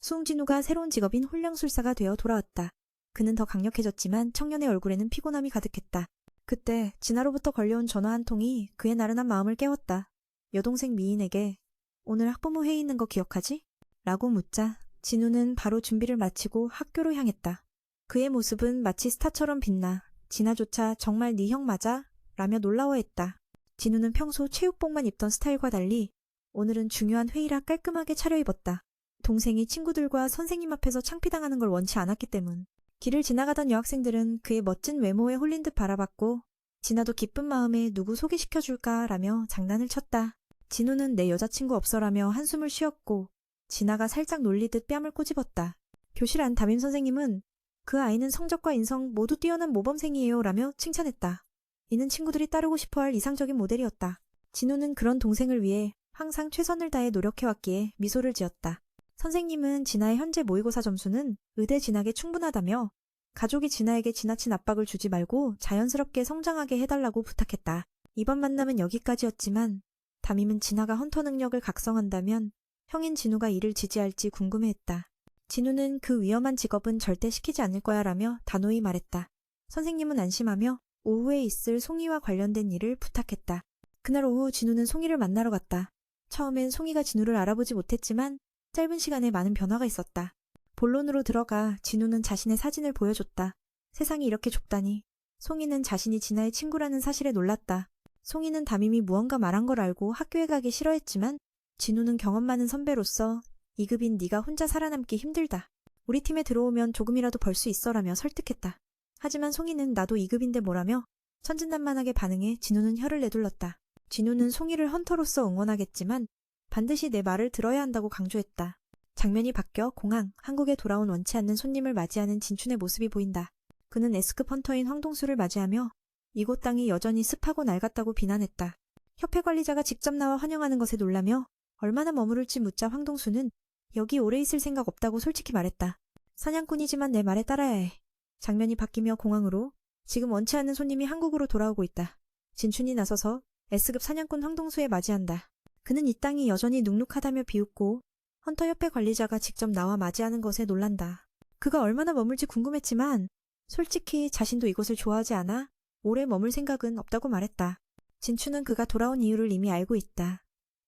수웅진우가 새로운 직업인 홀령술사가 되어 돌아왔다. 그는 더 강력해졌지만 청년의 얼굴에는 피곤함이 가득했다. 그때 진아로부터 걸려온 전화 한 통이 그의 나른한 마음을 깨웠다. 여동생 미인에게 오늘 학부모 회의 있는 거 기억하지? 라고 묻자 진우는 바로 준비를 마치고 학교로 향했다. 그의 모습은 마치 스타처럼 빛나 진아조차 정말 네 형 맞아? 라며 놀라워했다. 진우는 평소 체육복만 입던 스타일과 달리 오늘은 중요한 회의라 깔끔하게 차려입었다. 동생이 친구들과 선생님 앞에서 창피당하는 걸 원치 않았기 때문. 길을 지나가던 여학생들은 그의 멋진 외모에 홀린 듯 바라봤고 진아도 기쁜 마음에 누구 소개시켜줄까 라며 장난을 쳤다. 진우는 내 여자친구 없어라며 한숨을 쉬었고 진아가 살짝 놀리듯 뺨을 꼬집었다. 교실 안 담임선생님은 그 아이는 성적과 인성 모두 뛰어난 모범생이에요 라며 칭찬했다. 이는 친구들이 따르고 싶어할 이상적인 모델이었다. 진우는 그런 동생을 위해 항상 최선을 다해 노력해왔기에 미소를 지었다. 선생님은 진아의 현재 모의고사 점수는 의대 진학에 충분하다며 가족이 진아에게 지나친 압박을 주지 말고 자연스럽게 성장하게 해달라고 부탁했다. 이번 만남은 여기까지였지만 담임은 진아가 헌터 능력을 각성한다면 형인 진우가 이를 지지할지 궁금해했다. 진우는 그 위험한 직업은 절대 시키지 않을 거야 라며 단호히 말했다. 선생님은 안심하며 오후에 있을 송이와 관련된 일을 부탁했다. 그날 오후 진우는 송이를 만나러 갔다. 처음엔 송이가 진우를 알아보지 못했지만 짧은 시간에 많은 변화가 있었다. 본론으로 들어가 진우는 자신의 사진을 보여줬다. 세상이 이렇게 좁다니. 송이는 자신이 진아의 친구라는 사실에 놀랐다. 송이는 담임이 무언가 말한 걸 알고 학교에 가기 싫어했지만 진우는 경험 많은 선배로서 2급인 네가 혼자 살아남기 힘들다. 우리 팀에 들어오면 조금이라도 벌 수 있어라며 설득했다. 하지만 송이는 나도 2급인데 뭐라며 천진난만하게 반응해 진우는 혀를 내둘렀다. 진우는 송이를 헌터로서 응원하겠지만 반드시 내 말을 들어야 한다고 강조했다. 장면이 바뀌어 공항, 한국에 돌아온 원치 않는 손님을 맞이하는 진춘의 모습이 보인다. 그는 S급 헌터인 황동수를 맞이하며 이곳 땅이 여전히 습하고 낡았다고 비난했다. 협회 관리자가 직접 나와 환영하는 것에 놀라며 얼마나 머무를지 묻자 황동수는 여기 오래 있을 생각 없다고 솔직히 말했다. 사냥꾼이지만 내 말에 따라야 해. 장면이 바뀌며 공항으로 지금 원치 않는 손님이 한국으로 돌아오고 있다. 진춘이 나서서 S급 사냥꾼 황동수에 맞이한다. 그는 이 땅이 여전히 눅눅하다며 비웃고 헌터협회 관리자가 직접 나와 맞이하는 것에 놀란다. 그가 얼마나 머물지 궁금했지만 솔직히 자신도 이곳을 좋아하지 않아 오래 머물 생각은 없다고 말했다. 진추는 그가 돌아온 이유를 이미 알고 있다.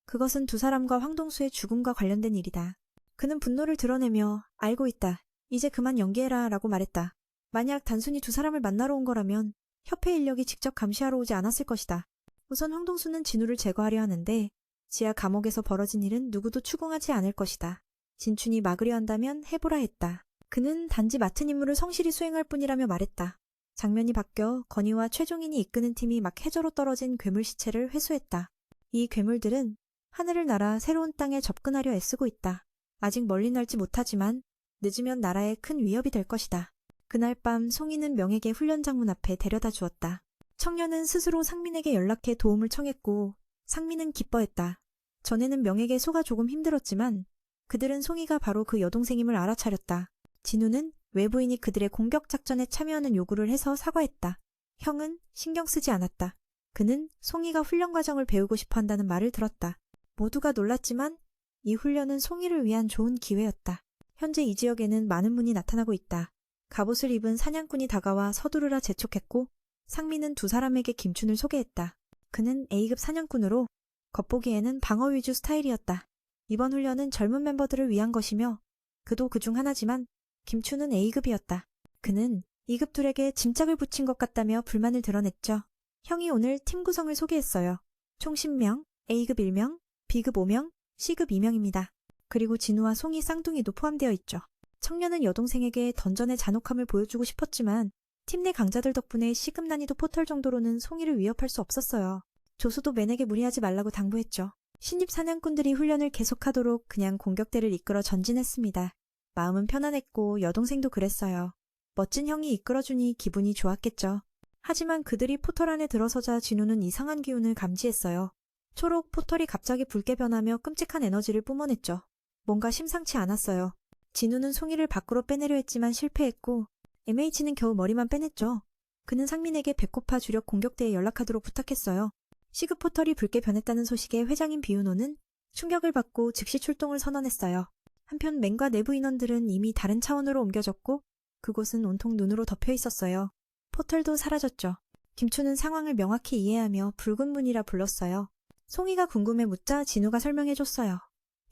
그것은 두 사람과 황동수의 죽음과 관련된 일이다. 그는 분노를 드러내며 알고 있다. 이제 그만 연기해라 라고 말했다. 만약 단순히 두 사람을 만나러 온 거라면 협회 인력이 직접 감시하러 오지 않았을 것이다. 우선 황동수는 진우를 제거하려 하는데 지하 감옥에서 벌어진 일은 누구도 추궁하지 않을 것이다. 진춘이 막으려 한다면 해보라 했다. 그는 단지 맡은 임무를 성실히 수행할 뿐이라며 말했다. 장면이 바뀌어 건희와 최종인이 이끄는 팀이 막 해저로 떨어진 괴물 시체를 회수했다. 이 괴물들은 하늘을 날아 새로운 땅에 접근하려 애쓰고 있다. 아직 멀리 날지 못하지만 늦으면 나라에 큰 위협이 될 것이다. 그날 밤 송이는 명에게 훈련 장문 앞에 데려다 주었다. 청년은 스스로 상민에게 연락해 도움을 청했고 상민은 기뻐했다. 전에는 명에게 소가 조금 힘들었지만 그들은 송이가 바로 그 여동생임을 알아차렸다. 진우는 외부인이 그들의 공격 작전에 참여하는 요구를 해서 사과했다. 형은 신경 쓰지 않았다. 그는 송이가 훈련 과정을 배우고 싶어 한다는 말을 들었다. 모두가 놀랐지만 이 훈련은 송이를 위한 좋은 기회였다. 현재 이 지역에는 많은 문이 나타나고 있다. 갑옷을 입은 사냥꾼이 다가와 서두르라 재촉했고 상민은 두 사람에게 김춘을 소개했다. 그는 A급 사냥꾼으로 겉보기에는 방어 위주 스타일이었다. 이번 훈련은 젊은 멤버들을 위한 것이며 그도 그중 하나지만 김춘은 A급이었다. 그는 2급 둘에게 짐짝을 붙인 것 같다며 불만을 드러냈죠. 형이 오늘 팀 구성을 소개했어요. 총 10명, A급 1명, B급 5명, C급 2명입니다. 그리고 진우와 송이 쌍둥이도 포함되어 있죠. 청년은 여동생에게 던전의 잔혹함을 보여주고 싶었지만 팀 내 강자들 덕분에 C급 난이도 포털 정도로는 송이를 위협할 수 없었어요. 조수도 맨에게 무리하지 말라고 당부했죠. 신입 사냥꾼들이 훈련을 계속하도록 그냥 공격대를 이끌어 전진했습니다. 마음은 편안했고 여동생도 그랬어요. 멋진 형이 이끌어주니 기분이 좋았겠죠. 하지만 그들이 포털 안에 들어서자 진우는 이상한 기운을 감지했어요. 초록 포털이 갑자기 붉게 변하며 끔찍한 에너지를 뿜어냈죠. 뭔가 심상치 않았어요. 진우는 송이를 밖으로 빼내려 했지만 실패했고 MH는 겨우 머리만 빼냈죠. 그는 상민에게 배꼽파 주력 공격대에 연락하도록 부탁했어요. C급 포털이 붉게 변했다는 소식에 회장인 비윤호는 충격을 받고 즉시 출동을 선언했어요. 한편 맹과 내부 인원들은 이미 다른 차원으로 옮겨졌고 그곳은 온통 눈으로 덮여 있었어요. 포털도 사라졌죠. 김추는 상황을 명확히 이해하며 붉은 문이라 불렀어요. 송이가 궁금해 묻자 진우가 설명해줬어요.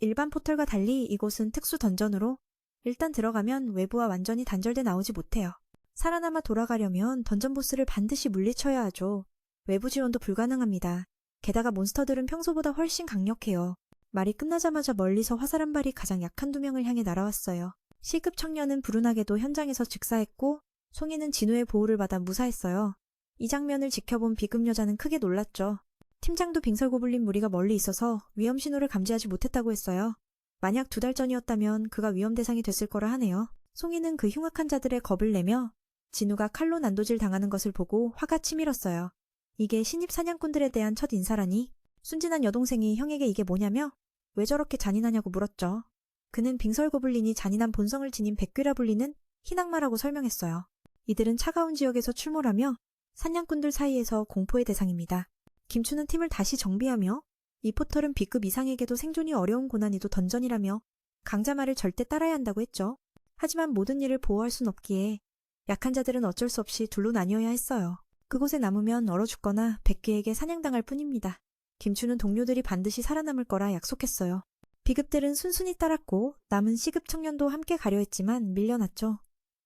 일반 포털과 달리 이곳은 특수 던전으로 일단 들어가면 외부와 완전히 단절돼 나오지 못해요. 살아남아 돌아가려면 던전 보스를 반드시 물리쳐야 하죠. 외부 지원도 불가능합니다. 게다가 몬스터들은 평소보다 훨씬 강력해요. 말이 끝나자마자 멀리서 화살 한 발이 가장 약한 2명을 향해 날아왔어요. C급 청년은 불운하게도 현장에서 즉사했고 송이는 진우의 보호를 받아 무사했어요. 이 장면을 지켜본 B급 여자는 크게 놀랐죠. 팀장도 빙설고블린 무리가 멀리 있어서 위험 신호를 감지하지 못했다고 했어요. 만약 2달 전이었다면 그가 위험 대상이 됐을 거라 하네요. 송이는 그 흉악한 자들의 겁을 내며 진우가 칼로 난도질 당하는 것을 보고 화가 치밀었어요. 이게 신입 사냥꾼들에 대한 첫 인사라니? 순진한 여동생이 형에게 이게 뭐냐며? 왜 저렇게 잔인하냐고 물었죠. 그는 빙설고블린이 잔인한 본성을 지닌 백귀라 불리는 흰악마라고 설명했어요. 이들은 차가운 지역에서 출몰하며 사냥꾼들 사이에서 공포의 대상입니다. 김추는 팀을 다시 정비하며 이 포털은 B급 이상에게도 생존이 어려운 고난이도 던전이라며 강자 말을 절대 따라야 한다고 했죠. 하지만 모든 일을 보호할 순 없기에 약한 자들은 어쩔 수 없이 둘로 나뉘어야 했어요. 그곳에 남으면 얼어 죽거나 백귀에게 사냥당할 뿐입니다. 김추는 동료들이 반드시 살아남을 거라 약속했어요. B급들은 순순히 따랐고 남은 C급 청년도 함께 가려 했지만 밀려났죠.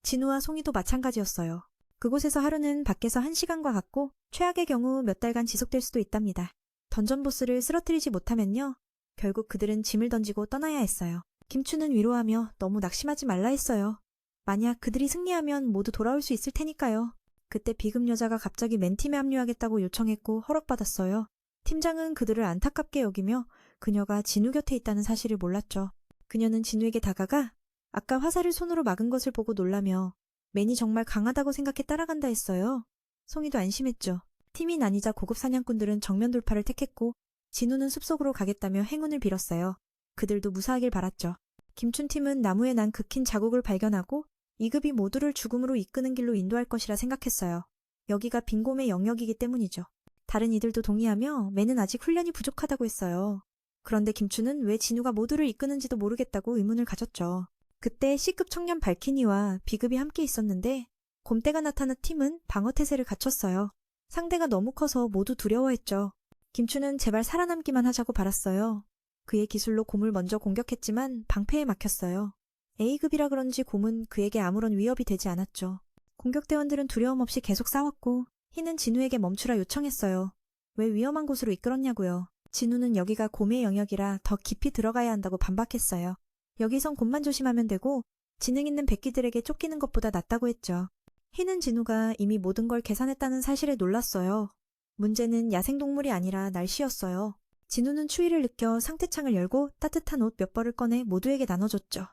진우와 송이도 마찬가지였어요. 그곳에서 하루는 밖에서 1시간과 같고 최악의 경우 몇 달간 지속될 수도 있답니다. 던전 보스를 쓰러뜨리지 못하면요. 결국 그들은 짐을 던지고 떠나야 했어요. 김추는 위로하며 너무 낙심하지 말라 했어요. 만약 그들이 승리하면 모두 돌아올 수 있을 테니까요. 그때 B급 여자가 갑자기 맨팀에 합류하겠다고 요청했고 허락받았어요. 팀장은 그들을 안타깝게 여기며 그녀가 진우 곁에 있다는 사실을 몰랐죠. 그녀는 진우에게 다가가 아까 화살을 손으로 막은 것을 보고 놀라며 맨이 정말 강하다고 생각해 따라간다 했어요. 송이도 안심했죠. 팀이 나뉘자 고급 사냥꾼들은 정면 돌파를 택했고 진우는 숲속으로 가겠다며 행운을 빌었어요. 그들도 무사하길 바랐죠. 김춘 팀은 나무에 난 극힌 자국을 발견하고 2급이 모두를 죽음으로 이끄는 길로 인도할 것이라 생각했어요. 여기가 빈곰의 영역이기 때문이죠. 다른 이들도 동의하며 맨은 아직 훈련이 부족하다고 했어요. 그런데 김춘은 왜 진우가 모두를 이끄는지도 모르겠다고 의문을 가졌죠. 그때 C급 청년 발키니와 B급이 함께 있었는데 곰떼가 나타난 팀은 방어태세를 갖췄어요. 상대가 너무 커서 모두 두려워했죠. 김춘은 제발 살아남기만 하자고 바랐어요. 그의 기술로 곰을 먼저 공격했지만 방패에 막혔어요. A급이라 그런지 곰은 그에게 아무런 위협이 되지 않았죠. 공격대원들은 두려움 없이 계속 싸웠고 희는 진우에게 멈추라 요청했어요. 왜 위험한 곳으로 이끌었냐고요. 진우는 여기가 곰의 영역이라 더 깊이 들어가야 한다고 반박했어요. 여기선 곰만 조심하면 되고 지능 있는 백기들에게 쫓기는 것보다 낫다고 했죠. 희는 진우가 이미 모든 걸 계산했다는 사실에 놀랐어요. 문제는 야생동물이 아니라 날씨였어요. 진우는 추위를 느껴 상태창을 열고 따뜻한 옷 몇 벌을 꺼내 모두에게 나눠줬죠.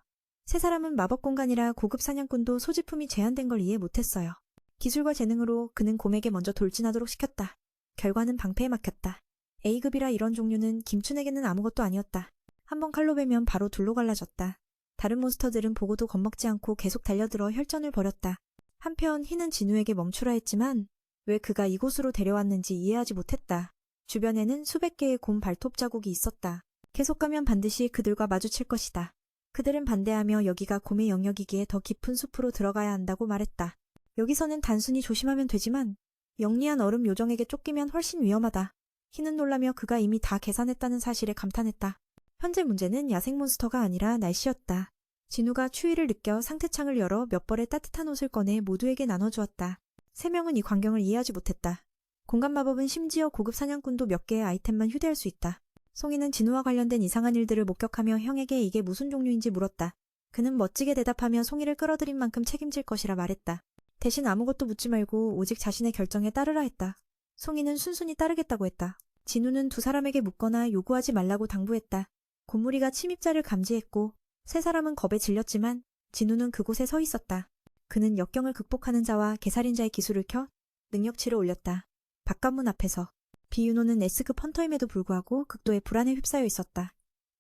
세 사람은 마법 공간이라 고급 사냥꾼도 소지품이 제한된 걸 이해 못했어요. 기술과 재능으로 그는 곰에게 먼저 돌진하도록 시켰다. 결과는 방패에 막혔다. A급이라 이런 종류는 김춘에게는 아무것도 아니었다. 한번 칼로 베면 바로 둘로 갈라졌다. 다른 몬스터들은 보고도 겁먹지 않고 계속 달려들어 혈전을 벌였다. 한편 희는 진우에게 멈추라 했지만 왜 그가 이곳으로 데려왔는지 이해하지 못했다. 주변에는 수백 개의 곰 발톱 자국이 있었다. 계속 가면 반드시 그들과 마주칠 것이다. 그들은 반대하며 여기가 곰의 영역이기에 더 깊은 숲으로 들어가야 한다고 말했다. 여기서는 단순히 조심하면 되지만 영리한 얼음 요정에게 쫓기면 훨씬 위험하다. 희는 놀라며 그가 이미 다 계산했다는 사실에 감탄했다. 현재 문제는 야생 몬스터가 아니라 날씨였다. 진우가 추위를 느껴 상태창을 열어 몇 벌의 따뜻한 옷을 꺼내 모두에게 나눠주었다. 3명은 이 광경을 이해하지 못했다. 공간 마법은 심지어 고급 사냥꾼도 몇 개의 아이템만 휴대할 수 있다. 송이는 진우와 관련된 이상한 일들을 목격하며 형에게 이게 무슨 종류인지 물었다. 그는 멋지게 대답하며 송이를 끌어들인 만큼 책임질 것이라 말했다. 대신 아무것도 묻지 말고 오직 자신의 결정에 따르라 했다. 송이는 순순히 따르겠다고 했다. 진우는 2사람에게 묻거나 요구하지 말라고 당부했다. 곰무리가 침입자를 감지했고 3사람은 겁에 질렸지만 진우는 그곳에 서 있었다. 그는 역경을 극복하는 자와 개살인자의 기술을 켜 능력치를 올렸다. 바깥문 앞에서 비윤호는 S급 헌터임에도 불구하고 극도의 불안에 휩싸여 있었다.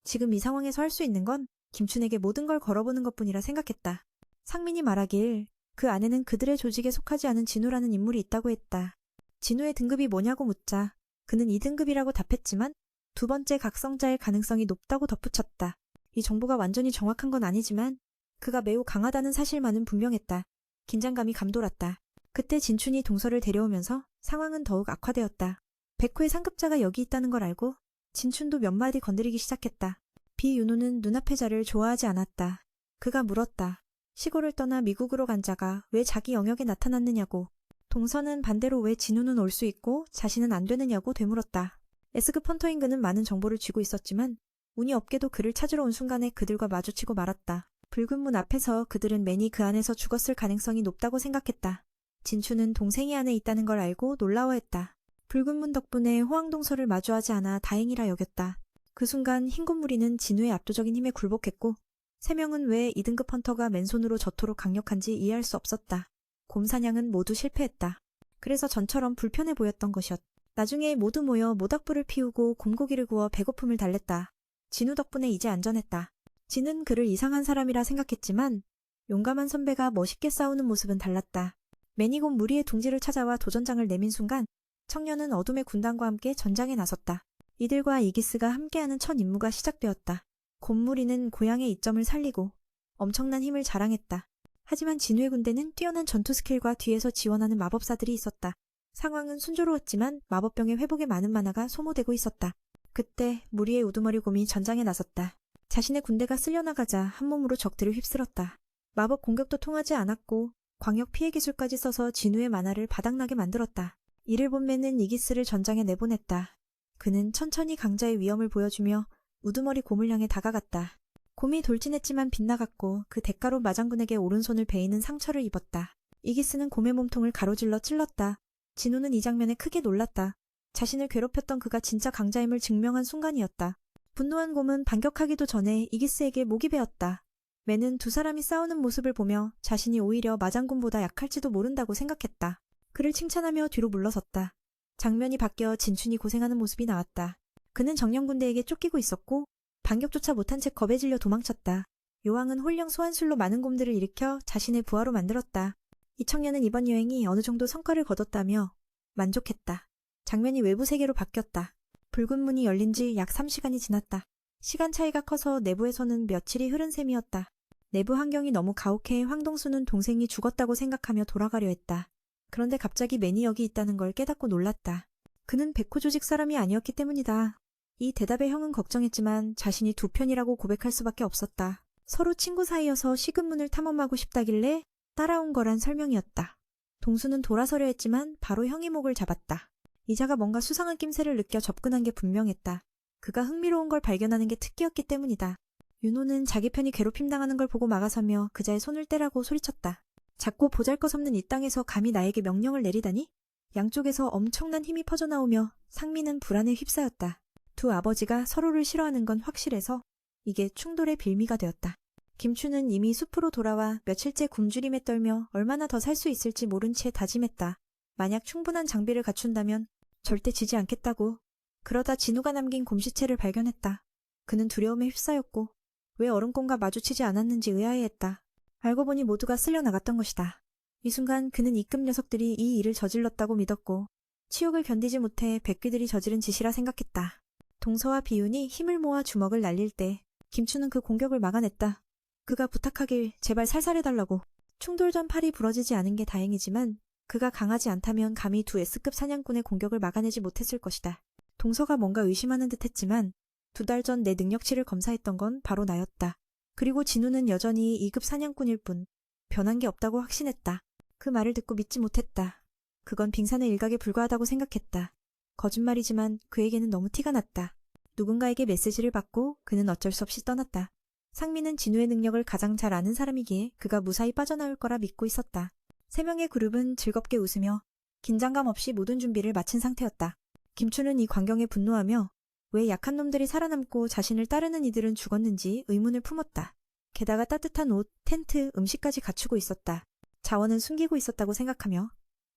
지금 이 상황에서 할 수 있는 건 김춘에게 모든 걸 걸어보는 것뿐이라 생각했다. 상민이 말하길 그 안에는 그들의 조직에 속하지 않은 진우라는 인물이 있다고 했다. 진우의 등급이 뭐냐고 묻자 그는 2등급이라고 답했지만 2번째 각성자일 가능성이 높다고 덧붙였다. 이 정보가 완전히 정확한 건 아니지만 그가 매우 강하다는 사실만은 분명했다. 긴장감이 감돌았다. 그때 진춘이 동서를 데려오면서 상황은 더욱 악화되었다. 백호의 상급자가 여기 있다는 걸 알고 진춘도 몇 마디 건드리기 시작했다. 비윤호는 눈앞의 자를 좋아하지 않았다. 그가 물었다. 시골을 떠나 미국으로 간 자가 왜 자기 영역에 나타났느냐고. 동서는 반대로 왜 진우는 올 수 있고 자신은 안 되느냐고 되물었다. S급 헌터인 그는 많은 정보를 쥐고 있었지만 운이 없게도 그를 찾으러 온 순간에 그들과 마주치고 말았다. 붉은 문 앞에서 그들은 매니 그 안에서 죽었을 가능성이 높다고 생각했다. 진추는 동생이 안에 있다는 걸 알고 놀라워했다. 붉은 문 덕분에 호황동서를 마주하지 않아 다행이라 여겼다. 그 순간 흰곶 무리는 진우의 압도적인 힘에 굴복했고 3명은 왜 2등급 헌터가 맨손으로 저토록 강력한지 이해할 수 없었다. 곰사냥은 모두 실패했다. 그래서 전처럼 불편해 보였던 것이었다. 나중에 모두 모여 모닥불을 피우고 곰고기를 구워 배고픔을 달랬다. 진우 덕분에 이제 안전했다. 진은 그를 이상한 사람이라 생각했지만 용감한 선배가 멋있게 싸우는 모습은 달랐다. 매니곰 무리의 둥지를 찾아와 도전장을 내민 순간 청년은 어둠의 군단과 함께 전장에 나섰다. 이들과 이기스가 함께하는 첫 임무가 시작되었다. 곰무리는 고향의 이점을 살리고 엄청난 힘을 자랑했다. 하지만 진우의 군대는 뛰어난 전투 스킬과 뒤에서 지원하는 마법사들이 있었다. 상황은 순조로웠지만 마법병의 회복에 많은 만화가 소모되고 있었다. 그때 무리의 우두머리 곰이 전장에 나섰다. 자신의 군대가 쓸려나가자 한몸으로 적들을 휩쓸었다. 마법 공격도 통하지 않았고 광역 피해 기술까지 써서 진우의 만화를 바닥나게 만들었다. 이를 본 매는 이기스를 전장에 내보냈다. 그는 천천히 강자의 위험을 보여주며 우두머리 곰을 향해 다가갔다. 곰이 돌진했지만 빗나갔고 그 대가로 마장군에게 오른손을 베이는 상처를 입었다. 이기스는 곰의 몸통을 가로질러 찔렀다. 진우는 이 장면에 크게 놀랐다. 자신을 괴롭혔던 그가 진짜 강자임을 증명한 순간이었다. 분노한 곰은 반격하기도 전에 이기스에게 목이 베었다. 매는 두 사람이 싸우는 모습을 보며 자신이 오히려 마장군보다 약할지도 모른다고 생각했다. 그를 칭찬하며 뒤로 물러섰다. 장면이 바뀌어 진춘이 고생하는 모습이 나왔다. 그는 정령군대에게 쫓기고 있었고 반격조차 못한 채 겁에 질려 도망쳤다. 요왕은 홀령 소환술로 많은 곰들을 일으켜 자신의 부하로 만들었다. 이 청년은 이번 여행이 어느 정도 성과를 거뒀다며 만족했다. 장면이 외부 세계로 바뀌었다. 붉은 문이 열린 지 약 3시간이 지났다. 시간 차이가 커서 내부에서는 며칠이 흐른 셈이었다. 내부 환경이 너무 가혹해 황동수는 동생이 죽었다고 생각하며 돌아가려 했다. 그런데 갑자기 매니 여기 있다는 걸 깨닫고 놀랐다. 그는 백호 조직 사람이 아니었기 때문이다. 이 대답에 형은 걱정했지만 자신이 두 편이라고 고백할 수밖에 없었다. 서로 친구 사이여서 식은문을 탐험하고 싶다길래 따라온 거란 설명이었다. 동수는 돌아서려 했지만 바로 형이 목을 잡았다. 이자가 뭔가 수상한 낌새를 느껴 접근한 게 분명했다. 그가 흥미로운 걸 발견하는 게 특기였기 때문이다. 윤호는 자기 편이 괴롭힘당하는 걸 보고 막아서며 그자의 손을 떼라고 소리쳤다. 작고 보잘것없는 이 땅에서 감히 나에게 명령을 내리다니? 양쪽에서 엄청난 힘이 퍼져나오며 상민은 불안에 휩싸였다. 두 아버지가 서로를 싫어하는 건 확실해서 이게 충돌의 빌미가 되었다. 김추는 이미 숲으로 돌아와 며칠째 굶주림에 떨며 얼마나 더 살 수 있을지 모른 채 다짐했다. 만약 충분한 장비를 갖춘다면 절대 지지 않겠다고. 그러다 진우가 남긴 곰시체를 발견했다. 그는 두려움에 휩싸였고 왜 얼음곰과 마주치지 않았는지 의아해했다. 알고 보니 모두가 쓸려나갔던 것이다. 이 순간 그는 이급 녀석들이 이 일을 저질렀다고 믿었고 치욕을 견디지 못해 백귀들이 저지른 짓이라 생각했다. 동서와 비윤이 힘을 모아 주먹을 날릴 때 김추는 그 공격을 막아냈다. 그가 부탁하길 제발 살살해달라고. 충돌 전 팔이 부러지지 않은 게 다행이지만 그가 강하지 않다면 감히 두 S급 사냥꾼의 공격을 막아내지 못했을 것이다. 동서가 뭔가 의심하는 듯 했지만 2달 전 내 능력치를 검사했던 건 바로 나였다. 그리고 진우는 여전히 2급 사냥꾼일 뿐 변한 게 없다고 확신했다. 그 말을 듣고 믿지 못했다. 그건 빙산의 일각에 불과하다고 생각했다. 거짓말이지만 그에게는 너무 티가 났다. 누군가에게 메시지를 받고 그는 어쩔 수 없이 떠났다. 상민은 진우의 능력을 가장 잘 아는 사람이기에 그가 무사히 빠져나올 거라 믿고 있었다. 3명의 그룹은 즐겁게 웃으며 긴장감 없이 모든 준비를 마친 상태였다. 김추는 이 광경에 분노하며 왜 약한 놈들이 살아남고 자신을 따르는 이들은 죽었는지 의문을 품었다. 게다가 따뜻한 옷, 텐트, 음식까지 갖추고 있었다. 자원은 숨기고 있었다고 생각하며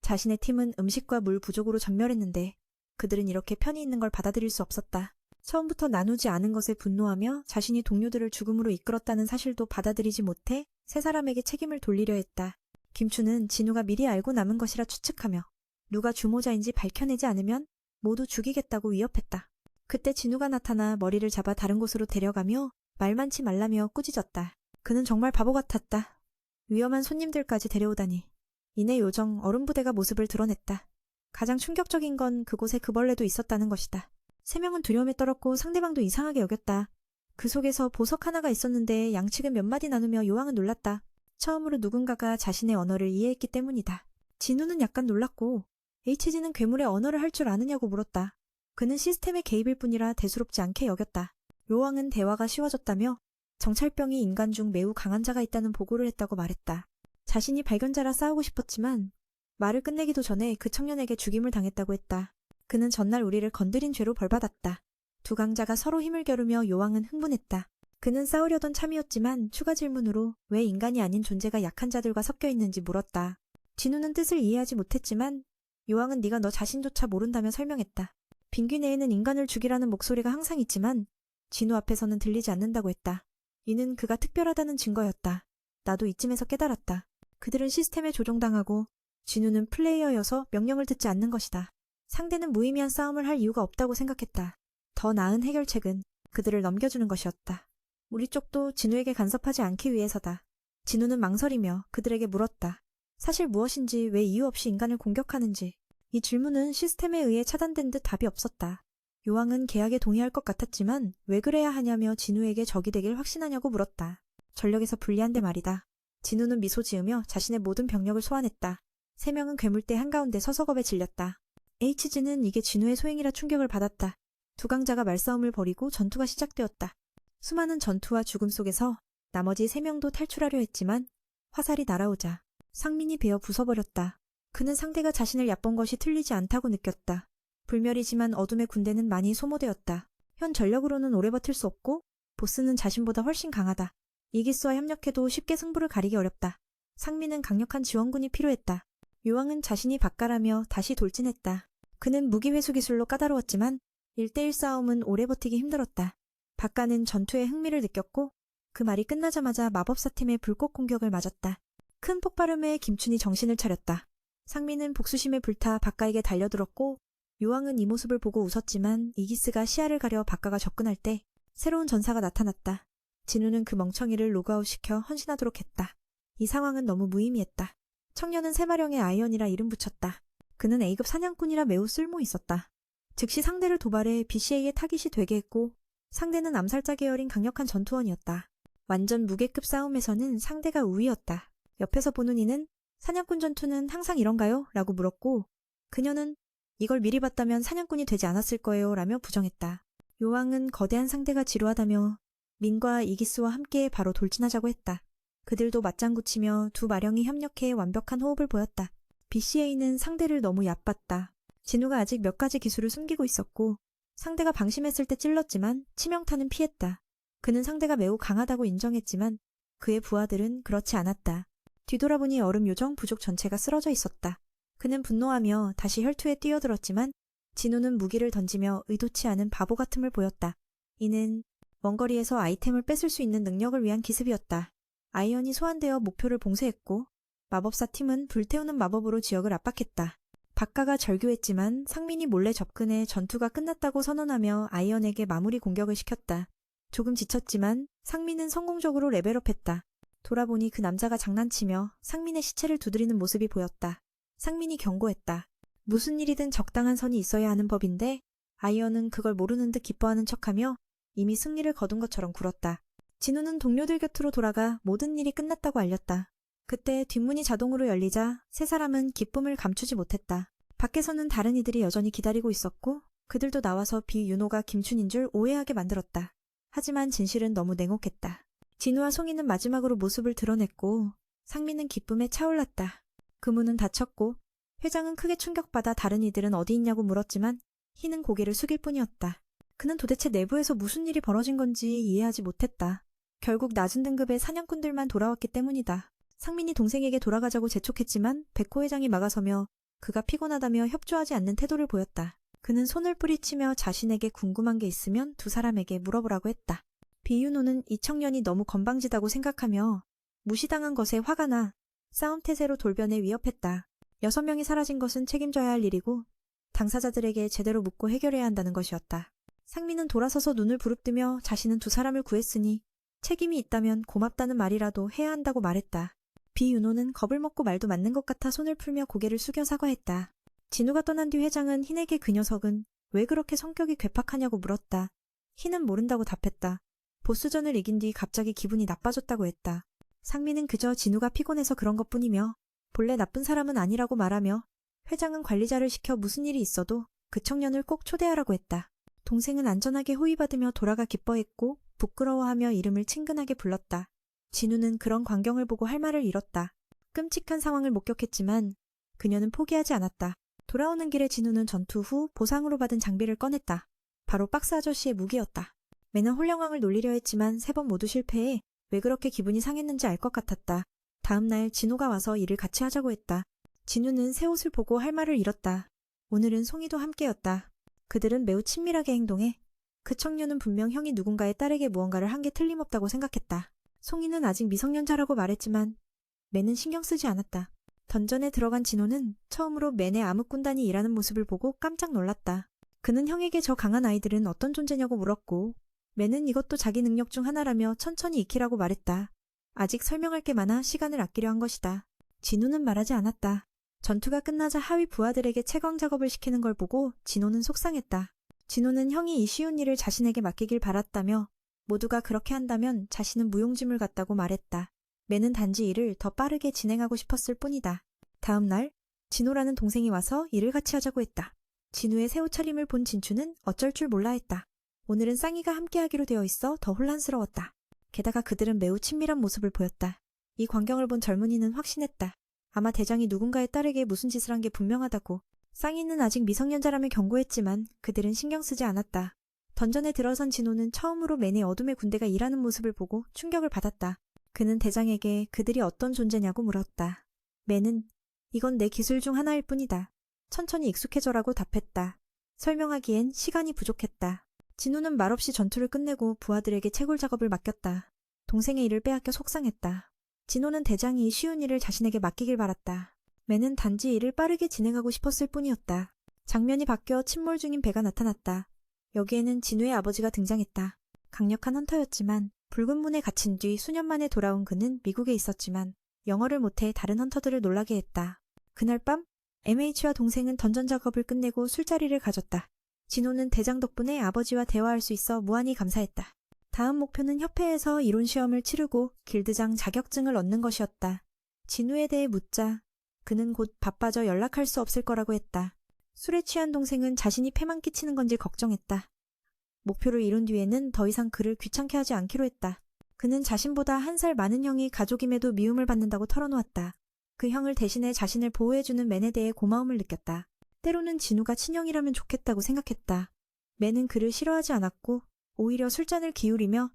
자신의 팀은 음식과 물 부족으로 전멸했는데 그들은 이렇게 편히 있는 걸 받아들일 수 없었다. 처음부터 나누지 않은 것에 분노하며 자신이 동료들을 죽음으로 이끌었다는 사실도 받아들이지 못해 세 사람에게 책임을 돌리려 했다. 김추는 진우가 미리 알고 남은 것이라 추측하며 누가 주모자인지 밝혀내지 않으면 모두 죽이겠다고 위협했다. 그때 진우가 나타나 머리를 잡아 다른 곳으로 데려가며 말 많지 말라며 꾸짖었다. 그는 정말 바보 같았다. 위험한 손님들까지 데려오다니. 이내 요정 얼음부대가 모습을 드러냈다. 가장 충격적인 건 그곳에 그 벌레도 있었다는 것이다. 3명은 두려움에 떨었고 상대방도 이상하게 여겼다. 그 속에서 보석 하나가 있었는데 양측은 몇 마디 나누며 요왕은 놀랐다. 처음으로 누군가가 자신의 언어를 이해했기 때문이다. 진우는 약간 놀랐고 HG는 괴물의 언어를 할 줄 아느냐고 물었다. 그는 시스템의 개입일 뿐이라 대수롭지 않게 여겼다. 요왕은 대화가 쉬워졌다며 정찰병이 인간 중 매우 강한 자가 있다는 보고를 했다고 말했다. 자신이 발견자라 싸우고 싶었지만 말을 끝내기도 전에 그 청년에게 죽임을 당했다고 했다. 그는 전날 우리를 건드린 죄로 벌받았다. 두 강자가 서로 힘을 겨루며 요왕은 흥분했다. 그는 싸우려던 참이었지만 추가 질문으로 왜 인간이 아닌 존재가 약한 자들과 섞여 있는지 물었다. 진우는 뜻을 이해하지 못했지만 요왕은 네가 너 자신조차 모른다며 설명했다. 빙귀내에는 인간을 죽이라는 목소리가 항상 있지만 진우 앞에서는 들리지 않는다고 했다. 이는 그가 특별하다는 증거였다. 나도 이쯤에서 깨달았다. 그들은 시스템에 조종당하고 진우는 플레이어여서 명령을 듣지 않는 것이다. 상대는 무의미한 싸움을 할 이유가 없다고 생각했다. 더 나은 해결책은 그들을 넘겨주는 것이었다. 우리 쪽도 진우에게 간섭하지 않기 위해서다. 진우는 망설이며 그들에게 물었다. 사실 무엇인지 왜 이유 없이 인간을 공격하는지. 이 질문은 시스템에 의해 차단된 듯 답이 없었다. 요왕은 계약에 동의할 것 같았지만 왜 그래야 하냐며 진우에게 적이 되길 확신하냐고 물었다. 전력에서 불리한데 말이다. 진우는 미소 지으며 자신의 모든 병력을 소환했다. 3명은 괴물대 한가운데 서서겁에 질렸다. HG는 이게 진우의 소행이라 충격을 받았다. 두 강자가 말싸움을 벌이고 전투가 시작되었다. 수많은 전투와 죽음 속에서 나머지 3명도 탈출하려 했지만 화살이 날아오자 상민이 베어 부숴버렸다. 그는 상대가 자신을 얕본 것이 틀리지 않다고 느꼈다. 불멸이지만 어둠의 군대는 많이 소모되었다. 현 전력으로는 오래 버틸 수 없고 보스는 자신보다 훨씬 강하다. 이기스와 협력해도 쉽게 승부를 가리기 어렵다. 상민은 강력한 지원군이 필요했다. 요왕은 자신이 박가라며 다시 돌진했다. 그는 무기회수 기술로 까다로웠지만 1대1 싸움은 오래 버티기 힘들었다. 박가는 전투에 흥미를 느꼈고 그 말이 끝나자마자 마법사팀의 불꽃 공격을 맞았다. 큰 폭발음에 김춘이 정신을 차렸다. 상민은 복수심에 불타 박가에게 달려들었고 요왕은 이 모습을 보고 웃었지만 이기스가 시야를 가려 박가가 접근할 때 새로운 전사가 나타났다. 진우는 그 멍청이를 로그아웃시켜 헌신하도록 했다. 이 상황은 너무 무의미했다. 청년은 세마령의 아이언이라 이름 붙였다. 그는 A급 사냥꾼이라 매우 쓸모 있었다. 즉시 상대를 도발해 BCA의 타깃이 되게 했고 상대는 암살자 계열인 강력한 전투원이었다. 완전 무계급 싸움에서는 상대가 우위였다. 옆에서 보는 이는 사냥꾼 전투는 항상 이런가요? 라고 물었고 그녀는 이걸 미리 봤다면 사냥꾼이 되지 않았을 거예요 라며 부정했다. 요왕은 거대한 상대가 지루하다며 민과 이기스와 함께 바로 돌진하자고 했다. 그들도 맞장구 치며 두 마령이 협력해 완벽한 호흡을 보였다. BCA는 상대를 너무 얕봤다. 진우가 아직 몇 가지 기술을 숨기고 있었고 상대가 방심했을 때 찔렀지만 치명타는 피했다. 그는 상대가 매우 강하다고 인정했지만 그의 부하들은 그렇지 않았다. 뒤돌아보니 얼음 요정 부족 전체가 쓰러져 있었다. 그는 분노하며 다시 혈투에 뛰어들었지만 진우는 무기를 던지며 의도치 않은 바보 같음을 보였다. 이는 원거리에서 아이템을 뺏을 수 있는 능력을 위한 기습이었다. 아이언이 소환되어 목표를 봉쇄했고 마법사 팀은 불태우는 마법으로 지역을 압박했다. 박가가 절규했지만 상민이 몰래 접근해 전투가 끝났다고 선언하며 아이언에게 마무리 공격을 시켰다. 조금 지쳤지만 상민은 성공적으로 레벨업했다. 돌아보니 그 남자가 장난치며 상민의 시체를 두드리는 모습이 보였다. 상민이 경고했다. 무슨 일이든 적당한 선이 있어야 하는 법인데 아이언은 그걸 모르는 듯 기뻐하는 척하며 이미 승리를 거둔 것처럼 굴었다. 진우는 동료들 곁으로 돌아가 모든 일이 끝났다고 알렸다. 그때 뒷문이 자동으로 열리자 세 사람은 기쁨을 감추지 못했다. 밖에서는 다른 이들이 여전히 기다리고 있었고 그들도 나와서 비윤호가 김춘인 줄 오해하게 만들었다. 하지만 진실은 너무 냉혹했다. 진우와 송이는 마지막으로 모습을 드러냈고 상민은 기쁨에 차올랐다. 그 문은 닫혔고 회장은 크게 충격받아 다른 이들은 어디 있냐고 물었지만 희는 고개를 숙일 뿐이었다. 그는 도대체 내부에서 무슨 일이 벌어진 건지 이해하지 못했다. 결국 낮은 등급의 사냥꾼들만 돌아왔기 때문이다. 상민이 동생에게 돌아가자고 재촉했지만 백호 회장이 막아서며 그가 피곤하다며 협조하지 않는 태도를 보였다. 그는 손을 뿌리치며 자신에게 궁금한 게 있으면 두 사람에게 물어보라고 했다. 비윤호는 이 청년이 너무 건방지다고 생각하며 무시당한 것에 화가 나 싸움 태세로 돌변해 위협했다. 6명이 사라진 것은 책임져야 할 일이고 당사자들에게 제대로 묻고 해결해야 한다는 것이었다. 상민은 돌아서서 눈을 부릅뜨며 자신은 두 사람을 구했으니 책임이 있다면 고맙다는 말이라도 해야 한다고 말했다. 비윤호는 겁을 먹고 말도 맞는 것 같아 손을 풀며 고개를 숙여 사과했다. 진우가 떠난 뒤 회장은 흰에게 그 녀석은 왜 그렇게 성격이 괴팍하냐고 물었다. 흰은 모른다고 답했다. 보스전을 이긴 뒤 갑자기 기분이 나빠졌다고 했다. 상민은 그저 진우가 피곤해서 그런 것뿐이며 본래 나쁜 사람은 아니라고 말하며 회장은 관리자를 시켜 무슨 일이 있어도 그 청년을 꼭 초대하라고 했다. 동생은 안전하게 호위받으며 돌아가 기뻐했고 부끄러워하며 이름을 친근하게 불렀다. 진우는 그런 광경을 보고 할 말을 잃었다. 끔찍한 상황을 목격했지만 그녀는 포기하지 않았다. 돌아오는 길에 진우는 전투 후 보상으로 받은 장비를 꺼냈다. 바로 박스 아저씨의 무기였다. 매는 홀령왕을 놀리려 했지만 3번 모두 실패해 왜 그렇게 기분이 상했는지 알 것 같았다. 다음 날 진호가 와서 일을 같이 하자고 했다. 진우는 새 옷을 보고 할 말을 잃었다. 오늘은 송이도 함께였다. 그들은 매우 친밀하게 행동해 그 청년은 분명 형이 누군가의 딸에게 무언가를 한 게 틀림없다고 생각했다. 송이는 아직 미성년자라고 말했지만 매는 신경 쓰지 않았다. 던전에 들어간 진호는 처음으로 맨의 암흑군단이 일하는 모습을 보고 깜짝 놀랐다. 그는 형에게 저 강한 아이들은 어떤 존재냐고 물었고 맨은 이것도 자기 능력 중 하나라며 천천히 익히라고 말했다. 아직 설명할 게 많아 시간을 아끼려 한 것이다. 진우는 말하지 않았다. 전투가 끝나자 하위 부하들에게 채광 작업을 시키는 걸 보고 진호는 속상했다. 진호는 형이 이 쉬운 일을 자신에게 맡기길 바랐다며 모두가 그렇게 한다면 자신은 무용지물 같다고 말했다. 매는 단지 일을 더 빠르게 진행하고 싶었을 뿐이다. 다음 날 진호라는 동생이 와서 일을 같이 하자고 했다. 진우의 새 옷차림을 본 진추는 어쩔 줄 몰라 했다. 오늘은 쌍이가 함께하기로 되어 있어 더 혼란스러웠다. 게다가 그들은 매우 친밀한 모습을 보였다. 이 광경을 본 젊은이는 확신했다. 아마 대장이 누군가의 딸에게 무슨 짓을 한 게 분명하다고. 쌍이는 아직 미성년자라며 경고했지만 그들은 신경 쓰지 않았다. 던전에 들어선 진호는 처음으로 맨의 어둠의 군대가 일하는 모습을 보고 충격을 받았다. 그는 대장에게 그들이 어떤 존재냐고 물었다. 맨은 이건 내 기술 중 하나일 뿐이다. 천천히 익숙해져라고 답했다. 설명하기엔 시간이 부족했다. 진우는 말없이 전투를 끝내고 부하들에게 채굴 작업을 맡겼다. 동생의 일을 빼앗겨 속상했다. 진호는 대장이 쉬운 일을 자신에게 맡기길 바랐다. 맨은 단지 일을 빠르게 진행하고 싶었을 뿐이었다. 장면이 바뀌어 침몰 중인 배가 나타났다. 여기에는 진우의 아버지가 등장했다. 강력한 헌터였지만 붉은 문에 갇힌 뒤 수년 만에 돌아온 그는 미국에 있었지만 영어를 못해 다른 헌터들을 놀라게 했다. 그날 밤 MH와 동생은 던전 작업을 끝내고 술자리를 가졌다. 진호는 대장 덕분에 아버지와 대화할 수 있어 무한히 감사했다. 다음 목표는 협회에서 이론 시험을 치르고 길드장 자격증을 얻는 것이었다. 진우에 대해 묻자 그는 곧 바빠져 연락할 수 없을 거라고 했다. 술에 취한 동생은 자신이 패만 끼치는 건지 걱정했다. 목표를 이룬 뒤에는 더 이상 그를 귀찮게 하지 않기로 했다. 그는 자신보다 1살 많은 형이 가족임에도 미움을 받는다고 털어놓았다. 그 형을 대신해 자신을 보호해주는 맨에 대해 고마움을 느꼈다. 때로는 진우가 친형이라면 좋겠다고 생각했다. 맨은 그를 싫어하지 않았고 오히려 술잔을 기울이며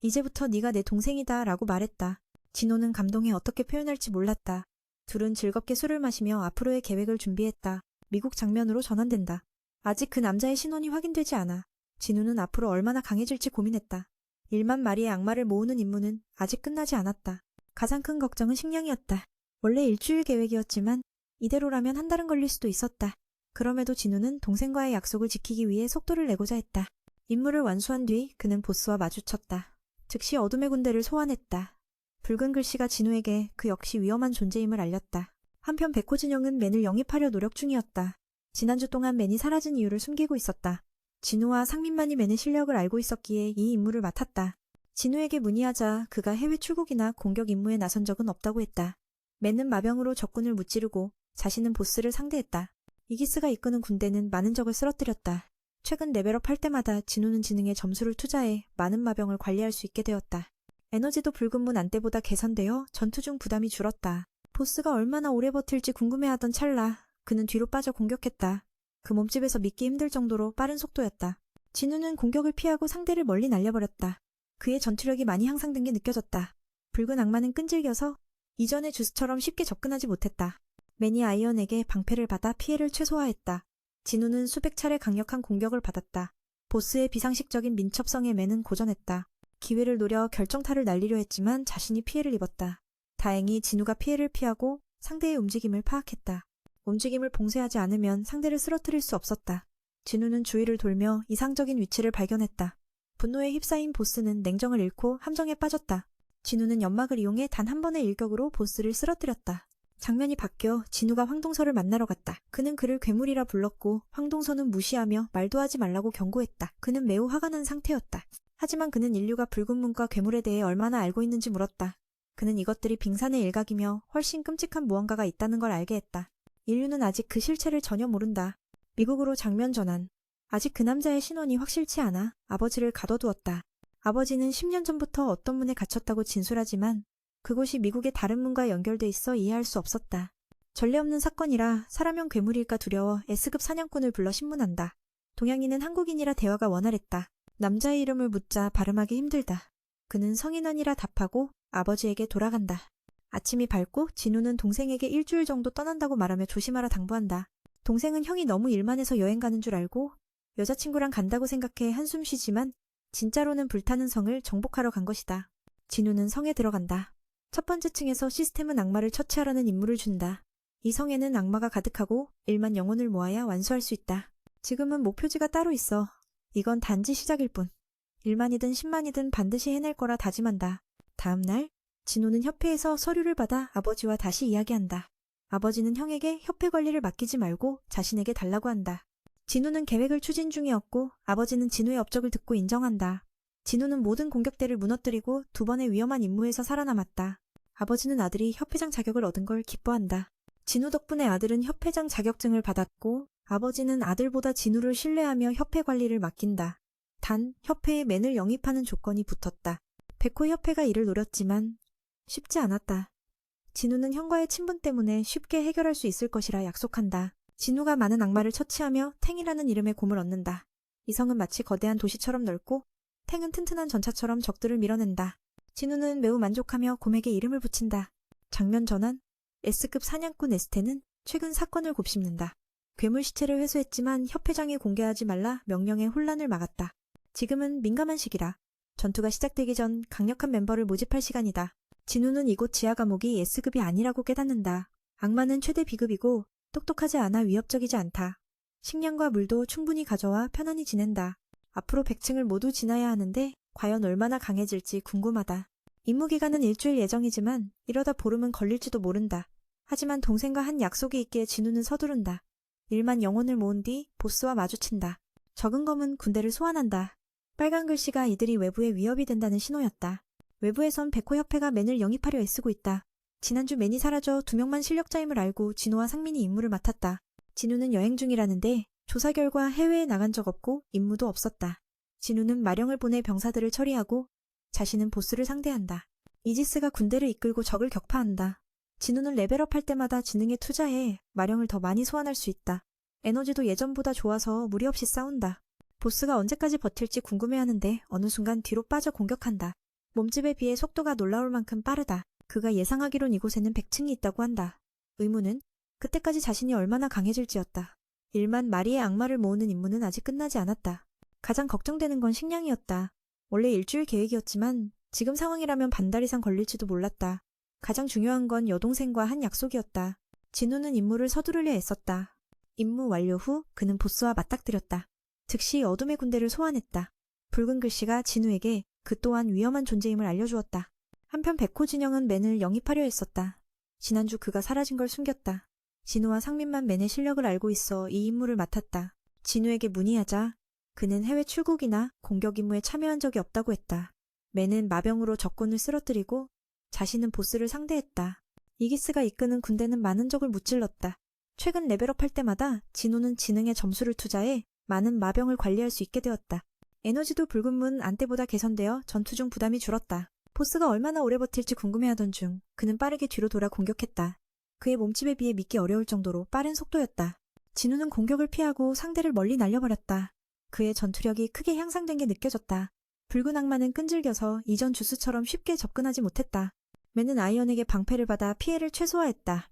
이제부터 네가 내 동생이다 라고 말했다. 진호는 감동에 어떻게 표현할지 몰랐다. 둘은 즐겁게 술을 마시며 앞으로의 계획을 준비했다. 미국 장면으로 전환된다. 아직 그 남자의 신원이 확인되지 않아. 진우는 앞으로 얼마나 강해질지 고민했다. 1만 마리의 악마를 모으는 임무는 아직 끝나지 않았다. 가장 큰 걱정은 식량이었다. 원래 일주일 계획이었지만 이대로라면 한 달은 걸릴 수도 있었다. 그럼에도 진우는 동생과의 약속을 지키기 위해 속도를 내고자 했다. 임무를 완수한 뒤 그는 보스와 마주쳤다. 즉시 어둠의 군대를 소환했다. 붉은 글씨가 진우에게 그 역시 위험한 존재임을 알렸다. 한편 백호진영은 맨을 영입하려 노력 중이었다. 지난주 동안 맨이 사라진 이유를 숨기고 있었다. 진우와 상민만이 맨의 실력을 알고 있었기에 이 임무를 맡았다. 진우에게 문의하자 그가 해외 출국이나 공격 임무에 나선 적은 없다고 했다. 맨은 마병으로 적군을 무찌르고 자신은 보스를 상대했다. 이기스가 이끄는 군대는 많은 적을 쓰러뜨렸다. 최근 레벨업 할 때마다 진우는 지능에 점수를 투자해 많은 마병을 관리할 수 있게 되었다. 에너지도 붉은 문 안대보다 개선되어 전투 중 부담이 줄었다. 보스가 얼마나 오래 버틸지 궁금해하던 찰나 그는 뒤로 빠져 공격했다. 그 몸집에서 믿기 힘들 정도로 빠른 속도였다. 진우는 공격을 피하고 상대를 멀리 날려버렸다. 그의 전투력이 많이 향상된 게 느껴졌다. 붉은 악마는 끈질겨서 이전의 주스처럼 쉽게 접근하지 못했다. 매니 아이언에게 방패를 받아 피해를 최소화했다. 진우는 수백 차례 강력한 공격을 받았다. 보스의 비상식적인 민첩성에 매는 고전했다. 기회를 노려 결정타를 날리려 했지만 자신이 피해를 입었다. 다행히 진우가 피해를 피하고 상대의 움직임을 파악했다. 움직임을 봉쇄하지 않으면 상대를 쓰러뜨릴 수 없었다. 진우는 주위를 돌며 이상적인 위치를 발견했다. 분노에 휩싸인 보스는 냉정을 잃고 함정에 빠졌다. 진우는 연막을 이용해 단 한 번의 일격으로 보스를 쓰러뜨렸다. 장면이 바뀌어 진우가 황동서를 만나러 갔다. 그는 그를 괴물이라 불렀고 황동서는 무시하며 말도 하지 말라고 경고했다. 그는 매우 화가 난 상태였다. 하지만 그는 인류가 붉은 문과 괴물에 대해 얼마나 알고 있는지 물었다. 그는 이것들이 빙산의 일각이며 훨씬 끔찍한 무언가가 있다는 걸 알게 했다. 인류는 아직 그 실체를 전혀 모른다. 미국으로 장면 전환. 아직 그 남자의 신원이 확실치 않아 아버지를 가둬두었다. 아버지는 10년 전부터 어떤 문에 갇혔다고 진술하지만 그곳이 미국의 다른 문과 연결돼 있어 이해할 수 없었다. 전례 없는 사건이라 사람형 괴물일까 두려워 S급 사냥꾼을 불러 신문한다. 동양인은 한국인이라 대화가 원활했다. 남자의 이름을 묻자 발음하기 힘들다. 그는 성인원이라 답하고 아버지에게 돌아간다. 아침이 밝고 진우는 동생에게 일주일 정도 떠난다고 말하며 조심하라 당부한다. 동생은 형이 너무 일만 해서 여행 가는 줄 알고 여자친구랑 간다고 생각해 한숨 쉬지만 진짜로는 불타는 성을 정복하러 간 것이다. 진우는 성에 들어간다. 첫 번째 층에서 시스템은 악마를 처치하라는 임무를 준다. 이 성에는 악마가 가득하고 1만 영혼을 모아야 완수할 수 있다. 지금은 목표지가 따로 있어. 이건 단지 시작일 뿐. 1만이든 10만이든 반드시 해낼 거라 다짐한다. 다음 날 진우는 협회에서 서류를 받아 아버지와 다시 이야기한다. 아버지는 형에게 협회 관리를 맡기지 말고 자신에게 달라고 한다. 진우는 계획을 추진 중이었고 아버지는 진우의 업적을 듣고 인정한다. 진우는 모든 공격대를 무너뜨리고 2번의 위험한 임무에서 살아남았다. 아버지는 아들이 협회장 자격을 얻은 걸 기뻐한다. 진우 덕분에 아들은 협회장 자격증을 받았고 아버지는 아들보다 진우를 신뢰하며 협회 관리를 맡긴다. 단 협회에 맨을 영입하는 조건이 붙었다. 백호 협회가 이를 노렸지만 쉽지 않았다. 진우는 형과의 친분 때문에 쉽게 해결할 수 있을 것이라 약속한다. 진우가 많은 악마를 처치하며 탱이라는 이름의 곰을 얻는다. 이 성은 마치 거대한 도시처럼 넓고 탱은 튼튼한 전차처럼 적들을 밀어낸다. 진우는 매우 만족하며 곰에게 이름을 붙인다. 장면 전환. S급 사냥꾼 에스테는 최근 사건을 곱씹는다. 괴물 시체를 회수했지만 협회장에 공개하지 말라 명령에 혼란을 막았다. 지금은 민감한 시기라. 전투가 시작되기 전 강력한 멤버를 모집할 시간이다. 진우는 이곳 지하 감옥이 S급이 아니라고 깨닫는다. 악마는 최대 B급이고 똑똑하지 않아 위협적이지 않다. 식량과 물도 충분히 가져와 편안히 지낸다. 앞으로 100층을 모두 지나야 하는데 과연 얼마나 강해질지 궁금하다. 임무 기간은 일주일 예정이지만 이러다 보름은 걸릴지도 모른다. 하지만 동생과 한 약속이 있기에 진우는 서두른다. 1만 영혼을 모은 뒤 보스와 마주친다. 적은 검은 군대를 소환한다. 빨간 글씨가 이들이 외부에 위협이 된다는 신호였다. 외부에선 백호협회가 맨을 영입하려 애쓰고 있다. 지난주 맨이 사라져 2명만 실력자임을 알고 진우와 상민이 임무를 맡았다. 진우는 여행 중이라는데 조사 결과 해외에 나간 적 없고 임무도 없었다. 진우는 마령을 보내 병사들을 처리하고 자신은 보스를 상대한다. 이지스가 군대를 이끌고 적을 격파한다. 진우는 레벨업할 때마다 지능에 투자해 마령을 더 많이 소환할 수 있다. 에너지도 예전보다 좋아서 무리 없이 싸운다. 보스가 언제까지 버틸지 궁금해하는데 어느 순간 뒤로 빠져 공격한다. 몸집에 비해 속도가 놀라울 만큼 빠르다. 그가 예상하기론 이곳에는 100층이 있다고 한다. 의문은 그때까지 자신이 얼마나 강해질지였다. 1만 마리의 악마를 모으는 임무는 아직 끝나지 않았다. 가장 걱정되는 건 식량이었다. 원래 일주일 계획이었지만 지금 상황이라면 반달 이상 걸릴지도 몰랐다. 가장 중요한 건 여동생과 한 약속이었다. 진우는 임무를 서두르려 애썼다. 임무 완료 후 그는 보스와 맞닥뜨렸다. 즉시 어둠의 군대를 소환했다. 붉은 글씨가 진우에게 그 또한 위험한 존재임을 알려주었다. 한편 백호 진영은 맨을 영입하려 했었다. 지난주 그가 사라진 걸 숨겼다. 진우와 상민만 맨의 실력을 알고 있어 이 임무를 맡았다. 진우에게 문의하자 그는 해외 출국이나 공격 임무에 참여한 적이 없다고 했다. 맨은 마병으로 적군을 쓰러뜨리고 자신은 보스를 상대했다. 이기스가 이끄는 군대는 많은 적을 무찔렀다. 최근 레벨업할 때마다 진우는 지능에 점수를 투자해 많은 마병을 관리할 수 있게 되었다. 에너지도 붉은 문 안때보다 개선되어 전투 중 부담이 줄었다. 보스가 얼마나 오래 버틸지 궁금해하던 중 그는 빠르게 뒤로 돌아 공격했다. 그의 몸집에 비해 믿기 어려울 정도로 빠른 속도였다. 진우는 공격을 피하고 상대를 멀리 날려버렸다. 그의 전투력이 크게 향상된 게 느껴졌다. 붉은 악마는 끈질겨서 이전 주스처럼 쉽게 접근하지 못했다. 맨은 아이언에게 방패를 받아 피해를 최소화했다.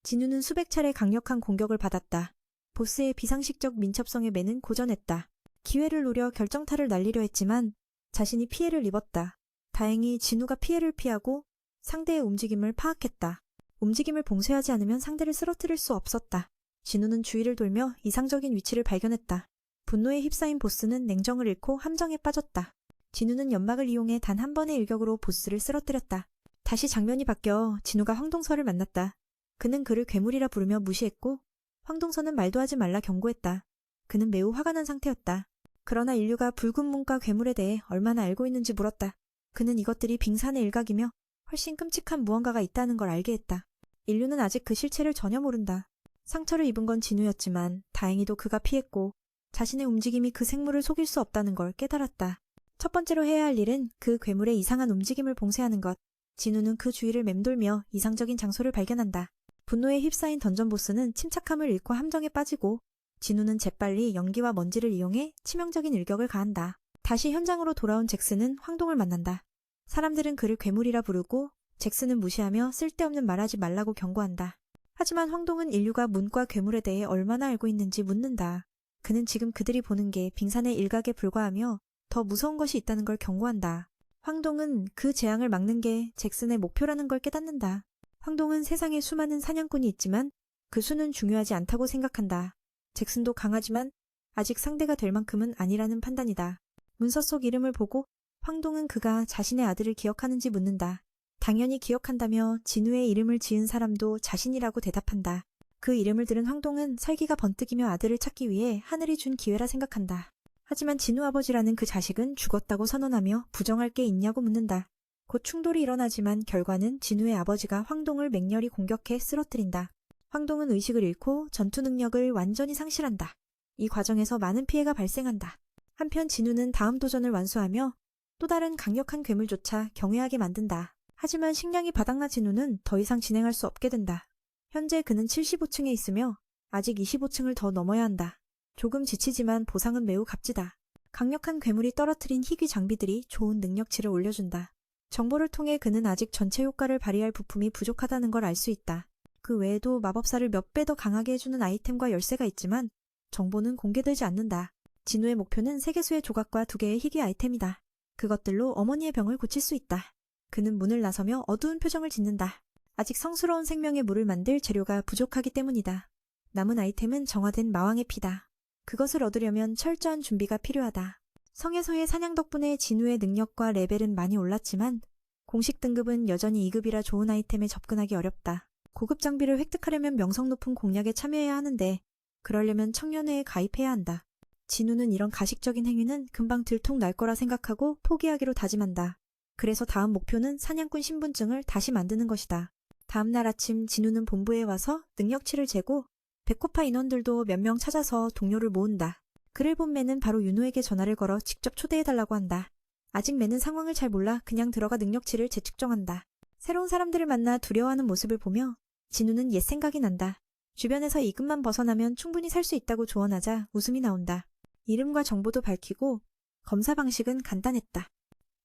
진우는 수백 차례 강력한 공격을 받았다. 보스의 비상식적 민첩성에 맨은 고전했다. 기회를 노려 결정타를 날리려 했지만 자신이 피해를 입었다. 다행히 진우가 피해를 피하고 상대의 움직임을 파악했다. 움직임을 봉쇄하지 않으면 상대를 쓰러뜨릴 수 없었다. 진우는 주위를 돌며 이상적인 위치를 발견했다. 분노에 휩싸인 보스는 냉정을 잃고 함정에 빠졌다. 진우는 연막을 이용해 단 한 번의 일격으로 보스를 쓰러뜨렸다. 다시 장면이 바뀌어 진우가 황동서를 만났다. 그는 그를 괴물이라 부르며 무시했고 황동서는 말도 하지 말라 경고했다. 그는 매우 화가 난 상태였다. 그러나 인류가 붉은 문과 괴물에 대해 얼마나 알고 있는지 물었다. 그는 이것들이 빙산의 일각이며 훨씬 끔찍한 무언가가 있다는 걸 알게 했다. 인류는 아직 그 실체를 전혀 모른다. 상처를 입은 건 진우였지만 다행히도 그가 피했고 자신의 움직임이 그 생물을 속일 수 없다는 걸 깨달았다. 첫 번째로 해야 할 일은 그 괴물의 이상한 움직임을 봉쇄하는 것. 진우는 그 주위를 맴돌며 이상적인 장소를 발견한다. 분노에 휩싸인 던전 보스는 침착함을 잃고 함정에 빠지고 진우는 재빨리 연기와 먼지를 이용해 치명적인 일격을 가한다. 다시 현장으로 돌아온 잭슨은 황동을 만난다. 사람들은 그를 괴물이라 부르고 잭슨은 무시하며 쓸데없는 말하지 말라고 경고한다. 하지만 황동은 인류가 문과 괴물에 대해 얼마나 알고 있는지 묻는다. 그는 지금 그들이 보는 게 빙산의 일각에 불과하며 더 무서운 것이 있다는 걸 경고한다. 황동은 그 재앙을 막는 게 잭슨의 목표라는 걸 깨닫는다. 황동은 세상에 수많은 사냥꾼이 있지만 그 수는 중요하지 않다고 생각한다. 잭슨도 강하지만 아직 상대가 될 만큼은 아니라는 판단이다. 문서 속 이름을 보고 황동은 그가 자신의 아들을 기억하는지 묻는다. 당연히 기억한다며 진우의 이름을 지은 사람도 자신이라고 대답한다. 그 이름을 들은 황동은 살기가 번뜩이며 아들을 찾기 위해 하늘이 준 기회라 생각한다. 하지만 진우 아버지라는 그 자식은 죽었다고 선언하며 부정할 게 있냐고 묻는다. 곧 충돌이 일어나지만 결과는 진우의 아버지가 황동을 맹렬히 공격해 쓰러뜨린다. 황동은 의식을 잃고 전투 능력을 완전히 상실한다. 이 과정에서 많은 피해가 발생한다. 한편 진우는 다음 도전을 완수하며 또 다른 강력한 괴물조차 경외하게 만든다. 하지만 식량이 바닥나 진우는 더 이상 진행할 수 없게 된다. 현재 그는 75층에 있으며 아직 25층을 더 넘어야 한다. 조금 지치지만 보상은 매우 값지다. 강력한 괴물이 떨어뜨린 희귀 장비들이 좋은 능력치를 올려준다. 정보를 통해 그는 아직 전체 효과를 발휘할 부품이 부족하다는 걸 알 수 있다. 그 외에도 마법사를 몇 배 더 강하게 해주는 아이템과 열쇠가 있지만 정보는 공개되지 않는다. 진우의 목표는 3개수의 조각과 2개의 희귀 아이템이다. 그것들로 어머니의 병을 고칠 수 있다. 그는 문을 나서며 어두운 표정을 짓는다. 아직 성스러운 생명의 물을 만들 재료가 부족하기 때문이다. 남은 아이템은 정화된 마왕의 피다. 그것을 얻으려면 철저한 준비가 필요하다. 성에서의 사냥 덕분에 진우의 능력과 레벨은 많이 올랐지만 공식 등급은 여전히 2급이라 좋은 아이템에 접근하기 어렵다. 고급 장비를 획득하려면 명성 높은 공략에 참여해야 하는데 그러려면 청년회에 가입해야 한다. 진우는 이런 가식적인 행위는 금방 들통날 거라 생각하고 포기하기로 다짐한다. 그래서 다음 목표는 사냥꾼 신분증을 다시 만드는 것이다. 다음 날 아침 진우는 본부에 와서 능력치를 재고 백호파 인원들도 몇 명 찾아서 동료를 모은다. 그를 본 매는 바로 윤호에게 전화를 걸어 직접 초대해달라고 한다. 아직 매는 상황을 잘 몰라 그냥 들어가 능력치를 재측정한다. 새로운 사람들을 만나 두려워하는 모습을 보며 진우는 옛 생각이 난다. 주변에서 이급만 벗어나면 충분히 살 수 있다고 조언하자 웃음이 나온다. 이름과 정보도 밝히고 검사 방식은 간단했다.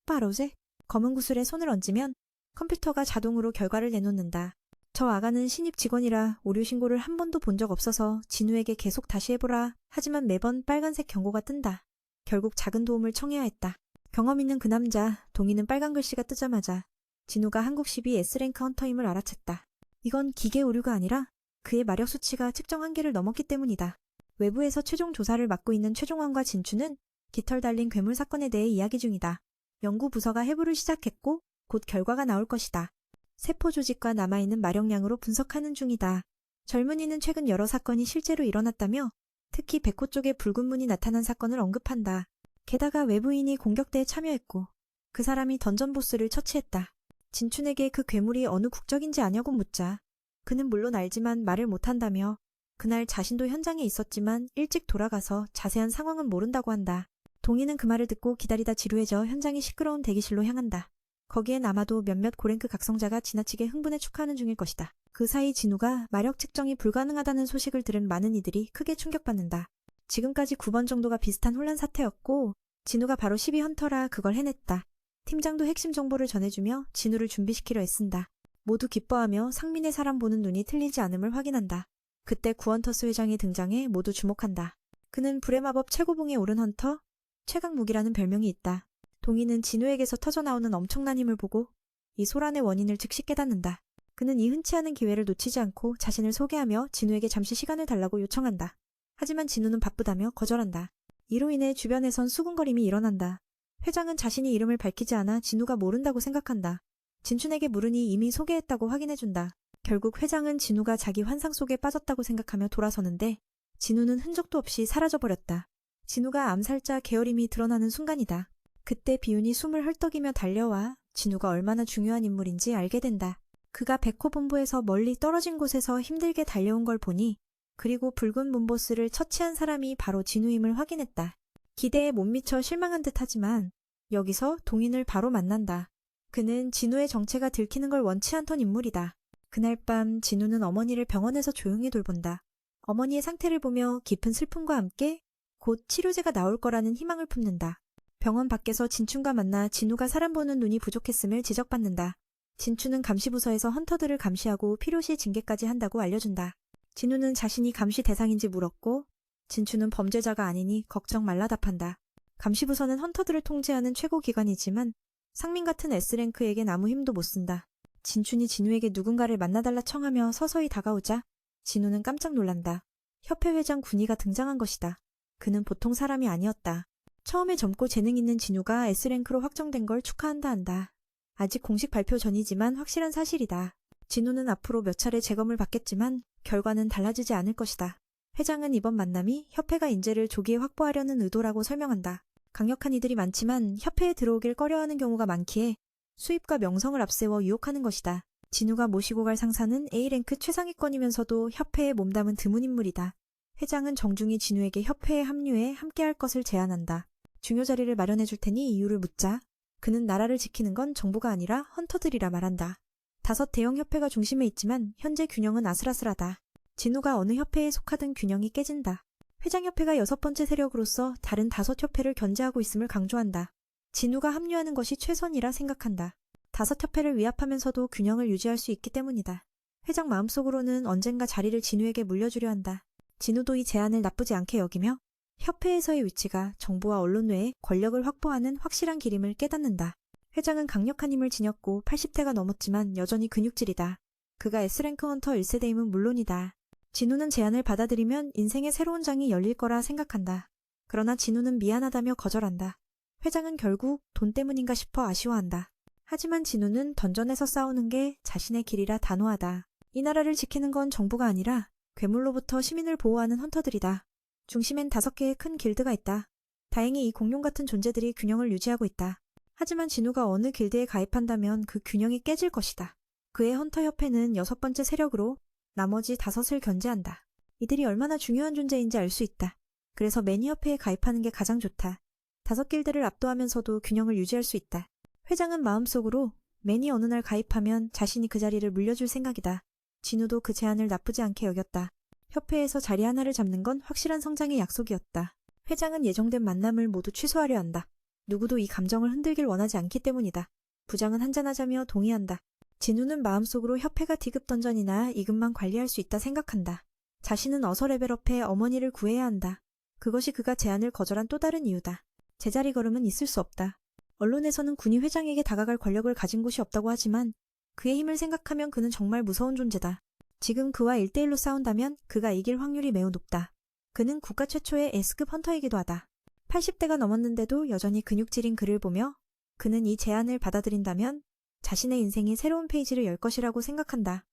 빠로제? 검은 구슬에 손을 얹으면 컴퓨터가 자동으로 결과를 내놓는다. 저 아가는 신입 직원이라 오류 신고를 한 번도 본 적 없어서 진우에게 계속 다시 해보라 하지만 매번 빨간색 경고가 뜬다. 결국 작은 도움을 청해야 했다. 경험 있는 그 남자, 동이는 빨간 글씨가 뜨자마자 진우가 한국 12 S랭크 헌터임을 알아챘다. 이건 기계 오류가 아니라 그의 마력 수치가 측정 한계를 넘었기 때문이다. 외부에서 최종 조사를 맡고 있는 최종원과 진추는 깃털 달린 괴물 사건에 대해 이야기 중이다. 연구 부서가 해부를 시작했고 곧 결과가 나올 것이다. 세포 조직과 남아있는 마력량으로 분석하는 중이다. 젊은이는 최근 여러 사건이 실제로 일어났다며 특히 백호 쪽에 붉은 문이 나타난 사건을 언급한다. 게다가 외부인이 공격대에 참여했고 그 사람이 던전 보스를 처치했다. 진춘에게 그 괴물이 어느 국적인지 아냐고 묻자 그는 물론 알지만 말을 못한다며 그날 자신도 현장에 있었지만 일찍 돌아가서 자세한 상황은 모른다고 한다. 동희는 그 말을 듣고 기다리다 지루해져 현장이 시끄러운 대기실로 향한다. 거기엔 아마도 몇몇 고랭크 각성자가 지나치게 흥분해 축하하는 중일 것이다. 그 사이 진우가 마력 측정이 불가능하다는 소식을 들은 많은 이들이 크게 충격받는다. 지금까지 9번 정도가 비슷한 혼란 사태였고 진우가 바로 12 헌터라 그걸 해냈다. 팀장도 핵심 정보를 전해주며 진우를 준비시키려 애쓴다. 모두 기뻐하며 상민의 사람 보는 눈이 틀리지 않음을 확인한다. 그때 구헌터스 회장이 등장해 모두 주목한다. 그는 불의 마법 최고봉에 오른 헌터, 최강무기라는 별명이 있다. 동희는 진우에게서 터져나오는 엄청난 힘을 보고 이 소란의 원인을 즉시 깨닫는다. 그는 이 흔치 않은 기회를 놓치지 않고 자신을 소개하며 진우에게 잠시 시간을 달라고 요청한다. 하지만 진우는 바쁘다며 거절한다. 이로 인해 주변에선 수군거림이 일어난다. 회장은 자신이 이름을 밝히지 않아 진우가 모른다고 생각한다. 진춘에게 물으니 이미 소개했다고 확인해준다. 결국 회장은 진우가 자기 환상 속에 빠졌다고 생각하며 돌아서는데 진우는 흔적도 없이 사라져버렸다. 진우가 암살자 계열임이 드러나는 순간이다. 그때 비운이 숨을 헐떡이며 달려와 진우가 얼마나 중요한 인물인지 알게 된다. 그가 백호 본부에서 멀리 떨어진 곳에서 힘들게 달려온 걸 보니 그리고 붉은 문보스를 처치한 사람이 바로 진우임을 확인했다. 기대에 못 미쳐 실망한 듯 하지만 여기서 동인을 바로 만난다. 그는 진우의 정체가 들키는 걸 원치 않던 인물이다. 그날 밤 진우는 어머니를 병원에서 조용히 돌본다. 어머니의 상태를 보며 깊은 슬픔과 함께 곧 치료제가 나올 거라는 희망을 품는다. 병원 밖에서 진춘과 만나 진우가 사람 보는 눈이 부족했음을 지적받는다. 진춘은 감시부서에서 헌터들을 감시하고 필요시 징계까지 한다고 알려준다. 진우는 자신이 감시 대상인지 물었고 진춘은 범죄자가 아니니 걱정 말라 답한다. 감시부서는 헌터들을 통제하는 최고 기관이지만 상민 같은 S랭크에겐 아무 힘도 못 쓴다. 진춘이 진우에게 누군가를 만나달라 청하며 서서히 다가오자 진우는 깜짝 놀란다. 협회 회장 군이가 등장한 것이다. 그는 보통 사람이 아니었다. 처음에 젊고 재능 있는 진우가 S랭크로 확정된 걸 축하한다 한다. 아직 공식 발표 전이지만 확실한 사실이다. 진우는 앞으로 몇 차례 재검을 받겠지만 결과는 달라지지 않을 것이다. 회장은 이번 만남이 협회가 인재를 조기에 확보하려는 의도라고 설명한다. 강력한 이들이 많지만 협회에 들어오길 꺼려하는 경우가 많기에 수입과 명성을 앞세워 유혹하는 것이다. 진우가 모시고 갈 상사는 A랭크 최상위권이면서도 협회에 몸담은 드문 인물이다. 회장은 정중히 진우에게 협회에 합류해 함께할 것을 제안한다. 중요 자리를 마련해 줄 테니 이유를 묻자 그는 나라를 지키는 건 정부가 아니라 헌터들이라 말한다. 5 대형 협회가 중심에 있지만 현재 균형은 아슬아슬하다. 진우가 어느 협회에 속하든 균형이 깨진다. 회장협회가 6번째 세력으로서 다른 5 협회를 견제하고 있음을 강조한다. 진우가 합류하는 것이 최선이라 생각한다. 5 협회를 위압하면서도 균형을 유지할 수 있기 때문이다. 회장 마음속으로는 언젠가 자리를 진우에게 물려주려 한다. 진우도 이 제안을 나쁘지 않게 여기며 협회에서의 위치가 정부와 언론 외에 권력을 확보하는 확실한 길임을 깨닫는다. 회장은 강력한 힘을 지녔고 80대가 넘었지만 여전히 근육질이다. 그가 S랭크 헌터 1세대임은 물론이다. 진우는 제안을 받아들이면 인생의 새로운 장이 열릴 거라 생각한다. 그러나 진우는 미안하다며 거절한다. 회장은 결국 돈 때문인가 싶어 아쉬워한다. 하지만 진우는 던전에서 싸우는 게 자신의 길이라 단호하다. 이 나라를 지키는 건 정부가 아니라 괴물로부터 시민을 보호하는 헌터들이다. 중심엔 5개의 큰 길드가 있다. 다행히 이 공룡 같은 존재들이 균형을 유지하고 있다. 하지만 진우가 어느 길드에 가입한다면 그 균형이 깨질 것이다. 그의 헌터협회는 6번째 세력으로 나머지 5을 견제한다. 이들이 얼마나 중요한 존재인지 알 수 있다. 그래서 매니협회에 가입하는 게 가장 좋다. 5길드를 압도하면서도 균형을 유지할 수 있다. 회장은 마음속으로 매니 어느 날 가입하면 자신이 그 자리를 물려줄 생각이다. 진우도 그 제안을 나쁘지 않게 여겼다. 협회에서 자리 하나를 잡는 건 확실한 성장의 약속이었다. 회장은 예정된 만남을 모두 취소하려 한다. 누구도 이 감정을 흔들길 원하지 않기 때문이다. 부장은 한잔하자며 동의한다. 진우는 마음속으로 협회가 D급 던전이나 2급만 관리할 수 있다 생각한다. 자신은 어서 레벨업해 어머니를 구해야 한다. 그것이 그가 제안을 거절한 또 다른 이유다. 제자리 걸음은 있을 수 없다. 언론에서는 군이 회장에게 다가갈 권력을 가진 곳이 없다고 하지만 그의 힘을 생각하면 그는 정말 무서운 존재다. 지금 그와 1대1로 싸운다면 그가 이길 확률이 매우 높다. 그는 국가 최초의 S급 헌터이기도 하다. 80대가 넘었는데도 여전히 근육질인 그를 보며 그는 이 제안을 받아들인다면 자신의 인생이 새로운 페이지를 열 것이라고 생각한다.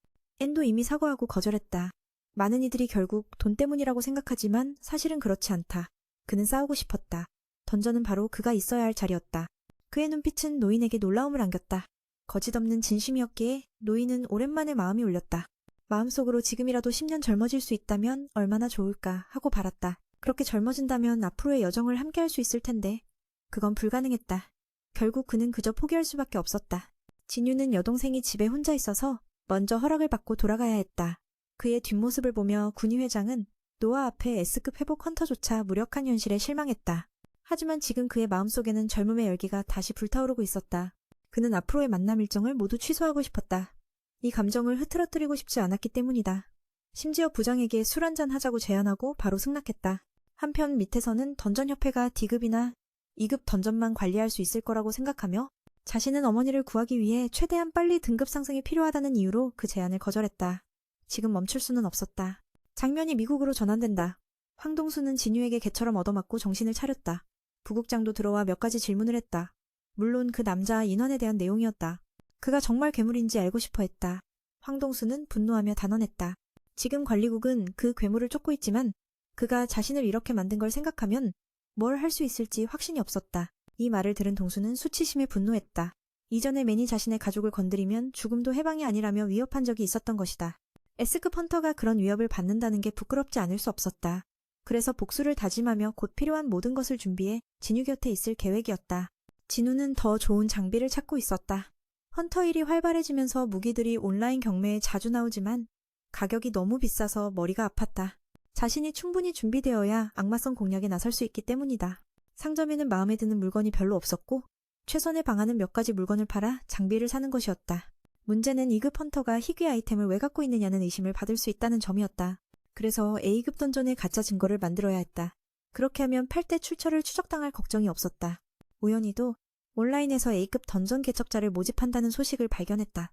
앤도 이미 사과하고 거절했다. 많은 이들이 결국 돈 때문이라고 생각하지만 사실은 그렇지 않다. 그는 싸우고 싶었다. 던전은 바로 그가 있어야 할 자리였다. 그의 눈빛은 노인에게 놀라움을 안겼다. 거짓없는 진심이었기에 노인은 오랜만에 마음이 울렸다. 마음속으로 지금이라도 10년 젊어질 수 있다면 얼마나 좋을까 하고 바랐다. 그렇게 젊어진다면 앞으로의 여정을 함께할 수 있을 텐데 그건 불가능했다. 결국 그는 그저 포기할 수밖에 없었다. 진유는 여동생이 집에 혼자 있어서 먼저 허락을 받고 돌아가야 했다. 그의 뒷모습을 보며 군의 회장은 노아 앞에 S급 회복 헌터조차 무력한 현실에 실망했다. 하지만 지금 그의 마음속에는 젊음의 열기가 다시 불타오르고 있었다. 그는 앞으로의 만남 일정을 모두 취소하고 싶었다. 이 감정을 흐트러뜨리고 싶지 않았기 때문이다. 심지어 부장에게 술 한잔 하자고 제안하고 바로 승낙했다. 한편 밑에서는 던전협회가 D급이나 2급 던전만 관리할 수 있을 거라고 생각하며 자신은 어머니를 구하기 위해 최대한 빨리 등급 상승이 필요하다는 이유로 그 제안을 거절했다. 지금 멈출 수는 없었다. 장면이 미국으로 전환된다. 황동수는 진유에게 개처럼 얻어맞고 정신을 차렸다. 부국장도 들어와 몇 가지 질문을 했다. 물론 그 남자 인원에 대한 내용이었다. 그가 정말 괴물인지 알고 싶어 했다. 황동수는 분노하며 단언했다. 지금 관리국은 그 괴물을 쫓고 있지만 그가 자신을 이렇게 만든 걸 생각하면 뭘 할 수 있을지 확신이 없었다. 이 말을 들은 동수는 수치심에 분노했다. 이전에 맨이 자신의 가족을 건드리면 죽음도 해방이 아니라며 위협한 적이 있었던 것이다. S급 헌터가 그런 위협을 받는다는 게 부끄럽지 않을 수 없었다. 그래서 복수를 다짐하며 곧 필요한 모든 것을 준비해 진우 곁에 있을 계획이었다. 진우는 더 좋은 장비를 찾고 있었다. 헌터 일이 활발해지면서 무기들이 온라인 경매에 자주 나오지만 가격이 너무 비싸서 머리가 아팠다. 자신이 충분히 준비되어야 악마성 공략에 나설 수 있기 때문이다. 상점에는 마음에 드는 물건이 별로 없었고 최선의 방안은 몇 가지 물건을 팔아 장비를 사는 것이었다. 문제는 2급 헌터가 희귀 아이템을 왜 갖고 있느냐는 의심을 받을 수 있다는 점이었다. 그래서 A급 던전의 가짜 증거를 만들어야 했다. 그렇게 하면 8대 출처를 추적당할 걱정이 없었다. 우연히도 온라인에서 A급 던전 개척자를 모집한다는 소식을 발견했다.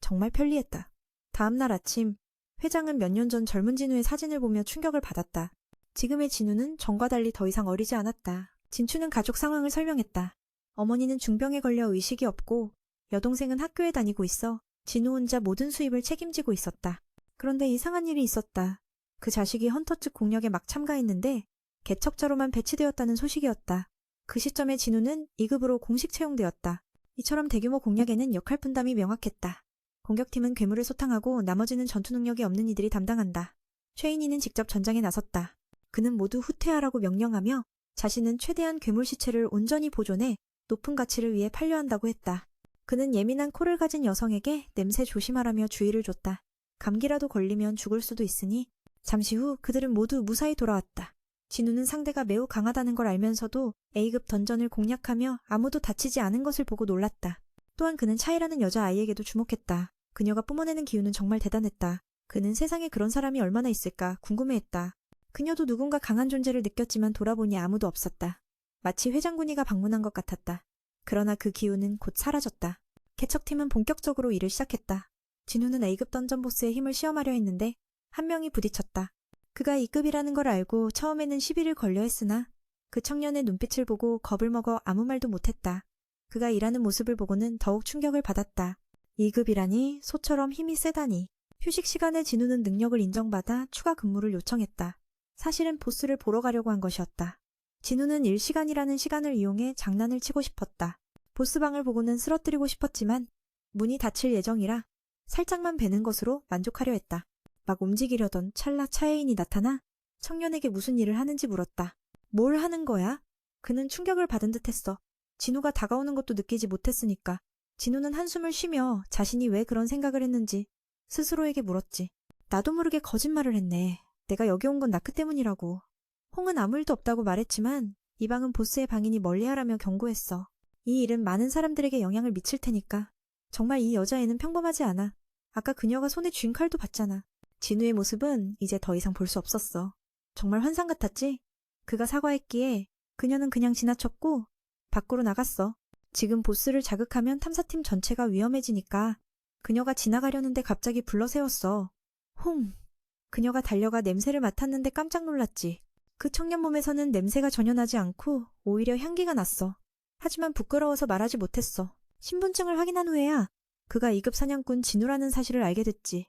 정말 편리했다. 다음날 아침 회장은 몇 년 전 젊은 진우의 사진을 보며 충격을 받았다. 지금의 진우는 전과 달리 더 이상 어리지 않았다. 진추는 가족 상황을 설명했다. 어머니는 중병에 걸려 의식이 없고 여동생은 학교에 다니고 있어 진우 혼자 모든 수입을 책임지고 있었다. 그런데 이상한 일이 있었다. 그 자식이 헌터 측 공략에 막 참가했는데 개척자로만 배치되었다는 소식이었다. 그 시점에 진우는 2급으로 공식 채용되었다. 이처럼 대규모 공략에는 역할 분담이 명확했다. 공격팀은 괴물을 소탕하고 나머지는 전투 능력이 없는 이들이 담당한다. 최인희는 직접 전장에 나섰다. 그는 모두 후퇴하라고 명령하며 자신은 최대한 괴물 시체를 온전히 보존해 높은 가치를 위해 팔려한다고 했다. 그는 예민한 코를 가진 여성에게 냄새 조심하라며 주의를 줬다. 감기라도 걸리면 죽을 수도 있으니 잠시 후 그들은 모두 무사히 돌아왔다. 진우는 상대가 매우 강하다는 걸 알면서도 A급 던전을 공략하며 아무도 다치지 않은 것을 보고 놀랐다. 또한 그는 차이라는 여자아이에게도 주목했다. 그녀가 뿜어내는 기운은 정말 대단했다. 그는 세상에 그런 사람이 얼마나 있을까 궁금해했다. 그녀도 누군가 강한 존재를 느꼈지만 돌아보니 아무도 없었다. 마치 회장군이가 방문한 것 같았다. 그러나 그 기운은 곧 사라졌다. 개척팀은 본격적으로 일을 시작했다. 진우는 A급 던전 보스의 힘을 시험하려 했는데 한 명이 부딪혔다. 그가 2급이라는 걸 알고 처음에는 시비를 걸려 했으나 그 청년의 눈빛을 보고 겁을 먹어 아무 말도 못했다. 그가 일하는 모습을 보고는 더욱 충격을 받았다. 2급이라니 소처럼 힘이 세다니. 휴식 시간에 진우는 능력을 인정받아 추가 근무를 요청했다. 사실은 보스를 보러 가려고 한 것이었다. 진우는 일시간이라는 시간을 이용해 장난을 치고 싶었다. 보스방을 보고는 쓰러뜨리고 싶었지만 문이 닫힐 예정이라 살짝만 베는 것으로 만족하려 했다. 막 움직이려던 찰나 차혜인이 나타나 청년에게 무슨 일을 하는지 물었다. 뭘 하는 거야? 그는 충격을 받은 듯했어. 진우가 다가오는 것도 느끼지 못했으니까. 진우는 한숨을 쉬며 자신이 왜 그런 생각을 했는지 스스로에게 물었지. 나도 모르게 거짓말을 했네. 내가 여기 온 건 나크 때문이라고. 홍은 아무 일도 없다고 말했지만 이 방은 보스의 방이니 멀리하라며 경고했어. 이 일은 많은 사람들에게 영향을 미칠 테니까. 정말 이 여자애는 평범하지 않아. 아까 그녀가 손에 쥔 칼도 봤잖아. 진우의 모습은 이제 더 이상 볼 수 없었어. 정말 환상 같았지? 그가 사과했기에 그녀는 그냥 지나쳤고 밖으로 나갔어. 지금 보스를 자극하면 탐사팀 전체가 위험해지니까 그녀가 지나가려는데 갑자기 불러세웠어. 홍! 그녀가 달려가 냄새를 맡았는데 깜짝 놀랐지. 그 청년 몸에서는 냄새가 전혀 나지 않고 오히려 향기가 났어. 하지만 부끄러워서 말하지 못했어. 신분증을 확인한 후에야 그가 2급 사냥꾼 진우라는 사실을 알게 됐지.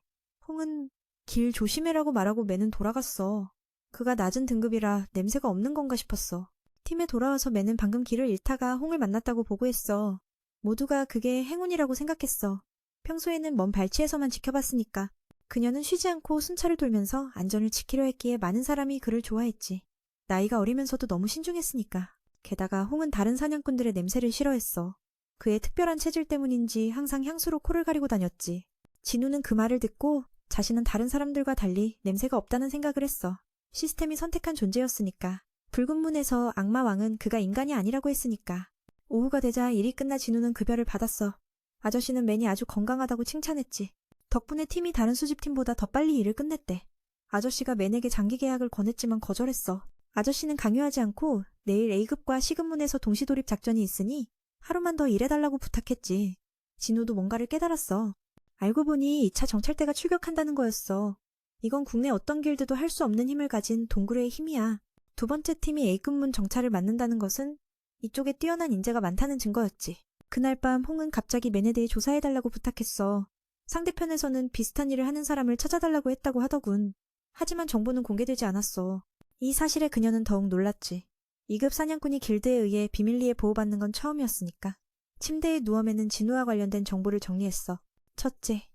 홍은 길 조심해라고 말하고 매는 돌아갔어. 그가 낮은 등급이라 냄새가 없는 건가 싶었어. 팀에 돌아와서 매는 방금 길을 잃다가 홍을 만났다고 보고했어. 모두가 그게 행운이라고 생각했어. 평소에는 먼 발치에서만 지켜봤으니까. 그녀는 쉬지 않고 순찰을 돌면서 안전을 지키려 했기에 많은 사람이 그를 좋아했지. 나이가 어리면서도 너무 신중했으니까. 게다가 홍은 다른 사냥꾼들의 냄새를 싫어했어. 그의 특별한 체질 때문인지 항상 향수로 코를 가리고 다녔지. 진우는 그 말을 듣고 자신은 다른 사람들과 달리 냄새가 없다는 생각을 했어. 시스템이 선택한 존재였으니까. 붉은 문에서 악마왕은 그가 인간이 아니라고 했으니까. 오후가 되자 일이 끝나 진우는 급여를 받았어. 아저씨는 맨이 아주 건강하다고 칭찬했지. 덕분에 팀이 다른 수집팀보다 더 빨리 일을 끝냈대. 아저씨가 맨에게 장기 계약을 권했지만 거절했어. 아저씨는 강요하지 않고 내일 A급과 C급문에서 동시돌입 작전이 있으니 하루만 더 일해달라고 부탁했지. 진우도 뭔가를 깨달았어. 알고 보니 2차 정찰대가 출격한다는 거였어. 이건 국내 어떤 길드도 할 수 없는 힘을 가진 동굴의 힘이야. 두 번째 팀이 A급문 정찰을 맡는다는 것은 이쪽에 뛰어난 인재가 많다는 증거였지. 그날 밤 홍은 갑자기 맨에 대해 조사해달라고 부탁했어. 상대편에서는 비슷한 일을 하는 사람을 찾아달라고 했다고 하더군. 하지만 정보는 공개되지 않았어. 이 사실에 그녀는 더욱 놀랐지. 2급 사냥꾼이 길드에 의해 비밀리에 보호받는 건 처음이었으니까. 침대에 누워 매는 진우와 관련된 정보를 정리했어. 첫째,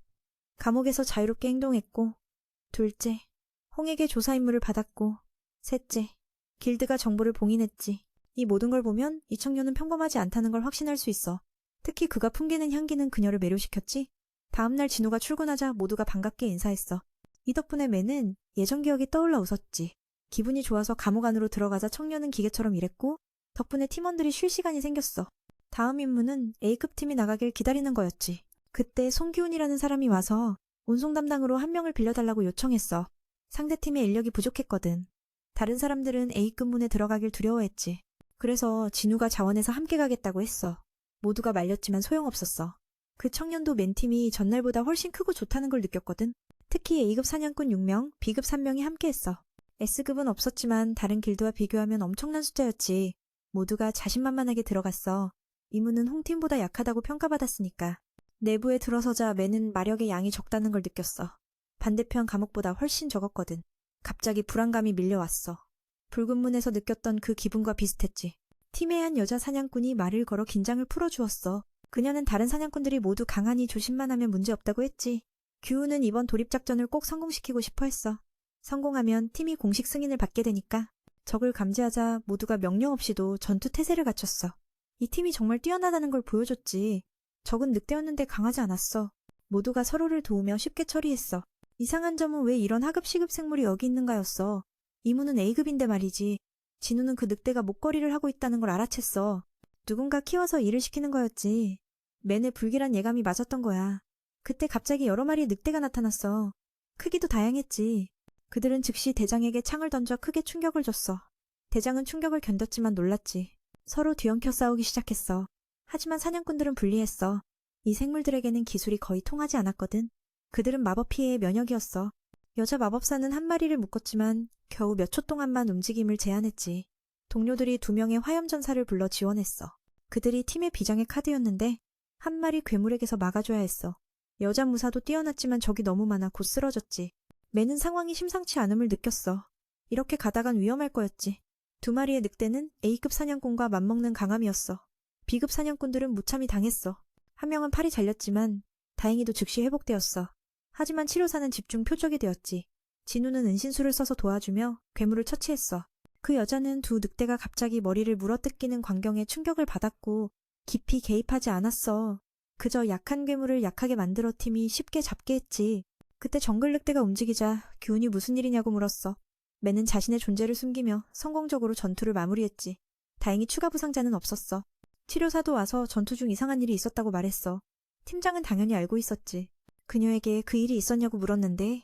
감옥에서 자유롭게 행동했고, 둘째, 홍에게 조사 임무를 받았고, 셋째, 길드가 정보를 봉인했지. 이 모든 걸 보면 이 청년은 평범하지 않다는 걸 확신할 수 있어. 특히 그가 풍기는 향기는 그녀를 매료시켰지. 다음날 진우가 출근하자 모두가 반갑게 인사했어. 이 덕분에 매는 예전 기억이 떠올라 웃었지. 기분이 좋아서 감옥 안으로 들어가자 청년은 기계처럼 일했고 덕분에 팀원들이 쉴 시간이 생겼어. 다음 임무는 A급 팀이 나가길 기다리는 거였지. 그때 송기훈이라는 사람이 와서 운송 담당으로 한 명을 빌려달라고 요청했어. 상대팀의 인력이 부족했거든. 다른 사람들은 A급 문에 들어가길 두려워했지. 그래서 진우가 자원해서 함께 가겠다고 했어. 모두가 말렸지만 소용없었어. 그 청년도 맨팀이 전날보다 훨씬 크고 좋다는 걸 느꼈거든. 특히 A급 사냥꾼 6명, B급 3명이 함께했어. S급은 없었지만 다른 길드와 비교하면 엄청난 숫자였지. 모두가 자신만만하게 들어갔어. 이문은 홍팀보다 약하다고 평가받았으니까. 내부에 들어서자 맨은 마력의 양이 적다는 걸 느꼈어. 반대편 감옥보다 훨씬 적었거든. 갑자기 불안감이 밀려왔어. 붉은 문에서 느꼈던 그 기분과 비슷했지. 팀의 한 여자 사냥꾼이 말을 걸어 긴장을 풀어주었어. 그녀는 다른 사냥꾼들이 모두 강하니 조심만 하면 문제없다고 했지. 규우는 이번 돌입작전을 꼭 성공시키고 싶어 했어. 성공하면 팀이 공식 승인을 받게 되니까. 적을 감지하자 모두가 명령 없이도 전투 태세를 갖췄어. 이 팀이 정말 뛰어나다는 걸 보여줬지. 적은 늑대였는데 강하지 않았어. 모두가 서로를 도우며 쉽게 처리했어. 이상한 점은 왜 이런 하급 시급 생물이 여기 있는가였어. 이문은 A급인데 말이지. 진우는 그 늑대가 목걸이를 하고 있다는 걸 알아챘어. 누군가 키워서 일을 시키는 거였지. 맨의 불길한 예감이 맞았던 거야. 그때 갑자기 여러 마리의 늑대가 나타났어. 크기도 다양했지. 그들은 즉시 대장에게 창을 던져 크게 충격을 줬어. 대장은 충격을 견뎠지만 놀랐지. 서로 뒤엉켜 싸우기 시작했어. 하지만 사냥꾼들은 불리했어. 이 생물들에게는 기술이 거의 통하지 않았거든. 그들은 마법 피해의 면역이었어. 여자 마법사는 한 마리를 묶었지만 겨우 몇 초 동안만 움직임을 제한했지. 동료들이 2명의 화염전사를 불러 지원했어. 그들이 팀의 비장의 카드였는데 한 마리 괴물에게서 막아줘야 했어. 여자 무사도 뛰어났지만 적이 너무 많아 곧 쓰러졌지. 매는 상황이 심상치 않음을 느꼈어. 이렇게 가다간 위험할 거였지. 2마리의 늑대는 A급 사냥꾼과 맞먹는 강함이었어. B급 사냥꾼들은 무참히 당했어. 한 명은 팔이 잘렸지만 다행히도 즉시 회복되었어. 하지만 치료사는 집중 표적이 되었지. 진우는 은신술을 써서 도와주며 괴물을 처치했어. 그 여자는 2 늑대가 갑자기 머리를 물어뜯기는 광경에 충격을 받았고 깊이 개입하지 않았어. 그저 약한 괴물을 약하게 만들어 팀이 쉽게 잡게 했지. 그때 정글 늑대가 움직이자 규훈이 무슨 일이냐고 물었어. 맨은 자신의 존재를 숨기며 성공적으로 전투를 마무리했지. 다행히 추가 부상자는 없었어. 치료사도 와서 전투 중 이상한 일이 있었다고 말했어. 팀장은 당연히 알고 있었지. 그녀에게 그 일이 있었냐고 물었는데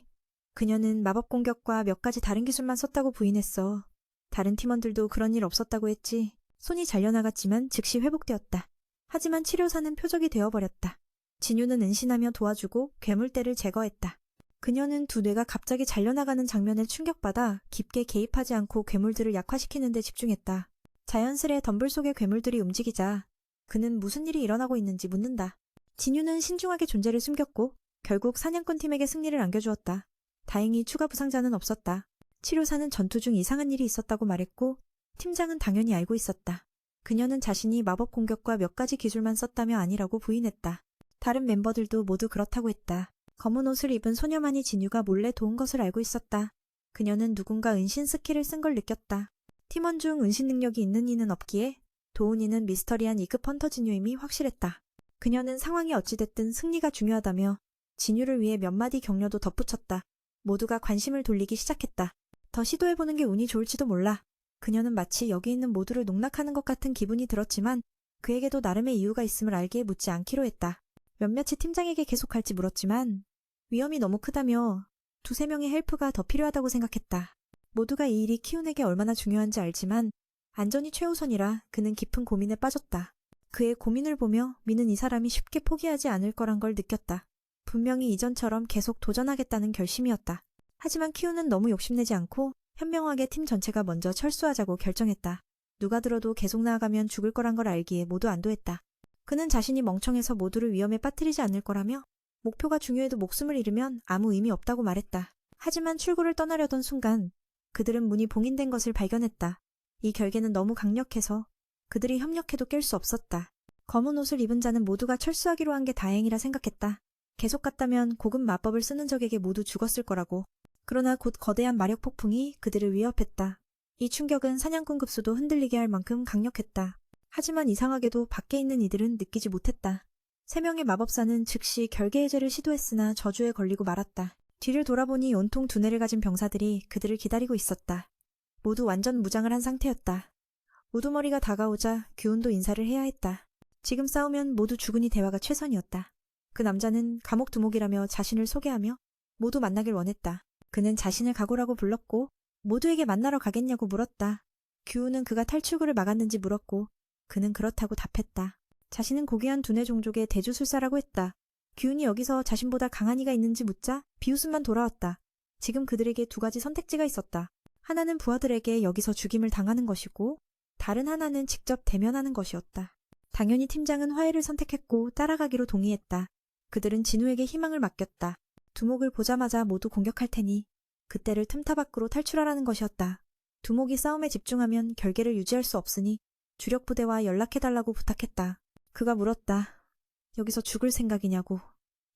그녀는 마법 공격과 몇 가지 다른 기술만 썼다고 부인했어. 다른 팀원들도 그런 일 없었다고 했지. 손이 잘려나갔지만 즉시 회복되었다. 하지만 치료사는 표적이 되어버렸다. 진유는 은신하며 도와주고 괴물떼를 제거했다. 그녀는 2 뇌가 갑자기 잘려나가는 장면에 충격받아 깊게 개입하지 않고 괴물들을 약화시키는 데 집중했다. 자연스레 덤불 속의 괴물들이 움직이자 그는 무슨 일이 일어나고 있는지 묻는다. 진유는 신중하게 존재를 숨겼고 결국 사냥꾼 팀에게 승리를 안겨주었다. 다행히 추가 부상자는 없었다. 치료사는 전투 중 이상한 일이 있었다고 말했고 팀장은 당연히 알고 있었다. 그녀는 자신이 마법 공격과 몇 가지 기술만 썼다며 아니라고 부인했다. 다른 멤버들도 모두 그렇다고 했다. 검은 옷을 입은 소녀만이 진유가 몰래 도운 것을 알고 있었다. 그녀는 누군가 은신 스킬을 쓴 걸 느꼈다. 팀원 중 은신 능력이 있는 이는 없기에 도운 이는 미스터리한 2급 헌터 진유임이 확실했다. 그녀는 상황이 어찌됐든 승리가 중요하다며 진유를 위해 몇 마디 격려도 덧붙였다. 모두가 관심을 돌리기 시작했다. 더 시도해보는 게 운이 좋을지도 몰라. 그녀는 마치 여기 있는 모두를 농락하는 것 같은 기분이 들었지만 그에게도 나름의 이유가 있음을 알기에 묻지 않기로 했다. 몇몇이 팀장에게 계속할지 물었지만 위험이 너무 크다며 2~3명의 헬프가 더 필요하다고 생각했다. 모두가 이 일이 키운에게 얼마나 중요한지 알지만 안전이 최우선이라 그는 깊은 고민에 빠졌다. 그의 고민을 보며 미는 이 사람이 쉽게 포기하지 않을 거란 걸 느꼈다. 분명히 이전처럼 계속 도전하겠다는 결심이었다. 하지만 키우는 너무 욕심내지 않고 현명하게 팀 전체가 먼저 철수하자고 결정했다. 누가 들어도 계속 나아가면 죽을 거란 걸 알기에 모두 안도했다. 그는 자신이 멍청해서 모두를 위험에 빠뜨리지 않을 거라며 목표가 중요해도 목숨을 잃으면 아무 의미 없다고 말했다. 하지만 출구를 떠나려던 순간 그들은 문이 봉인된 것을 발견했다. 이 결계는 너무 강력해서 그들이 협력해도 깰 수 없었다. 검은 옷을 입은 자는 모두가 철수하기로 한 게 다행이라 생각했다. 계속 갔다면 고급 마법을 쓰는 적에게 모두 죽었을 거라고. 그러나 곧 거대한 마력 폭풍이 그들을 위협했다. 이 충격은 사냥꾼 급수도 흔들리게 할 만큼 강력했다. 하지만 이상하게도 밖에 있는 이들은 느끼지 못했다. 3명의 마법사는 즉시 결계 해제를 시도했으나 저주에 걸리고 말았다. 뒤를 돌아보니 온통 두뇌를 가진 병사들이 그들을 기다리고 있었다. 모두 완전 무장을 한 상태였다. 우두머리가 다가오자 규훈도 인사를 해야 했다. 지금 싸우면 모두 죽으니 대화가 최선이었다. 그 남자는 감옥 두목이라며 자신을 소개하며 모두 만나길 원했다. 그는 자신을 각오라고 불렀고 모두에게 만나러 가겠냐고 물었다. 규훈은 그가 탈출구를 막았는지 물었고 그는 그렇다고 답했다. 자신은 고귀한 두뇌 종족의 대주술사라고 했다. 규훈이 여기서 자신보다 강한 이가 있는지 묻자 비웃음만 돌아왔다. 지금 그들에게 2가지 선택지가 있었다. 하나는 부하들에게 여기서 죽임을 당하는 것이고 다른 하나는 직접 대면하는 것이었다. 당연히 팀장은 화해를 선택했고 따라가기로 동의했다. 그들은 진우에게 희망을 맡겼다. 두목을 보자마자 모두 공격할 테니 그때를 틈타 밖으로 탈출하라는 것이었다. 두목이 싸움에 집중하면 결계를 유지할 수 없으니 주력 부대와 연락해달라고 부탁했다. 그가 물었다. 여기서 죽을 생각이냐고.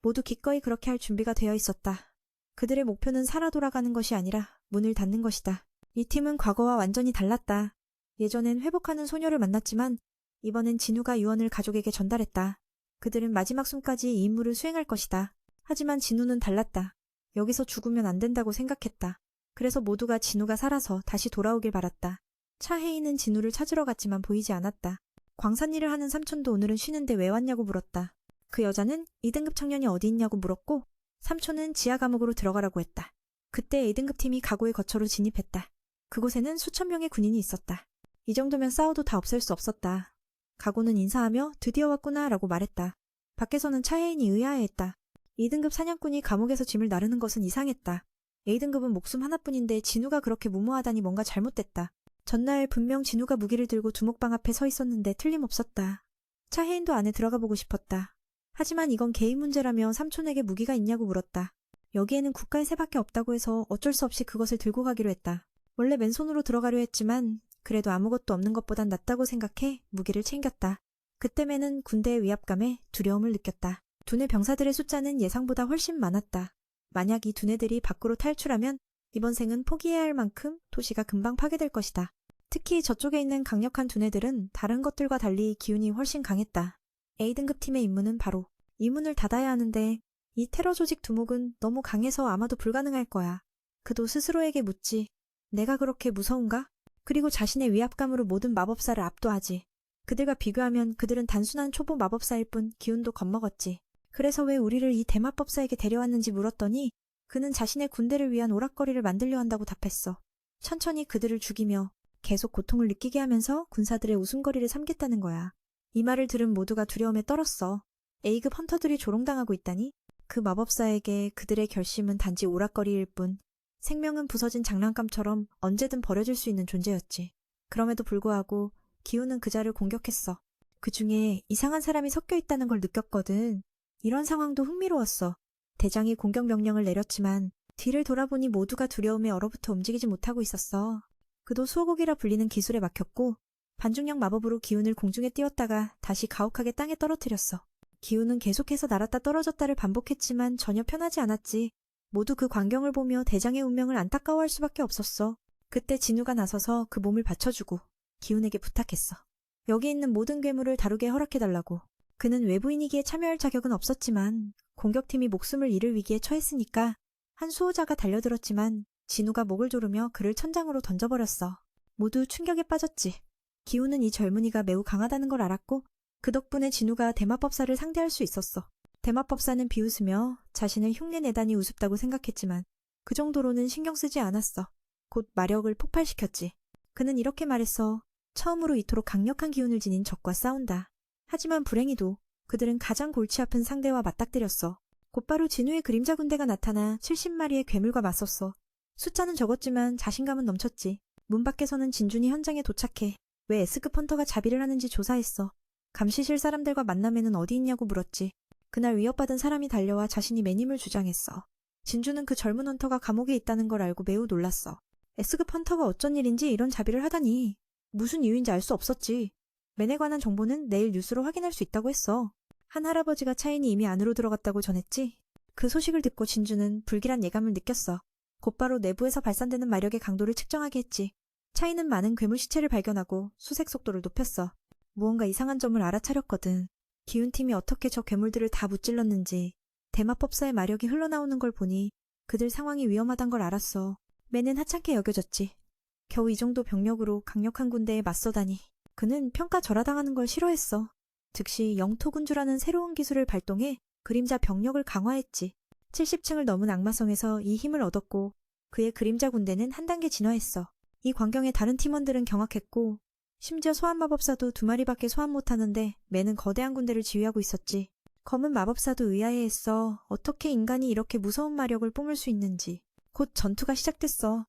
모두 기꺼이 그렇게 할 준비가 되어 있었다. 그들의 목표는 살아 돌아가는 것이 아니라 문을 닫는 것이다. 이 팀은 과거와 완전히 달랐다. 예전엔 회복하는 소녀를 만났지만 이번엔 진우가 유언을 가족에게 전달했다. 그들은 마지막 숨까지 이 임무를 수행할 것이다. 하지만 진우는 달랐다. 여기서 죽으면 안 된다고 생각했다. 그래서 모두가 진우가 살아서 다시 돌아오길 바랐다. 차혜인은 진우를 찾으러 갔지만 보이지 않았다. 광산 일을 하는 삼촌도 오늘은 쉬는데 왜 왔냐고 물었다. 그 여자는 2등급 청년이 어디 있냐고 물었고 삼촌은 지하 감옥으로 들어가라고 했다. 그때 A등급 팀이 가고의 거처로 진입했다. 그곳에는 수천 명의 군인이 있었다. 이 정도면 싸워도 다 없앨 수 없었다. 가고는 인사하며 드디어 왔구나 라고 말했다. 밖에서는 차혜인이 의아해했다. 2등급 사냥꾼이 감옥에서 짐을 나르는 것은 이상했다. A등급은 목숨 하나뿐인데 진우가 그렇게 무모하다니 뭔가 잘못됐다. 전날 분명 진우가 무기를 들고 두목방 앞에 서 있었는데 틀림없었다. 차혜인도 안에 들어가 보고 싶었다. 하지만 이건 개인 문제라며 삼촌에게 무기가 있냐고 물었다. 여기에는 국가의 새밖에 없다고 해서 어쩔 수 없이 그것을 들고 가기로 했다. 원래 맨손으로 들어가려 했지만 그래도 아무것도 없는 것보단 낫다고 생각해 무기를 챙겼다. 그때 매는 군대의 위압감에 두려움을 느꼈다. 두뇌 병사들의 숫자는 예상보다 훨씬 많았다. 만약 이 두뇌들이 밖으로 탈출하면 이번 생은 포기해야 할 만큼 도시가 금방 파괴될 것이다. 특히 저쪽에 있는 강력한 두뇌들은 다른 것들과 달리 기운이 훨씬 강했다. A등급 팀의 임무는 바로 이 문을 닫아야 하는데 이 테러 조직 두목은 너무 강해서 아마도 불가능할 거야. 그도 스스로에게 묻지. 내가 그렇게 무서운가? 그리고 자신의 위압감으로 모든 마법사를 압도하지. 그들과 비교하면 그들은 단순한 초보 마법사일 뿐 기운도 겁먹었지. 그래서 왜 우리를 이 대마법사에게 데려왔는지 물었더니 그는 자신의 군대를 위한 오락거리를 만들려 한다고 답했어. 천천히 그들을 죽이며 계속 고통을 느끼게 하면서 군사들의 웃음거리를 삼겠다는 거야. 이 말을 들은 모두가 두려움에 떨었어. A급 헌터들이 조롱당하고 있다니? 그 마법사에게 그들의 결심은 단지 오락거리일 뿐 생명은 부서진 장난감처럼 언제든 버려질 수 있는 존재였지. 그럼에도 불구하고 기우는 그자를 공격했어. 그 중에 이상한 사람이 섞여 있다는 걸 느꼈거든. 이런 상황도 흥미로웠어. 대장이 공격 명령을 내렸지만 뒤를 돌아보니 모두가 두려움에 얼어붙어 움직이지 못하고 있었어. 그도 수호곡이라 불리는 기술에 막혔고 반중력 마법으로 기운을 공중에 띄웠다가 다시 가혹하게 땅에 떨어뜨렸어. 기운은 계속해서 날았다 떨어졌다를 반복했지만 전혀 편하지 않았지. 모두 그 광경을 보며 대장의 운명을 안타까워할 수밖에 없었어. 그때 진우가 나서서 그 몸을 받쳐주고 기운에게 부탁했어. 여기 있는 모든 괴물을 다루게 허락해달라고. 그는 외부인이기에 참여할 자격은 없었지만 공격팀이 목숨을 잃을 위기에 처했으니까 한 수호자가 달려들었지만 진우가 목을 조르며 그를 천장으로 던져버렸어. 모두 충격에 빠졌지. 기우는 이 젊은이가 매우 강하다는 걸 알았고 그 덕분에 진우가 대마법사를 상대할 수 있었어. 대마법사는 비웃으며 자신을 흉내내다니 우습다고 생각했지만 그 정도로는 신경 쓰지 않았어. 곧 마력을 폭발시켰지. 그는 이렇게 말했어. 처음으로 이토록 강력한 기운을 지닌 적과 싸운다. 하지만 불행히도 그들은 가장 골치 아픈 상대와 맞닥뜨렸어. 곧바로 진우의 그림자 군대가 나타나 70마리의 괴물과 맞섰어. 숫자는 적었지만 자신감은 넘쳤지. 문 밖에서는 진준이 현장에 도착해 왜 S급 헌터가 자비를 하는지 조사했어. 감시실 사람들과 만남에는 어디 있냐고 물었지. 그날 위협받은 사람이 달려와 자신이 매님을 주장했어. 진주는 그 젊은 헌터가 감옥에 있다는 걸 알고 매우 놀랐어. S급 헌터가 어쩐 일인지 이런 자비를 하다니. 무슨 이유인지 알 수 없었지. 맨에 관한 정보는 내일 뉴스로 확인할 수 있다고 했어. 한 할아버지가 차인이 이미 안으로 들어갔다고 전했지. 그 소식을 듣고 진주는 불길한 예감을 느꼈어. 곧바로 내부에서 발산되는 마력의 강도를 측정하게 했지. 차인은 많은 괴물 시체를 발견하고 수색 속도를 높였어. 무언가 이상한 점을 알아차렸거든. 기운팀이 어떻게 저 괴물들을 다 무찔렀는지. 대마법사의 마력이 흘러나오는 걸 보니 그들 상황이 위험하단 걸 알았어. 맨은 하찮게 여겨졌지. 겨우 이 정도 병력으로 강력한 군대에 맞서다니. 그는 평가절하당하는 걸 싫어했어. 즉시 영토군주라는 새로운 기술을 발동해 그림자 병력을 강화했지. 70층을 넘은 악마성에서 이 힘을 얻었고 그의 그림자 군대는 한 단계 진화했어. 이 광경에 다른 팀원들은 경악했고 심지어 소환마법사도 2마리밖에 소환 못하는데 맨은 거대한 군대를 지휘하고 있었지. 검은 마법사도 의아해했어. 어떻게 인간이 이렇게 무서운 마력을 뿜을 수 있는지. 곧 전투가 시작됐어.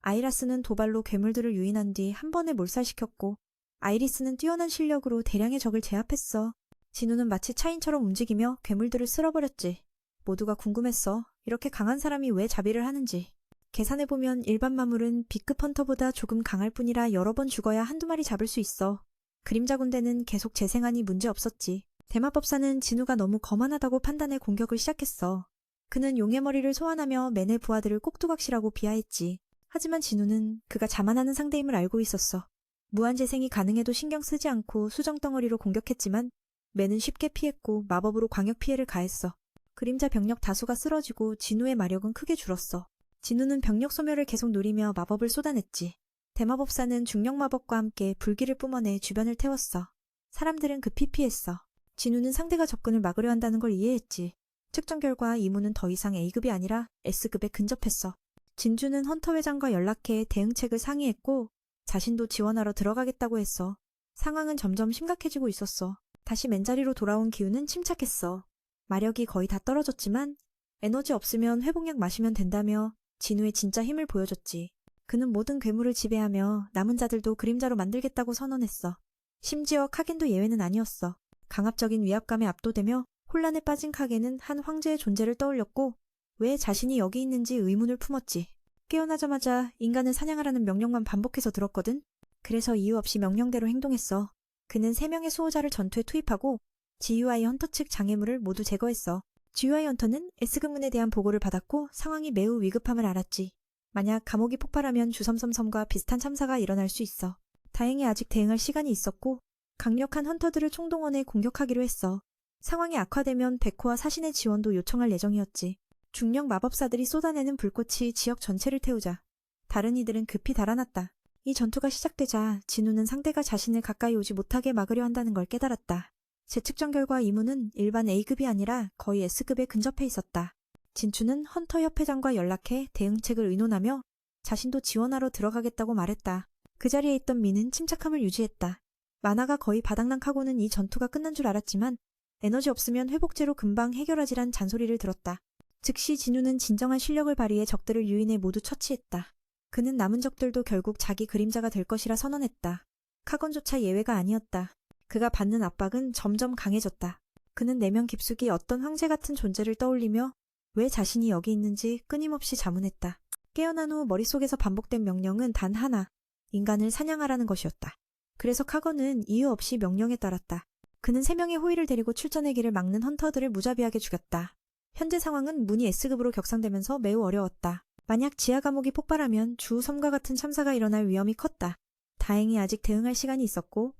아이라스는 도발로 괴물들을 유인한 뒤 한 번에 몰살시켰고 아이리스는 뛰어난 실력으로 대량의 적을 제압했어. 진우는 마치 차인처럼 움직이며 괴물들을 쓸어버렸지. 모두가 궁금했어. 이렇게 강한 사람이 왜 자비를 하는지. 계산해보면 일반 마물은 B급 헌터보다 조금 강할 뿐이라 여러 번 죽어야 한두 마리 잡을 수 있어. 그림자 군대는 계속 재생하니 문제없었지. 대마법사는 진우가 너무 거만하다고 판단해 공격을 시작했어. 그는 용의 머리를 소환하며 맨의 부하들을 꼭두각시라고 비하했지. 하지만 진우는 그가 자만하는 상대임을 알고 있었어. 무한재생이 가능해도 신경 쓰지 않고 수정덩어리로 공격했지만 맨은 쉽게 피했고 마법으로 광역 피해를 가했어. 그림자 병력 다수가 쓰러지고 진우의 마력은 크게 줄었어. 진우는 병력 소멸을 계속 노리며 마법을 쏟아냈지. 대마법사는 중력 마법과 함께 불길을 뿜어내 주변을 태웠어. 사람들은 급히 피했어. 진우는 상대가 접근을 막으려 한다는 걸 이해했지. 측정 결과 이무는 더 이상 A급이 아니라 S급에 근접했어. 진주는 헌터 회장과 연락해 대응책을 상의했고 자신도 지원하러 들어가겠다고 했어. 상황은 점점 심각해지고 있었어. 다시 맨자리로 돌아온 기운은 침착했어. 마력이 거의 다 떨어졌지만 에너지 없으면 회복약 마시면 된다며 진우의 진짜 힘을 보여줬지. 그는 모든 괴물을 지배하며 남은 자들도 그림자로 만들겠다고 선언했어. 심지어 카겐도 예외는 아니었어. 강압적인 위압감에 압도되며 혼란에 빠진 카겐은 한 황제의 존재를 떠올렸고 왜 자신이 여기 있는지 의문을 품었지. 깨어나자마자 인간을 사냥하라는 명령만 반복해서 들었거든. 그래서 이유 없이 명령대로 행동했어. 그는 3명의 수호자를 전투에 투입하고 GUI 헌터 측 장애물을 모두 제거했어. GUI 헌터는 S급문에 대한 보고를 받았고 상황이 매우 위급함을 알았지. 만약 감옥이 폭발하면 주섬섬섬과 비슷한 참사가 일어날 수 있어. 다행히 아직 대응할 시간이 있었고 강력한 헌터들을 총동원해 공격하기로 했어. 상황이 악화되면 백호와 사신의 지원도 요청할 예정이었지. 중력 마법사들이 쏟아내는 불꽃이 지역 전체를 태우자 다른 이들은 급히 달아났다. 이 전투가 시작되자 진우는 상대가 자신을 가까이 오지 못하게 막으려 한다는 걸 깨달았다. 재측정 결과 이무는 일반 A급이 아니라 거의 S급에 근접해 있었다. 진추는 헌터 협회장과 연락해 대응책을 의논하며 자신도 지원하러 들어가겠다고 말했다. 그 자리에 있던 미는 침착함을 유지했다. 만화가 거의 바닥난 카고는 이 전투가 끝난 줄 알았지만 에너지 없으면 회복제로 금방 해결하지란 잔소리를 들었다. 즉시 진우는 진정한 실력을 발휘해 적들을 유인해 모두 처치했다. 그는 남은 적들도 결국 자기 그림자가 될 것이라 선언했다. 카건조차 예외가 아니었다. 그가 받는 압박은 점점 강해졌다. 그는 내면 깊숙이 어떤 황제 같은 존재를 떠올리며 왜 자신이 여기 있는지 끊임없이 자문했다. 깨어난 후 머릿속에서 반복된 명령은 단 하나, 인간을 사냥하라는 것이었다. 그래서 카건은 이유 없이 명령에 따랐다. 그는 3명의 호위를 데리고 출전의 길을 막는 헌터들을 무자비하게 죽였다. 현재 상황은 문이 S급으로 격상되면서 매우 어려웠다. 만약 지하 감옥이 폭발하면 주섬과 같은 참사가 일어날 위험이 컸다. 다행히 아직 대응할 시간이 있었고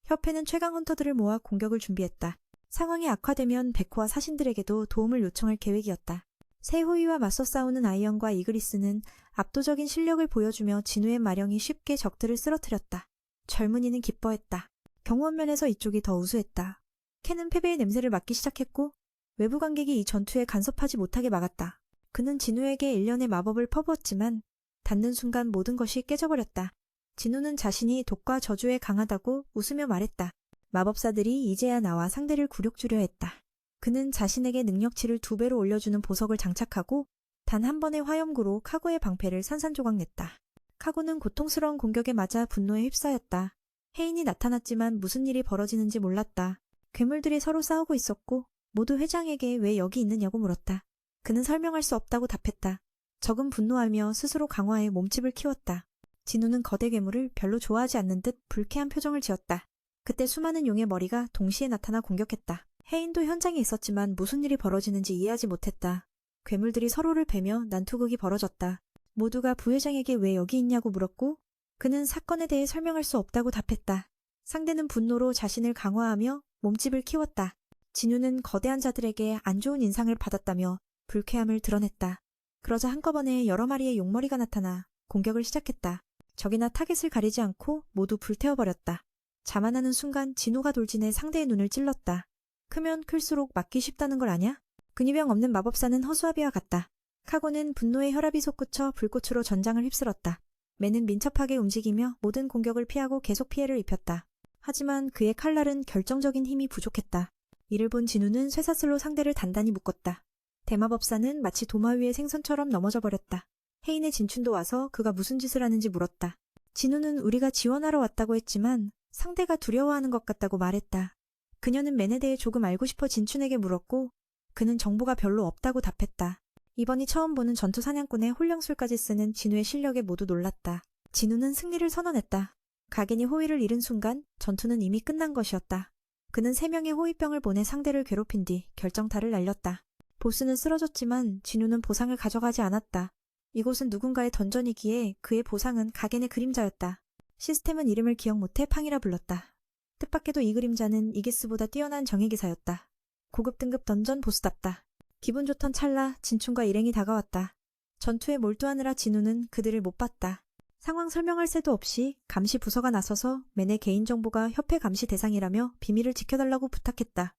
협회는 최강 헌터들을 모아 공격을 준비했다. 상황이 악화되면 백호와 사신들에게도 도움을 요청할 계획이었다. 새 호위와 맞서 싸우는 아이언과 이그리스는 압도적인 실력을 보여주며 진우의 마령이 쉽게 적들을 쓰러뜨렸다. 젊은이는 기뻐했다. 경호원 면에서 이쪽이 더 우수했다. 캔은 패배의 냄새를 맡기 시작했고 외부 관객이 이 전투에 간섭하지 못하게 막았다. 그는 진우에게 일련의 마법을 퍼부었지만 닿는 순간 모든 것이 깨져버렸다. 진우는 자신이 독과 저주에 강하다고 웃으며 말했다. 마법사들이 이제야 나와 상대를 굴욕주려 했다. 그는 자신에게 능력치를 2배로 올려주는 보석을 장착하고 단 한 번의 화염구로 카고의 방패를 산산조각 냈다. 카고는 고통스러운 공격에 맞아 분노에 휩싸였다. 혜인이 나타났지만 무슨 일이 벌어지는지 몰랐다. 괴물들이 서로 싸우고 있었고 모두 회장에게 왜 여기 있느냐고 물었다. 그는 설명할 수 없다고 답했다. 적은 분노하며 스스로 강화해 몸집을 키웠다. 진우는 거대 괴물을 별로 좋아하지 않는 듯 불쾌한 표정을 지었다. 그때 수많은 용의 머리가 동시에 나타나 공격했다. 혜인도 현장에 있었지만 무슨 일이 벌어지는지 이해하지 못했다. 괴물들이 서로를 베며 난투극이 벌어졌다. 모두가 부회장에게 왜 여기 있냐고 물었고 그는 사건에 대해 설명할 수 없다고 답했다. 상대는 분노로 자신을 강화하며 몸집을 키웠다. 진우는 거대한 자들에게 안 좋은 인상을 받았다며 불쾌함을 드러냈다. 그러자 한꺼번에 여러 마리의 용머리가 나타나 공격을 시작했다. 적이나 타겟을 가리지 않고 모두 불태워버렸다. 자만하는 순간 진우가 돌진해 상대의 눈을 찔렀다. 크면 클수록 맞기 쉽다는 걸 아냐? 근위병 없는 마법사는 허수아비와 같다. 카고는 분노의 혈압이 솟구쳐 불꽃으로 전장을 휩쓸었다. 매는 민첩하게 움직이며 모든 공격을 피하고 계속 피해를 입혔다. 하지만 그의 칼날은 결정적인 힘이 부족했다. 이를 본 진우는 쇠사슬로 상대를 단단히 묶었다. 대마법사는 마치 도마 위의 생선처럼 넘어져 버렸다. 혜인의 진춘도 와서 그가 무슨 짓을 하는지 물었다. 진우는 우리가 지원하러 왔다고 했지만 상대가 두려워하는 것 같다고 말했다. 그녀는 맨에 대해 조금 알고 싶어 진춘에게 물었고 그는 정보가 별로 없다고 답했다. 이번이 처음 보는 전투 사냥꾼의 홀령술까지 쓰는 진우의 실력에 모두 놀랐다. 진우는 승리를 선언했다. 각인이 호위를 잃은 순간 전투는 이미 끝난 것이었다. 그는 3명의 호위병을 보내 상대를 괴롭힌 뒤 결정타를 날렸다. 보스는 쓰러졌지만 진우는 보상을 가져가지 않았다. 이곳은 누군가의 던전이기에 그의 보상은 각인의 그림자였다. 시스템은 이름을 기억 못해 팡이라 불렀다. 뜻밖에도 이 그림자는 이기스보다 뛰어난 정예기사였다. 고급 등급 던전 보스답다. 기분 좋던 찰나 진춘과 일행이 다가왔다. 전투에 몰두하느라 진우는 그들을 못 봤다. 상황 설명할 새도 없이 감시 부서가 나서서 맨의 개인정보가 협회 감시 대상이라며 비밀을 지켜달라고 부탁했다.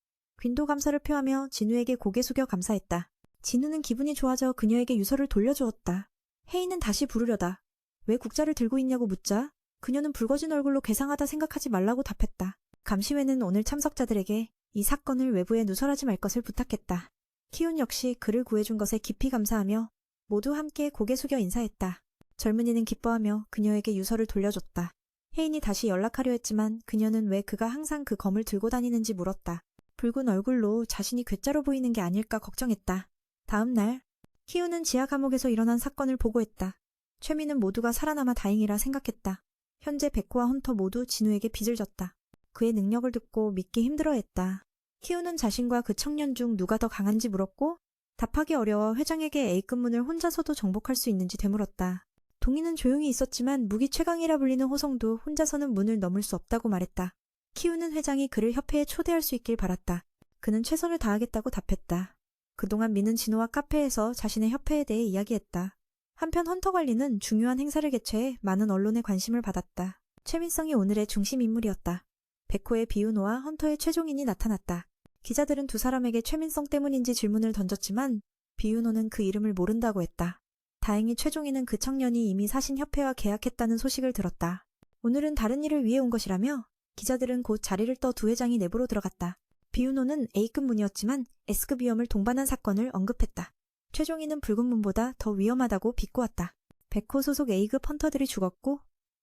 윈도 감사를 표하며 진우에게 고개 숙여 감사했다. 진우는 기분이 좋아져 그녀에게 유서를 돌려주었다. 혜인은 다시 부르려다. 왜 국자를 들고 있냐고 묻자 그녀는 붉어진 얼굴로 괴상하다 생각하지 말라고 답했다. 감시회는 오늘 참석자들에게 이 사건을 외부에 누설하지 말 것을 부탁했다. 키운 역시 그를 구해준 것에 깊이 감사하며 모두 함께 고개 숙여 인사했다. 젊은이는 기뻐하며 그녀에게 유서를 돌려줬다. 혜인이 다시 연락하려 했지만 그녀는 왜 그가 항상 그 검을 들고 다니는지 물었다. 붉은 얼굴로 자신이 괴짜로 보이는 게 아닐까 걱정했다. 다음 날 키우는 지하 감옥에서 일어난 사건을 보고했다. 최민은 모두가 살아남아 다행이라 생각했다. 현재 백호와 헌터 모두 진우에게 빚을 졌다. 그의 능력을 듣고 믿기 힘들어했다. 키우는 자신과 그 청년 중 누가 더 강한지 물었고 답하기 어려워 회장에게 A급 문을 혼자서도 정복할 수 있는지 되물었다. 동희는 조용히 있었지만 무기 최강이라 불리는 호성도 혼자서는 문을 넘을 수 없다고 말했다. 키우는 회장이 그를 협회에 초대할 수 있길 바랐다. 그는 최선을 다하겠다고 답했다. 그동안 미는 진호와 카페에서 자신의 협회에 대해 이야기했다. 한편 헌터 관리는 중요한 행사를 개최해 많은 언론의 관심을 받았다. 최민성이 오늘의 중심 인물이었다. 백호의 비윤호와 헌터의 최종인이 나타났다. 기자들은 두 사람에게 최민성 때문인지 질문을 던졌지만 비윤호는 그 이름을 모른다고 했다. 다행히 최종인은 그 청년이 이미 사신협회와 계약했다는 소식을 들었다. 오늘은 다른 일을 위해 온 것이라며 기자들은 곧 자리를 떠 두 회장이 내부로 들어갔다. 비윤호는 A급 문이었지만 S급 위험을 동반한 사건을 언급했다. 최종인은 붉은 문보다 더 위험하다고 비꼬았다. 백호 소속 A급 헌터들이 죽었고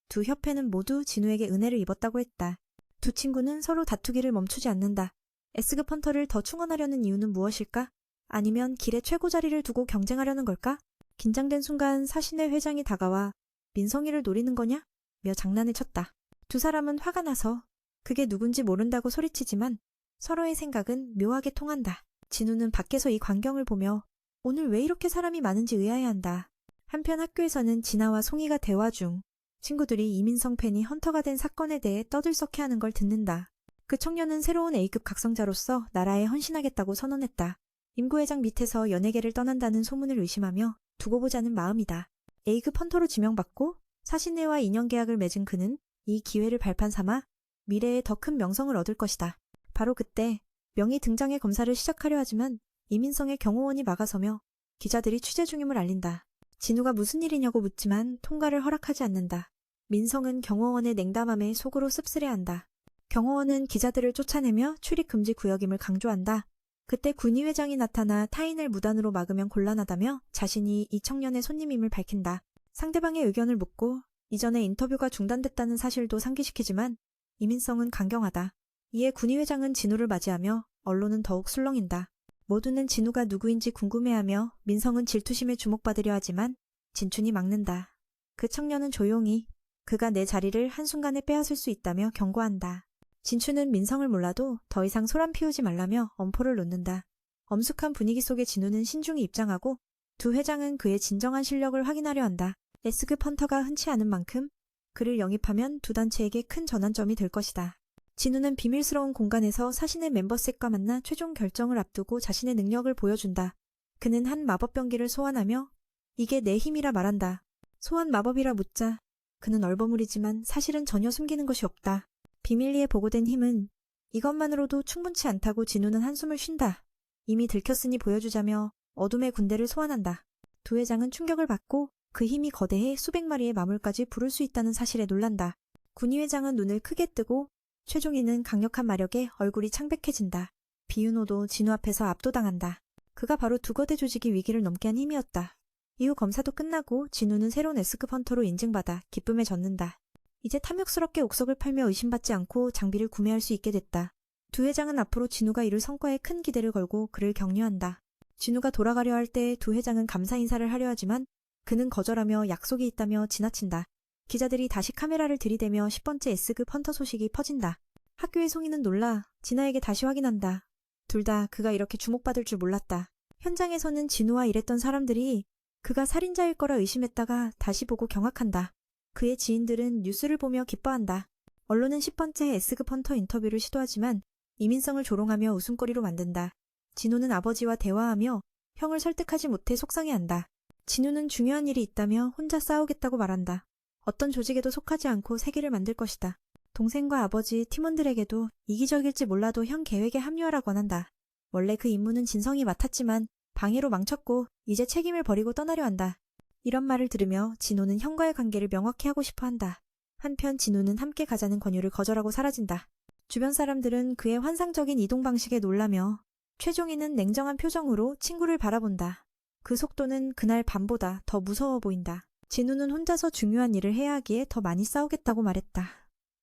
두 협회는 모두 진우에게 은혜를 입었다고 했다. 두 친구는 서로 다투기를 멈추지 않는다. S급 헌터를 더 충원하려는 이유는 무엇일까? 아니면 길에 최고 자리를 두고 경쟁하려는 걸까? 긴장된 순간 사신의 회장이 다가와 민성이를 노리는 거냐? 며 장난을 쳤다. 두 사람은 화가 나서 그게 누군지 모른다고 소리치지만 서로의 생각은 묘하게 통한다. 진우는 밖에서 이 광경을 보며 오늘 왜 이렇게 사람이 많은지 의아해한다. 한편 학교에서는 진아와 송이가 대화 중 친구들이 이민성 팬이 헌터가 된 사건에 대해 떠들썩해하는 걸 듣는다. 그 청년은 새로운 A급 각성자로서 나라에 헌신하겠다고 선언했다. 임구회장 밑에서 연예계를 떠난다는 소문을 의심하며 두고 보자는 마음이다. A급 헌터로 지명받고 사신회와 인연계약을 맺은 그는 이 기회를 발판 삼아 미래에 더 큰 명성을 얻을 것이다. 바로 그때 명의 등장의 검사를 시작하려 하지만 이민성의 경호원이 막아서며 기자들이 취재 중임을 알린다. 진우가 무슨 일이냐고 묻지만 통과를 허락하지 않는다. 민성은 경호원의 냉담함에 속으로 씁쓸해한다. 경호원은 기자들을 쫓아내며 출입 금지 구역임을 강조한다. 그때 군의회장이 나타나 타인을 무단으로 막으면 곤란하다며 자신이 이 청년의 손님임을 밝힌다. 상대방의 의견을 묻고 이전에 인터뷰가 중단됐다는 사실도 상기시키지만 이민성은 강경하다. 이에 군의 회장은 진우를 맞이하며 언론은 더욱 술렁인다. 모두는 진우가 누구인지 궁금해하며 민성은 질투심에 주목받으려 하지만 진춘이 막는다. 그 청년은 조용히 그가 내 자리를 한순간에 빼앗을 수 있다며 경고한다. 진춘은 민성을 몰라도 더 이상 소란 피우지 말라며 엄포를 놓는다. 엄숙한 분위기 속에 진우는 신중히 입장하고 두 회장은 그의 진정한 실력을 확인하려 한다. S급 헌터가 흔치 않은 만큼 그를 영입하면 두 단체에게 큰 전환점이 될 것이다. 진우는 비밀스러운 공간에서 사신의 멤버셋과 만나 최종 결정을 앞두고 자신의 능력을 보여준다. 그는 한 마법병기를 소환하며 이게 내 힘이라 말한다. 소환 마법이라 묻자 그는 얼버무리지만 사실은 전혀 숨기는 것이 없다. 비밀리에 보고된 힘은 이것만으로도 충분치 않다고 진우는 한숨을 쉰다. 이미 들켰으니 보여주자며 어둠의 군대를 소환한다. 두 회장은 충격을 받고 그 힘이 거대해 수백 마리의 마물까지 부를 수 있다는 사실에 놀란다. 군의 회장은 눈을 크게 뜨고 최종이는 강력한 마력에 얼굴이 창백해진다. 비윤호도 진우 앞에서 압도당한다. 그가 바로 두 거대 조직이 위기를 넘게 한 힘이었다. 이후 검사도 끝나고 진우는 새로운 S급 헌터로 인증받아 기쁨에 젖는다. 이제 탐욕스럽게 옥석을 팔며 의심받지 않고 장비를 구매할 수 있게 됐다. 두 회장은 앞으로 진우가 이룰 성과에 큰 기대를 걸고 그를 격려한다. 진우가 돌아가려 할 때 두 회장은 감사 인사를 하려 하지만 그는 거절하며 약속이 있다며 지나친다. 기자들이 다시 카메라를 들이대며 10번째 S급 헌터 소식이 퍼진다. 학교의 송이는 놀라 진아에게 다시 확인한다. 둘 다 그가 이렇게 주목받을 줄 몰랐다. 현장에서는 진우와 일했던 사람들이 그가 살인자일 거라 의심했다가 다시 보고 경악한다. 그의 지인들은 뉴스를 보며 기뻐한다. 언론은 10번째 S급 헌터 인터뷰를 시도하지만 이민성을 조롱하며 웃음거리로 만든다. 진우는 아버지와 대화하며 형을 설득하지 못해 속상해한다. 진우는 중요한 일이 있다며 혼자 싸우겠다고 말한다. 어떤 조직에도 속하지 않고 세계를 만들 것이다. 동생과 아버지, 팀원들에게도 이기적일지 몰라도 형 계획에 합류하라 권한다. 원래 그 임무는 진성이 맡았지만 방해로 망쳤고 이제 책임을 버리고 떠나려 한다. 이런 말을 들으며 진우는 형과의 관계를 명확히 하고 싶어 한다. 한편 진우는 함께 가자는 권유를 거절하고 사라진다. 주변 사람들은 그의 환상적인 이동 방식에 놀라며 최종이는 냉정한 표정으로 친구를 바라본다. 그 속도는 그날 밤보다 더 무서워 보인다. 진우는 혼자서 중요한 일을 해야 하기에 더 많이 싸우겠다고 말했다.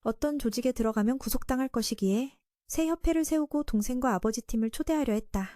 어떤 조직에 들어가면 구속당할 것이기에 새 협회를 세우고 동생과 아버지 팀을 초대하려 했다.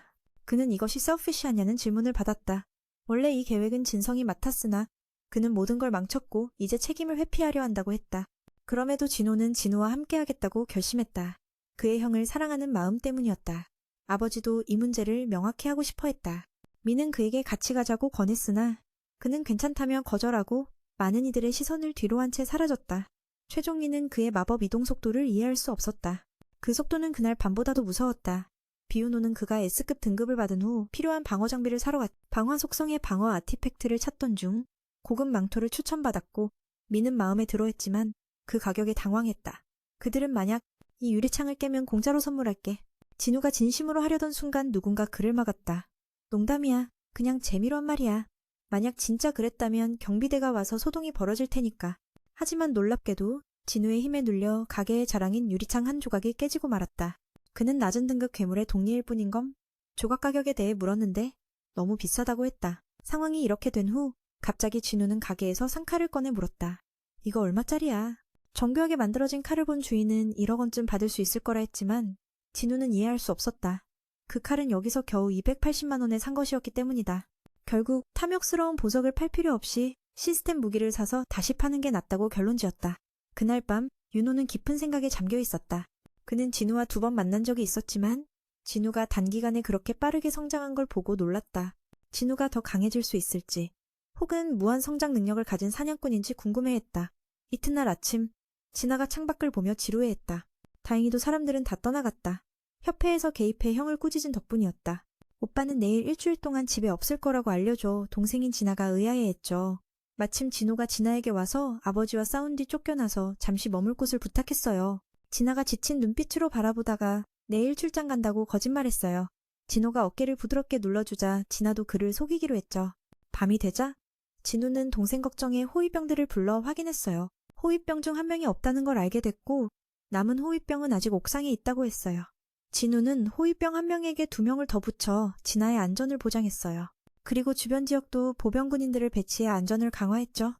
그는 이것이 셀피시하냐는 질문을 받았다. 원래 이 계획은 진성이 맡았으나 그는 모든 걸 망쳤고 이제 책임을 회피하려 한다고 했다. 그럼에도 진호는 진우와 함께하겠다고 결심했다. 그의 형을 사랑하는 마음 때문이었다. 아버지도 이 문제를 명확히 하고 싶어 했다. 미는 그에게 같이 가자고 권했으나 그는 괜찮다며 거절하고 많은 이들의 시선을 뒤로 한 채 사라졌다. 최종리는 그의 마법 이동 속도를 이해할 수 없었다. 그 속도는 그날 밤보다도 무서웠다. 비우노는 그가 S급 등급을 받은 후 필요한 방어 장비를 사러 방화 속성의 방어 아티팩트를 찾던 중 고급 망토를 추천받았고 미는 마음에 들어했지만 그 가격에 당황했다. 그들은 만약 이 유리창을 깨면 공짜로 선물할게. 진우가 진심으로 하려던 순간 누군가 그를 막았다. 농담이야. 그냥 재미로 한 말이야. 만약 진짜 그랬다면 경비대가 와서 소동이 벌어질 테니까. 하지만 놀랍게도 진우의 힘에 눌려 가게의 자랑인 유리창 한 조각이 깨지고 말았다. 그는 낮은 등급 괴물의 독리일 뿐인검 조각 가격에 대해 물었는데 너무 비싸다고 했다. 상황이 이렇게 된 후 갑자기 진우는 가게에서 상칼을 꺼내 물었다. 이거 얼마짜리야? 정교하게 만들어진 칼을 본 주인은 1억 원쯤 받을 수 있을 거라 했지만 진우는 이해할 수 없었다. 그 칼은 여기서 겨우 280만 원에 산 것이었기 때문이다. 결국 탐욕스러운 보석을 팔 필요 없이 시스템 무기를 사서 다시 파는 게 낫다고 결론지었다. 그날 밤 윤호는 깊은 생각에 잠겨 있었다. 그는 진우와 2번 만난 적이 있었지만 진우가 단기간에 그렇게 빠르게 성장한 걸 보고 놀랐다. 진우가 더 강해질 수 있을지 혹은 무한 성장 능력을 가진 사냥꾼인지 궁금해했다. 이튿날 아침 진아가 창밖을 보며 지루해했다. 다행히도 사람들은 다 떠나갔다. 협회에서 개입해 형을 꾸짖은 덕분이었다. 오빠는 내일 일주일 동안 집에 없을 거라고 알려줘. 동생인 진아가 의아해했죠. 마침 진호가 진아에게 와서 아버지와 싸운 뒤 쫓겨나서 잠시 머물 곳을 부탁했어요. 진아가 지친 눈빛으로 바라보다가 내일 출장 간다고 거짓말했어요. 진호가 어깨를 부드럽게 눌러주자 진아도 그를 속이기로 했죠. 밤이 되자 진우는 동생 걱정에 호위병들을 불러 확인했어요. 호위병 중 한 명이 없다는 걸 알게 됐고 남은 호위병은 아직 옥상에 있다고 했어요. 진우는 호위병 한 명에게 2명을 더 붙여 진아의 안전을 보장했어요. 그리고 주변 지역도 보병 군인들을 배치해 안전을 강화했죠.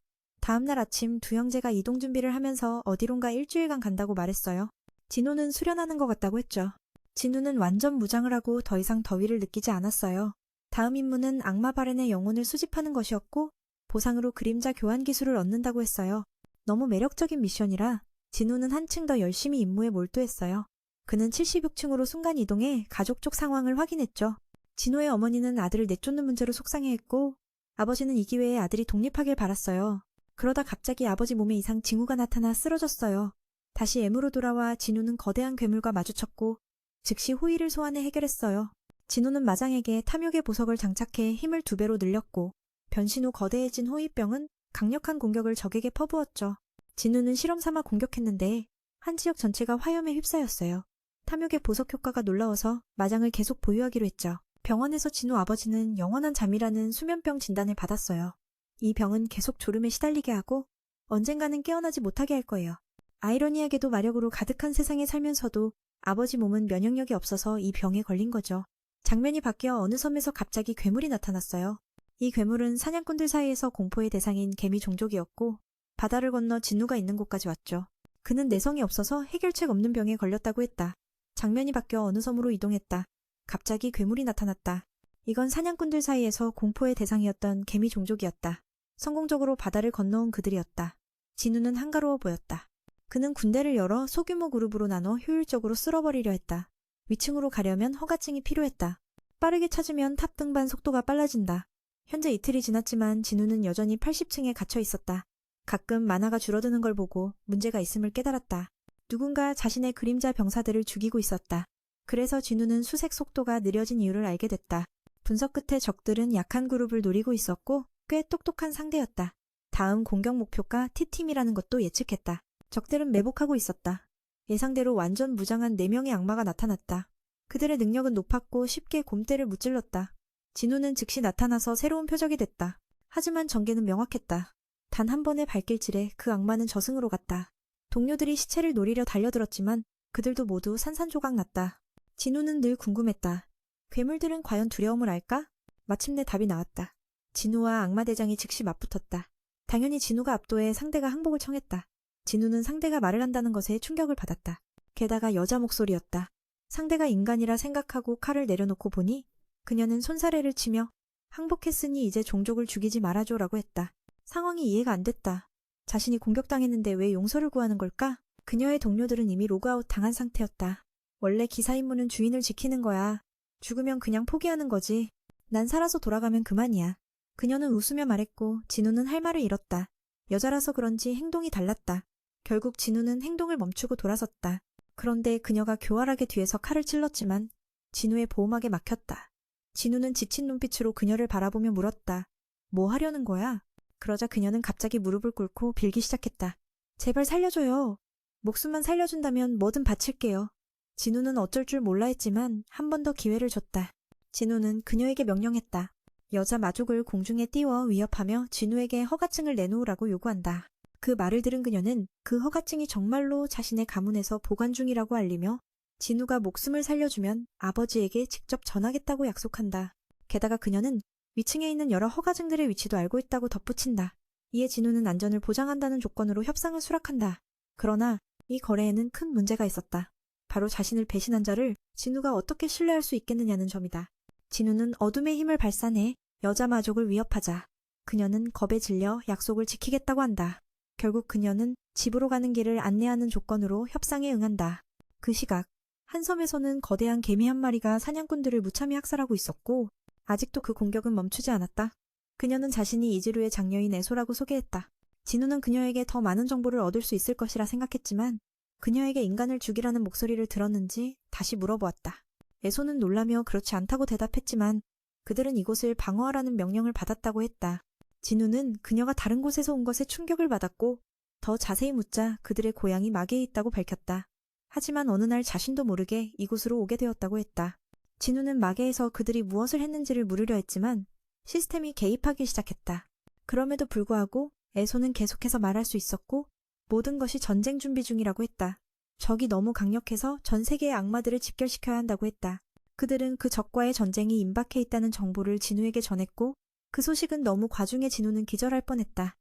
다음날 아침 두 형제가 이동 준비를 하면서 어디론가 일주일간 간다고 말했어요. 진호는 수련하는 것 같다고 했죠. 진우는 완전 무장을 하고 더 이상 더위를 느끼지 않았어요. 다음 임무는 악마 바렌의 영혼을 수집하는 것이었고 보상으로 그림자 교환 기술을 얻는다고 했어요. 너무 매력적인 미션이라 진우는 한층 더 열심히 임무에 몰두했어요. 그는 76층으로 순간 이동해 가족 쪽 상황을 확인했죠. 진우의 어머니는 아들을 내쫓는 문제로 속상해했고 아버지는 이 기회에 아들이 독립하길 바랐어요. 그러다 갑자기 아버지 몸에 이상 징후가 나타나 쓰러졌어요. 다시 M으로 돌아와 진우는 거대한 괴물과 마주쳤고 즉시 호의를 소환해 해결했어요. 진우는 마장에게 탐욕의 보석을 장착해 힘을 2배로 늘렸고 변신 후 거대해진 호위병은 강력한 공격을 적에게 퍼부었죠. 진우는 실험 삼아 공격했는데 한 지역 전체가 화염에 휩싸였어요. 탐욕의 보석 효과가 놀라워서 마장을 계속 보유하기로 했죠. 병원에서 진우 아버지는 영원한 잠이라는 수면병 진단을 받았어요. 이 병은 계속 졸음에 시달리게 하고 언젠가는 깨어나지 못하게 할 거예요. 아이러니하게도 마력으로 가득한 세상에 살면서도 아버지 몸은 면역력이 없어서 이 병에 걸린 거죠. 장면이 바뀌어 어느 섬에서 갑자기 괴물이 나타났어요. 이 괴물은 사냥꾼들 사이에서 공포의 대상인 개미 종족이었고 바다를 건너 진우가 있는 곳까지 왔죠. 그는 내성이 없어서 해결책 없는 병에 걸렸다고 했다. 장면이 바뀌어 어느 섬으로 이동했다. 갑자기 괴물이 나타났다. 이건 사냥꾼들 사이에서 공포의 대상이었던 개미 종족이었다. 성공적으로 바다를 건너온 그들이었다. 진우는 한가로워 보였다. 그는 군대를 열어 소규모 그룹으로 나눠 효율적으로 쓸어버리려 했다. 위층으로 가려면 허가증이 필요했다. 빠르게 찾으면 탑 등반 속도가 빨라진다. 현재 이틀이 지났지만 진우는 여전히 80층에 갇혀 있었다. 가끔 만화가 줄어드는 걸 보고 문제가 있음을 깨달았다. 누군가 자신의 그림자 병사들을 죽이고 있었다. 그래서 진우는 수색 속도가 느려진 이유를 알게 됐다. 분석 끝에 적들은 약한 그룹을 노리고 있었고 꽤 똑똑한 상대였다. 다음 공격 목표가 T팀이라는 것도 예측했다. 적들은 매복하고 있었다. 예상대로 완전 무장한 4명의 악마가 나타났다. 그들의 능력은 높았고 쉽게 곰떼를 무찔렀다. 진우는 즉시 나타나서 새로운 표적이 됐다. 하지만 전개는 명확했다. 단 한 번의 발길질에 그 악마는 저승으로 갔다. 동료들이 시체를 노리려 달려들었지만 그들도 모두 산산조각 났다. 진우는 늘 궁금했다. 괴물들은 과연 두려움을 알까? 마침내 답이 나왔다. 진우와 악마대장이 즉시 맞붙었다. 당연히 진우가 압도해 상대가 항복을 청했다. 진우는 상대가 말을 한다는 것에 충격을 받았다. 게다가 여자 목소리였다. 상대가 인간이라 생각하고 칼을 내려놓고 보니 그녀는 손사래를 치며 항복했으니 이제 종족을 죽이지 말아줘라고 했다. 상황이 이해가 안 됐다. 자신이 공격당했는데 왜 용서를 구하는 걸까? 그녀의 동료들은 이미 로그아웃 당한 상태였다. 원래 기사 임무는 주인을 지키는 거야. 죽으면 그냥 포기하는 거지. 난 살아서 돌아가면 그만이야. 그녀는 웃으며 말했고 진우는 할 말을 잃었다. 여자라서 그런지 행동이 달랐다. 결국 진우는 행동을 멈추고 돌아섰다. 그런데 그녀가 교활하게 뒤에서 칼을 찔렀지만 진우의 보호막에 막혔다. 진우는 지친 눈빛으로 그녀를 바라보며 물었다. 뭐 하려는 거야? 그러자 그녀는 갑자기 무릎을 꿇고 빌기 시작했다. 제발 살려줘요. 목숨만 살려준다면 뭐든 바칠게요. 진우는 어쩔 줄 몰라 했지만 한 번 더 기회를 줬다. 진우는 그녀에게 명령했다. 여자 마족을 공중에 띄워 위협하며 진우에게 허가증을 내놓으라고 요구한다. 그 말을 들은 그녀는 그 허가증이 정말로 자신의 가문에서 보관 중이라고 알리며 진우가 목숨을 살려주면 아버지에게 직접 전하겠다고 약속한다. 게다가 그녀는 위층에 있는 여러 허가증들의 위치도 알고 있다고 덧붙인다. 이에 진우는 안전을 보장한다는 조건으로 협상을 수락한다. 그러나 이 거래에는 큰 문제가 있었다. 바로 자신을 배신한 자를 진우가 어떻게 신뢰할 수 있겠느냐는 점이다. 진우는 어둠의 힘을 발산해 여자 마족을 위협하자 그녀는 겁에 질려 약속을 지키겠다고 한다. 결국 그녀는 집으로 가는 길을 안내하는 조건으로 협상에 응한다. 그 시각 한 섬에서는 거대한 개미 한 마리가 사냥꾼들을 무참히 학살하고 있었고 아직도 그 공격은 멈추지 않았다. 그녀는 자신이 이즈루의 장녀인 에소라고 소개했다. 진우는 그녀에게 더 많은 정보를 얻을 수 있을 것이라 생각했지만 그녀에게 인간을 죽이라는 목소리를 들었는지 다시 물어보았다. 에소는 놀라며 그렇지 않다고 대답했지만 그들은 이곳을 방어하라는 명령을 받았다고 했다. 진우는 그녀가 다른 곳에서 온 것에 충격을 받았고 더 자세히 묻자 그들의 고향이 마계에 있다고 밝혔다. 하지만 어느 날 자신도 모르게 이곳으로 오게 되었다고 했다. 진우는 마계에서 그들이 무엇을 했는지를 물으려 했지만 시스템이 개입하기 시작했다. 그럼에도 불구하고 에소는 계속해서 말할 수 있었고 모든 것이 전쟁 준비 중이라고 했다. 적이 너무 강력해서 전 세계의 악마들을 집결시켜야 한다고 했다. 그들은 그 적과의 전쟁이 임박해 있다는 정보를 진우에게 전했고 그 소식은 너무 과중해 진우는 기절할 뻔했다.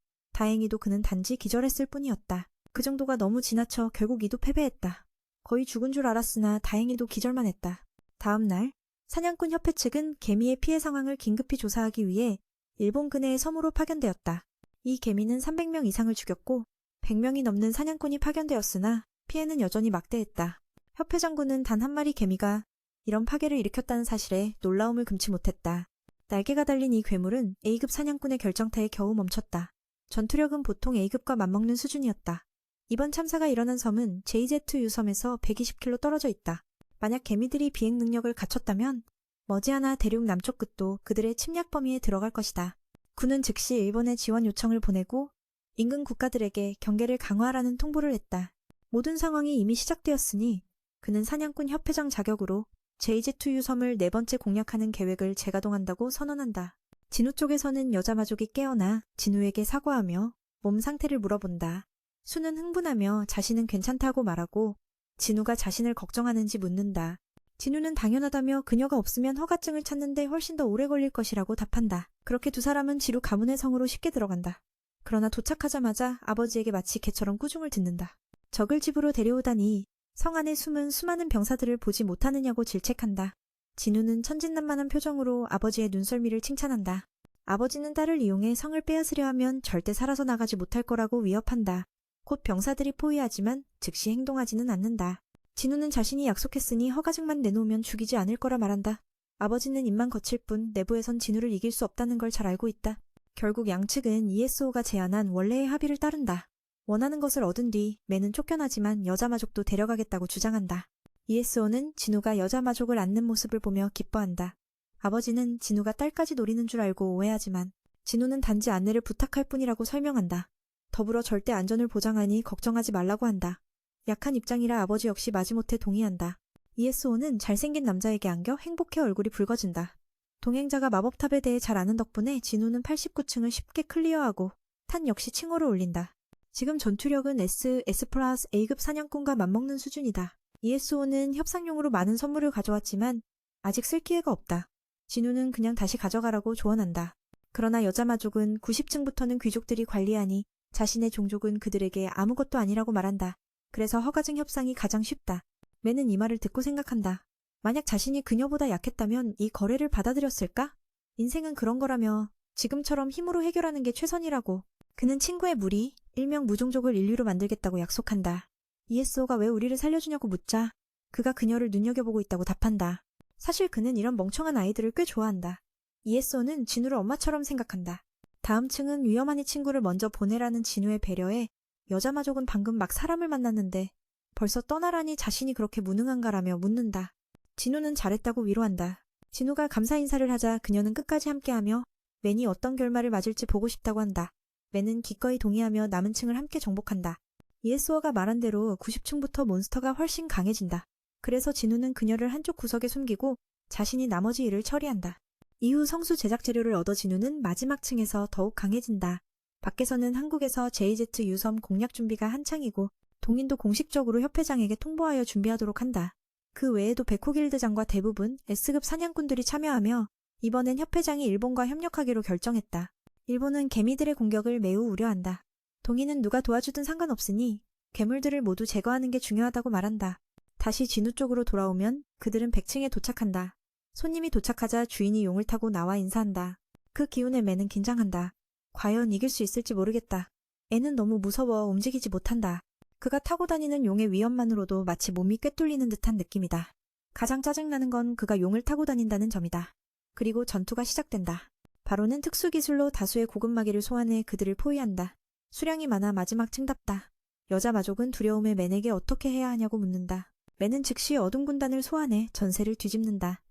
다행히도 그는 단지 기절했을 뿐이었다. 그 정도가 너무 지나쳐 결국 이도 패배했다. 거의 죽은 줄 알았으나 다행히도 기절만 했다. 다음 날 사냥꾼 협회 측은 개미의 피해 상황을 긴급히 조사하기 위해 일본 근해의 섬으로 파견되었다. 이 개미는 300명 이상을 죽였고 100명이 넘는 사냥꾼이 파견되었으나 피해는 여전히 막대했다. 협회 장군은 단 한 마리 개미가 이런 파괴를 일으켰다는 사실에 놀라움을 금치 못했다. 날개가 달린 이 괴물은 A급 사냥꾼의 결정타에 겨우 멈췄다. 전투력은 보통 A급과 맞먹는 수준이었다. 이번 참사가 일어난 섬은 JZ 유섬에서 120km 떨어져 있다. 만약 개미들이 비행 능력을 갖췄다면 머지않아 대륙 남쪽 끝도 그들의 침략 범위에 들어갈 것이다. 군은 즉시 일본에 지원 요청을 보내고 인근 국가들에게 경계를 강화하라는 통보를 했다. 모든 상황이 이미 시작되었으니 그는 사냥꾼 협회장 자격으로 JZ 유섬을 4번째 공략하는 계획을 재가동한다고 선언한다. 진우 쪽에서는 여자 마족이 깨어나 진우에게 사과하며 몸 상태를 물어본다. 수는 흥분하며 자신은 괜찮다고 말하고 진우가 자신을 걱정하는지 묻는다. 진우는 당연하다며 그녀가 없으면 허가증을 찾는데 훨씬 더 오래 걸릴 것이라고 답한다. 그렇게 두 사람은 지루 가문의 성으로 쉽게 들어간다. 그러나 도착하자마자 아버지에게 마치 개처럼 꾸중을 듣는다. 적을 집으로 데려오다니 성 안에 숨은 수많은 병사들을 보지 못하느냐고 질책한다. 진우는 천진난만한 표정으로 아버지의 눈썰미를 칭찬한다. 아버지는 딸을 이용해 성을 빼앗으려 하면 절대 살아서 나가지 못할 거라고 위협한다. 곧 병사들이 포위하지만 즉시 행동하지는 않는다. 진우는 자신이 약속했으니 허가증만 내놓으면 죽이지 않을 거라 말한다. 아버지는 입만 거칠 뿐 내부에선 진우를 이길 수 없다는 걸 잘 알고 있다. 결국 양측은 ESO가 제안한 원래의 합의를 따른다. 원하는 것을 얻은 뒤 매는 쫓겨나지만 여자 마족도 데려가겠다고 주장한다. ESO는 진우가 여자 마족을 안는 모습을 보며 기뻐한다. 아버지는 진우가 딸까지 노리는 줄 알고 오해하지만 진우는 단지 안내를 부탁할 뿐이라고 설명한다. 더불어 절대 안전을 보장하니 걱정하지 말라고 한다. 약한 입장이라 아버지 역시 마지못해 동의한다. ESO는 잘생긴 남자에게 안겨 행복해 얼굴이 붉어진다. 동행자가 마법탑에 대해 잘 아는 덕분에 진우는 89층을 쉽게 클리어하고 탄 역시 칭호를 올린다. 지금 전투력은 S 플러스 A급 사냥꾼과 맞먹는 수준이다. ESO는 협상용으로 많은 선물을 가져왔지만 아직 쓸 기회가 없다. 진우는 그냥 다시 가져가라고 조언한다. 그러나 여자 마족은 90층부터는 귀족들이 관리하니 자신의 종족은 그들에게 아무것도 아니라고 말한다. 그래서 허가증 협상이 가장 쉽다. 매는 이 말을 듣고 생각한다. 만약 자신이 그녀보다 약했다면 이 거래를 받아들였을까? 인생은 그런 거라며 지금처럼 힘으로 해결하는 게 최선이라고. 그는 친구의 무리, 일명 무종족을 인류로 만들겠다고 약속한다. ESO가 왜 우리를 살려주냐고 묻자 그가 그녀를 눈여겨보고 있다고 답한다. 사실 그는 이런 멍청한 아이들을 꽤 좋아한다. ESO는 진우를 엄마처럼 생각한다. 다음 층은 위험하니 친구를 먼저 보내라는 진우의 배려에 여자 마족은 방금 막 사람을 만났는데 벌써 떠나라니 자신이 그렇게 무능한가라며 묻는다. 진우는 잘했다고 위로한다. 진우가 감사 인사를 하자 그녀는 끝까지 함께하며 맨이 어떤 결말을 맞을지 보고 싶다고 한다. 맨은 기꺼이 동의하며 남은 층을 함께 정복한다. ESO가 말한 대로 90층부터 몬스터가 훨씬 강해진다. 그래서 진우는 그녀를 한쪽 구석에 숨기고 자신이 나머지 일을 처리한다. 이후 성수 제작 재료를 얻어 진우는 마지막 층에서 더욱 강해진다. 밖에서는 한국에서 JZ 유섬 공략 준비가 한창이고 동인도 공식적으로 협회장에게 통보하여 준비하도록 한다. 그 외에도 백호길드장과 대부분 S급 사냥꾼들이 참여하며 이번엔 협회장이 일본과 협력하기로 결정했다. 일본은 개미들의 공격을 매우 우려한다. 동인은 누가 도와주든 상관없으니 괴물들을 모두 제거하는 게 중요하다고 말한다. 다시 진우 쪽으로 돌아오면 그들은 100층에 도착한다. 손님이 도착하자 주인이 용을 타고 나와 인사한다. 그 기운에 매는 긴장한다. 과연 이길 수 있을지 모르겠다. 애는 너무 무서워 움직이지 못한다. 그가 타고 다니는 용의 위험만으로도 마치 몸이 꿰뚫리는 듯한 느낌이다. 가장 짜증나는 건 그가 용을 타고 다닌다는 점이다. 그리고 전투가 시작된다. 바로는 특수기술로 다수의 고급마개를 소환해 그들을 포위한다. 수량이 많아 마지막 층답다. 여자 마족은 두려움에 맨에게 어떻게 해야 하냐고 묻는다. 맨은 즉시 어둠 군단을 소환해 전세를 뒤집는다.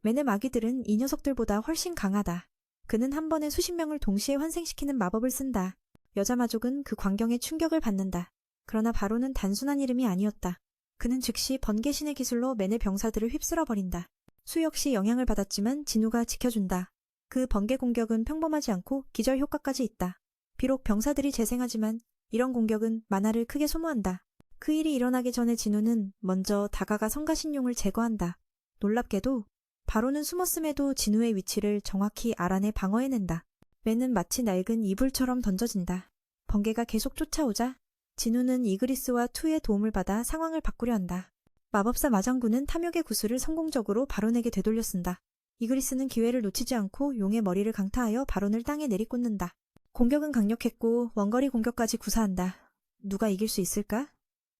맨의 마귀들은 이 녀석들보다 훨씬 강하다. 그는 한 번에 수십 명을 동시에 환생시키는 마법을 쓴다. 여자 마족은 그 광경에 충격을 받는다. 그러나 바로는 단순한 이름이 아니었다. 그는 즉시 번개신의 기술로 맨의 병사들을 휩쓸어버린다. 수 역시 영향을 받았지만 진우가 지켜준다. 그 번개 공격은 평범하지 않고 기절 효과까지 있다. 비록 병사들이 재생하지만 이런 공격은 마나를 크게 소모한다. 그 일이 일어나기 전에 진우는 먼저 다가가 성가신용을 제거한다. 놀랍게도 바로는 숨었음에도 진우의 위치를 정확히 알아내 방어해낸다. 맨은 마치 낡은 이불처럼 던져진다. 번개가 계속 쫓아오자 진우는 이그리스와 투의 도움을 받아 상황을 바꾸려 한다. 마법사 마장군은 탐욕의 구슬을 성공적으로 바론에게 되돌려 쓴다. 이그리스는 기회를 놓치지 않고 용의 머리를 강타하여 바론을 땅에 내리꽂는다. 공격은 강력했고 원거리 공격까지 구사한다. 누가 이길 수 있을까?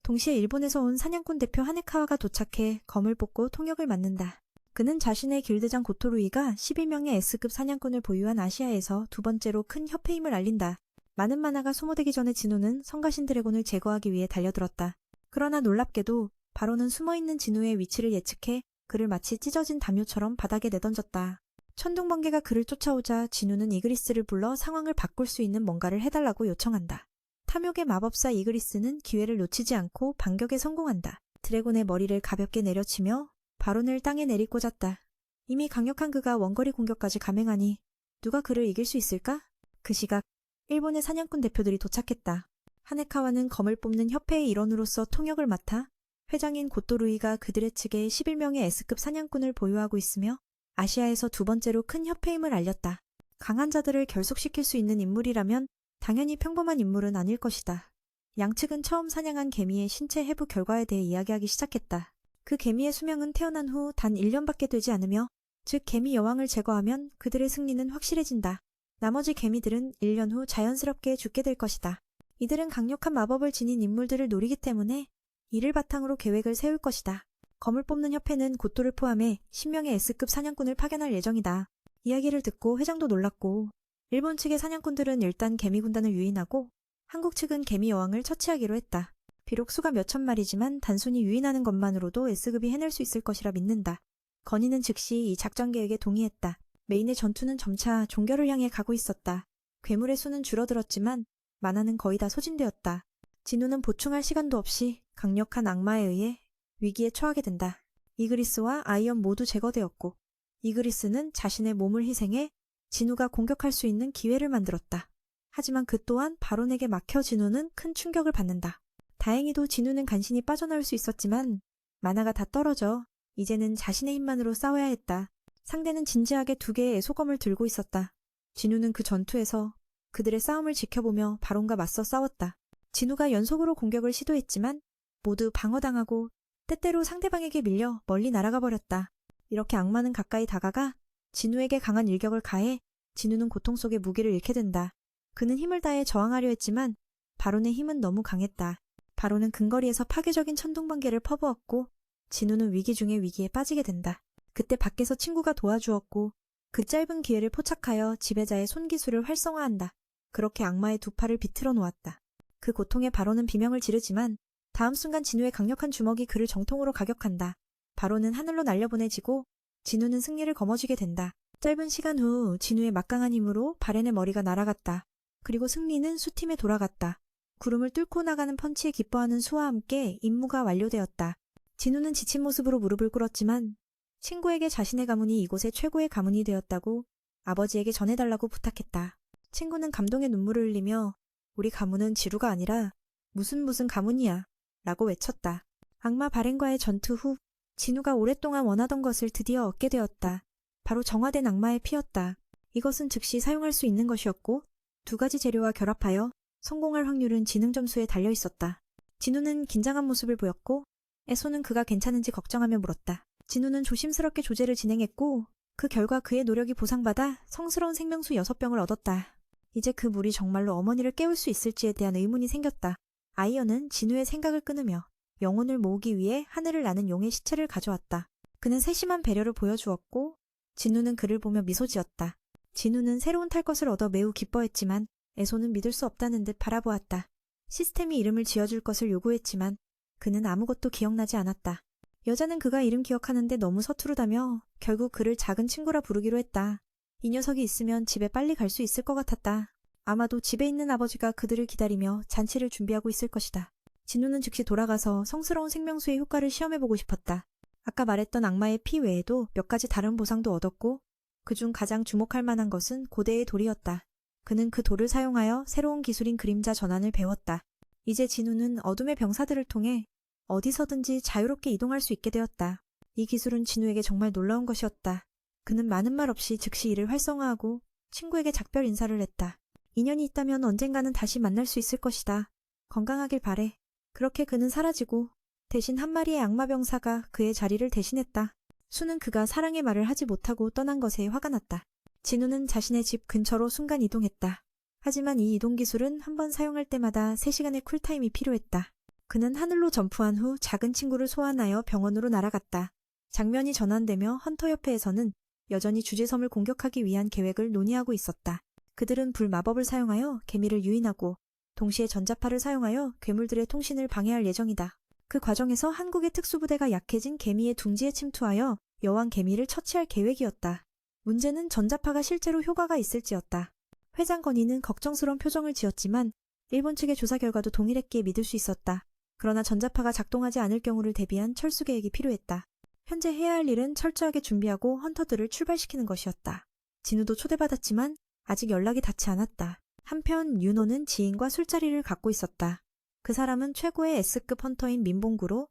동시에 일본에서 온 사냥꾼 대표 하네카와가 도착해 검을 뽑고 통역을 맡는다. 그는 자신의 길드장 고토루이가 11명의 S급 사냥꾼을 보유한 아시아에서 두 번째로 큰 협회임을 알린다. 많은 만화가 소모되기 전에 진우는 성가신 드래곤을 제거하기 위해 달려들었다. 그러나 놀랍게도 바로는 숨어있는 진우의 위치를 예측해 그를 마치 찢어진 담요처럼 바닥에 내던졌다. 천둥번개가 그를 쫓아오자 진우는 이그리스를 불러 상황을 바꿀 수 있는 뭔가를 해달라고 요청한다. 탐욕의 마법사 이그리스는 기회를 놓치지 않고 반격에 성공한다. 드래곤의 머리를 가볍게 내려치며 바론을 땅에 내리꽂았다. 이미 강력한 그가 원거리 공격까지 감행하니 누가 그를 이길 수 있을까? 그 시각 일본의 사냥꾼 대표들이 도착했다. 하네카와는 검을 뽑는 협회의 일원으로서 통역을 맡아 회장인 고토루이가 그들의 측에 11명의 S급 사냥꾼을 보유하고 있으며 아시아에서 두 번째로 큰 협회임을 알렸다. 강한 자들을 결속시킬 수 있는 인물이라면 당연히 평범한 인물은 아닐 것이다. 양측은 처음 사냥한 개미의 신체 해부 결과에 대해 이야기하기 시작했다. 그 개미의 수명은 태어난 후 단 1년밖에 되지 않으며 즉 개미 여왕을 제거하면 그들의 승리는 확실해진다. 나머지 개미들은 1년 후 자연스럽게 죽게 될 것이다. 이들은 강력한 마법을 지닌 인물들을 노리기 때문에 이를 바탕으로 계획을 세울 것이다. 검을 뽑는 협회는 고토를 포함해 10명의 S급 사냥꾼을 파견할 예정이다. 이야기를 듣고 회장도 놀랐고 일본 측의 사냥꾼들은 일단 개미 군단을 유인하고 한국 측은 개미 여왕을 처치하기로 했다. 비록 수가 몇천 마리지만 단순히 유인하는 것만으로도 S급이 해낼 수 있을 것이라 믿는다. 건희는 즉시 이 작전 계획에 동의했다. 메인의 전투는 점차 종결을 향해 가고 있었다. 괴물의 수는 줄어들었지만 만화는 거의 다 소진되었다. 진우는 보충할 시간도 없이 강력한 악마에 의해 위기에 처하게 된다. 이그리스와 아이언 모두 제거되었고 이그리스는 자신의 몸을 희생해 진우가 공격할 수 있는 기회를 만들었다. 하지만 그 또한 바론에게 막혀 진우는 큰 충격을 받는다. 다행히도 진우는 간신히 빠져나올 수 있었지만 만화가 다 떨어져 이제는 자신의 힘만으로 싸워야 했다. 상대는 진지하게 2개의 애소검을 들고 있었다. 진우는 그 전투에서 그들의 싸움을 지켜보며 바론과 맞서 싸웠다. 진우가 연속으로 공격을 시도했지만 모두 방어당하고 때때로 상대방에게 밀려 멀리 날아가 버렸다. 이렇게 악마는 가까이 다가가 진우에게 강한 일격을 가해 진우는 고통 속에 무기를 잃게 된다. 그는 힘을 다해 저항하려 했지만 바론의 힘은 너무 강했다. 바론은 근거리에서 파괴적인 천둥번개를 퍼부었고 진우는 위기 중에 위기에 빠지게 된다. 그때 밖에서 친구가 도와주었고 그 짧은 기회를 포착하여 지배자의 손기술을 활성화한다. 그렇게 악마의 2팔을 비틀어 놓았다. 그 고통에 바론은 비명을 지르지만 다음 순간 진우의 강력한 주먹이 그를 정통으로 가격한다. 바론은 하늘로 날려보내지고 진우는 승리를 거머쥐게 된다. 짧은 시간 후 진우의 막강한 힘으로 바렌의 머리가 날아갔다. 그리고 승리는 수팀에 돌아갔다. 구름을 뚫고 나가는 펀치에 기뻐하는 수와 함께 임무가 완료되었다. 진우는 지친 모습으로 무릎을 꿇었지만 친구에게 자신의 가문이 이곳의 최고의 가문이 되었다고 아버지에게 전해달라고 부탁했다. 친구는 감동의 눈물을 흘리며 우리 가문은 지루가 아니라 무슨 가문이야 라고 외쳤다. 악마 바렌과의 전투 후 진우가 오랫동안 원하던 것을 드디어 얻게 되었다. 바로 정화된 악마의 피였다. 이것은 즉시 사용할 수 있는 것이었고 2가지 재료와 결합하여 성공할 확률은 지능 점수에 달려 있었다. 진우는 긴장한 모습을 보였고 애소는 그가 괜찮은지 걱정하며 물었다. 진우는 조심스럽게 조제를 진행했고 그 결과 그의 노력이 보상받아 성스러운 생명수 6병을 얻었다. 이제 그 물이 정말로 어머니를 깨울 수 있을지에 대한 의문이 생겼다. 아이언은 진우의 생각을 끊으며 영혼을 모으기 위해 하늘을 나는 용의 시체를 가져왔다. 그는 세심한 배려를 보여주었고 진우는 그를 보며 미소 지었다. 진우는 새로운 탈 것을 얻어 매우 기뻐했지만 애소는 믿을 수 없다는 듯 바라보았다. 시스템이 이름을 지어줄 것을 요구했지만 그는 아무것도 기억나지 않았다. 여자는 그가 이름 기억하는데 너무 서투르다며 결국 그를 작은 친구라 부르기로 했다. 이 녀석이 있으면 집에 빨리 갈 수 있을 것 같았다. 아마도 집에 있는 아버지가 그들을 기다리며 잔치를 준비하고 있을 것이다. 진우는 즉시 돌아가서 성스러운 생명수의 효과를 시험해보고 싶었다. 아까 말했던 악마의 피 외에도 몇 가지 다른 보상도 얻었고 그중 가장 주목할 만한 것은 고대의 돌이었다. 그는 그 돌을 사용하여 새로운 기술인 그림자 전환을 배웠다. 이제 진우는 어둠의 병사들을 통해 어디서든지 자유롭게 이동할 수 있게 되었다. 이 기술은 진우에게 정말 놀라운 것이었다. 그는 많은 말 없이 즉시 이를 활성화하고 친구에게 작별 인사를 했다. 인연이 있다면 언젠가는 다시 만날 수 있을 것이다. 건강하길 바래. 그렇게 그는 사라지고 대신 한 마리의 악마병사가 그의 자리를 대신했다. 수는 그가 사랑의 말을 하지 못하고 떠난 것에 화가 났다. 진우는 자신의 집 근처로 순간 이동했다. 하지만 이 이동 기술은 한 번 사용할 때마다 3시간의 쿨타임이 필요했다. 그는 하늘로 점프한 후 작은 친구를 소환하여 병원으로 날아갔다. 장면이 전환되며 헌터 협회에서는 여전히 주지섬을 공격하기 위한 계획을 논의하고 있었다. 그들은 불마법을 사용하여 개미를 유인하고 동시에 전자파를 사용하여 괴물들의 통신을 방해할 예정이다. 그 과정에서 한국의 특수부대가 약해진 개미의 둥지에 침투하여 여왕 개미를 처치할 계획이었다. 문제는 전자파가 실제로 효과가 있을지였다. 회장 건희는 걱정스러운 표정을 지었지만 일본 측의 조사 결과도 동일했기에 믿을 수 있었다. 그러나 전자파가 작동하지 않을 경우를 대비한 철수 계획이 필요했다. 현재 해야 할 일은 철저하게 준비하고 헌터들을 출발시키는 것이었다. 진우도 초대받았지만 아직 연락이 닿지 않았다. 한편 윤호는 지인과 술자리를 갖고 있었다. 그 사람은 최고의 S급 헌터인 민봉구로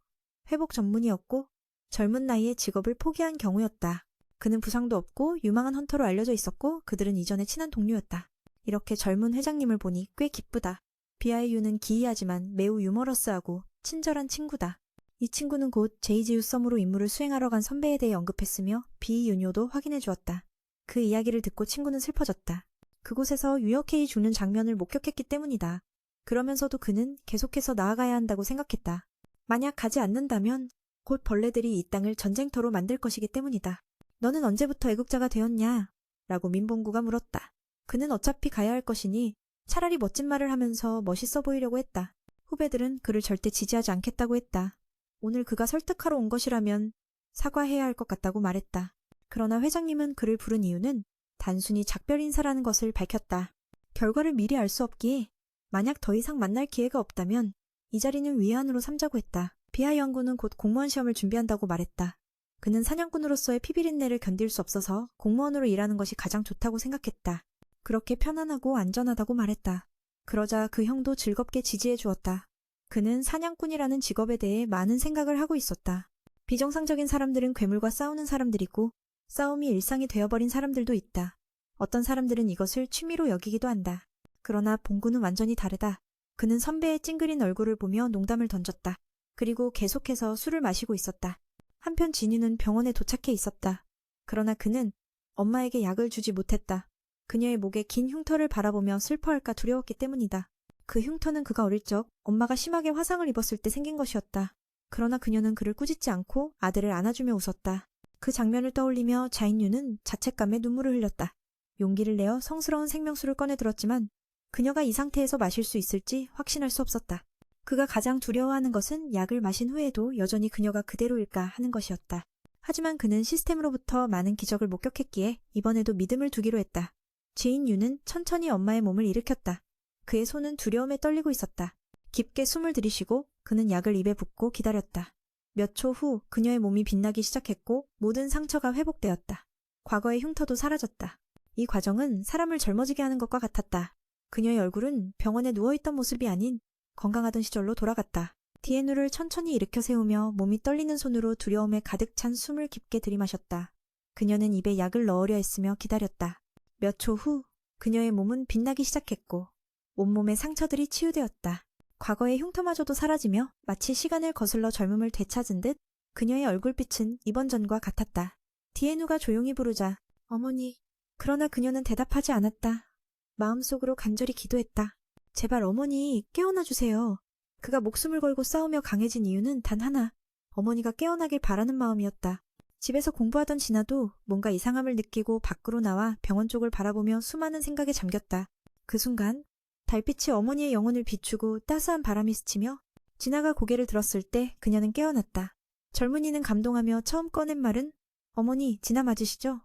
회복 전문이었고 젊은 나이에 직업을 포기한 경우였다. 그는 부상도 없고 유망한 헌터로 알려져 있었고 그들은 이전에 친한 동료였다. 이렇게 젊은 회장님을 보니 꽤 기쁘다. 비아이유는 기이하지만 매우 유머러스하고 친절한 친구다. 이 친구는 곧 제이지유 썸으로 임무를 수행하러 간 선배에 대해 언급했으며 비윤효도 확인해 주었다. 그 이야기를 듣고 친구는 슬퍼졌다. 그곳에서 유역해이 죽는 장면을 목격했기 때문이다. 그러면서도 그는 계속해서 나아가야 한다고 생각했다. 만약 가지 않는다면 곧 벌레들이 이 땅을 전쟁터로 만들 것이기 때문이다. 너는 언제부터 애국자가 되었냐? 라고 민봉구가 물었다. 그는 어차피 가야 할 것이니 차라리 멋진 말을 하면서 멋있어 보이려고 했다. 후배들은 그를 절대 지지하지 않겠다고 했다. 오늘 그가 설득하러 온 것이라면 사과해야 할 것 같다고 말했다. 그러나 회장님은 그를 부른 이유는 단순히 작별 인사라는 것을 밝혔다. 결과를 미리 알 수 없기에 만약 더 이상 만날 기회가 없다면 이 자리는 위안으로 삼자고 했다. 비하 연구는 곧 공무원 시험을 준비한다고 말했다. 그는 사냥꾼으로서의 피비린내를 견딜 수 없어서 공무원으로 일하는 것이 가장 좋다고 생각했다. 그렇게 편안하고 안전하다고 말했다. 그러자 그 형도 즐겁게 지지해 주었다. 그는 사냥꾼이라는 직업에 대해 많은 생각을 하고 있었다. 비정상적인 사람들은 괴물과 싸우는 사람들이고 싸움이 일상이 되어버린 사람들도 있다. 어떤 사람들은 이것을 취미로 여기기도 한다. 그러나 봉구는 완전히 다르다. 그는 선배의 찡그린 얼굴을 보며 농담을 던졌다. 그리고 계속해서 술을 마시고 있었다. 한편 진유는 병원에 도착해 있었다. 그러나 그는 엄마에게 약을 주지 못했다. 그녀의 목에 긴 흉터를 바라보며 슬퍼할까 두려웠기 때문이다. 그 흉터는 그가 어릴 적 엄마가 심하게 화상을 입었을 때 생긴 것이었다. 그러나 그녀는 그를 꾸짖지 않고 아들을 안아주며 웃었다. 그 장면을 떠올리며 자인유는 자책감에 눈물을 흘렸다. 용기를 내어 성스러운 생명수를 꺼내 들었지만 그녀가 이 상태에서 마실 수 있을지 확신할 수 없었다. 그가 가장 두려워하는 것은 약을 마신 후에도 여전히 그녀가 그대로일까 하는 것이었다. 하지만 그는 시스템으로부터 많은 기적을 목격했기에 이번에도 믿음을 두기로 했다. 지인유는 천천히 엄마의 몸을 일으켰다. 그의 손은 두려움에 떨리고 있었다. 깊게 숨을 들이쉬고 그는 약을 입에 붓고 기다렸다. 몇 초 후 그녀의 몸이 빛나기 시작했고 모든 상처가 회복되었다. 과거의 흉터도 사라졌다. 이 과정은 사람을 젊어지게 하는 것과 같았다. 그녀의 얼굴은 병원에 누워있던 모습이 아닌 건강하던 시절로 돌아갔다. 디에누를 천천히 일으켜 세우며 몸이 떨리는 손으로 두려움에 가득 찬 숨을 깊게 들이마셨다. 그녀는 입에 약을 넣으려 했으며 기다렸다. 몇 초 후 그녀의 몸은 빛나기 시작했고 온몸의 상처들이 치유되었다. 과거의 흉터마저도 사라지며 마치 시간을 거슬러 젊음을 되찾은 듯 그녀의 얼굴빛은 이번 전과 같았다. 디에누가 조용히 부르자 어머니. 그러나 그녀는 대답하지 않았다. 마음속으로 간절히 기도했다. 제발 어머니 깨어나 주세요. 그가 목숨을 걸고 싸우며 강해진 이유는 단 하나. 어머니가 깨어나길 바라는 마음이었다. 집에서 공부하던 진아도 뭔가 이상함을 느끼고 밖으로 나와 병원 쪽을 바라보며 수많은 생각에 잠겼다. 그 순간 달빛이 어머니의 영혼을 비추고 따스한 바람이 스치며 진아가 고개를 들었을 때 그녀는 깨어났다. 젊은이는 감동하며 처음 꺼낸 말은 어머니 진아 맞으시죠?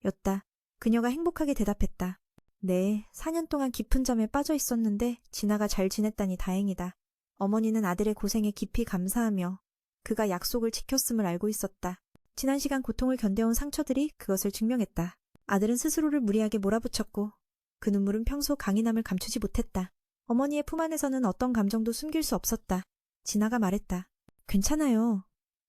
였다. 그녀가 행복하게 대답했다. 네, 4년 동안 깊은 잠에 빠져 있었는데 진아가 잘 지냈다니 다행이다. 어머니는 아들의 고생에 깊이 감사하며 그가 약속을 지켰음을 알고 있었다. 지난 시간 고통을 견뎌온 상처들이 그것을 증명했다. 아들은 스스로를 무리하게 몰아붙였고 그 눈물은 평소 강인함을 감추지 못했다. 어머니의 품 안에서는 어떤 감정도 숨길 수 없었다. 진아가 말했다. 괜찮아요.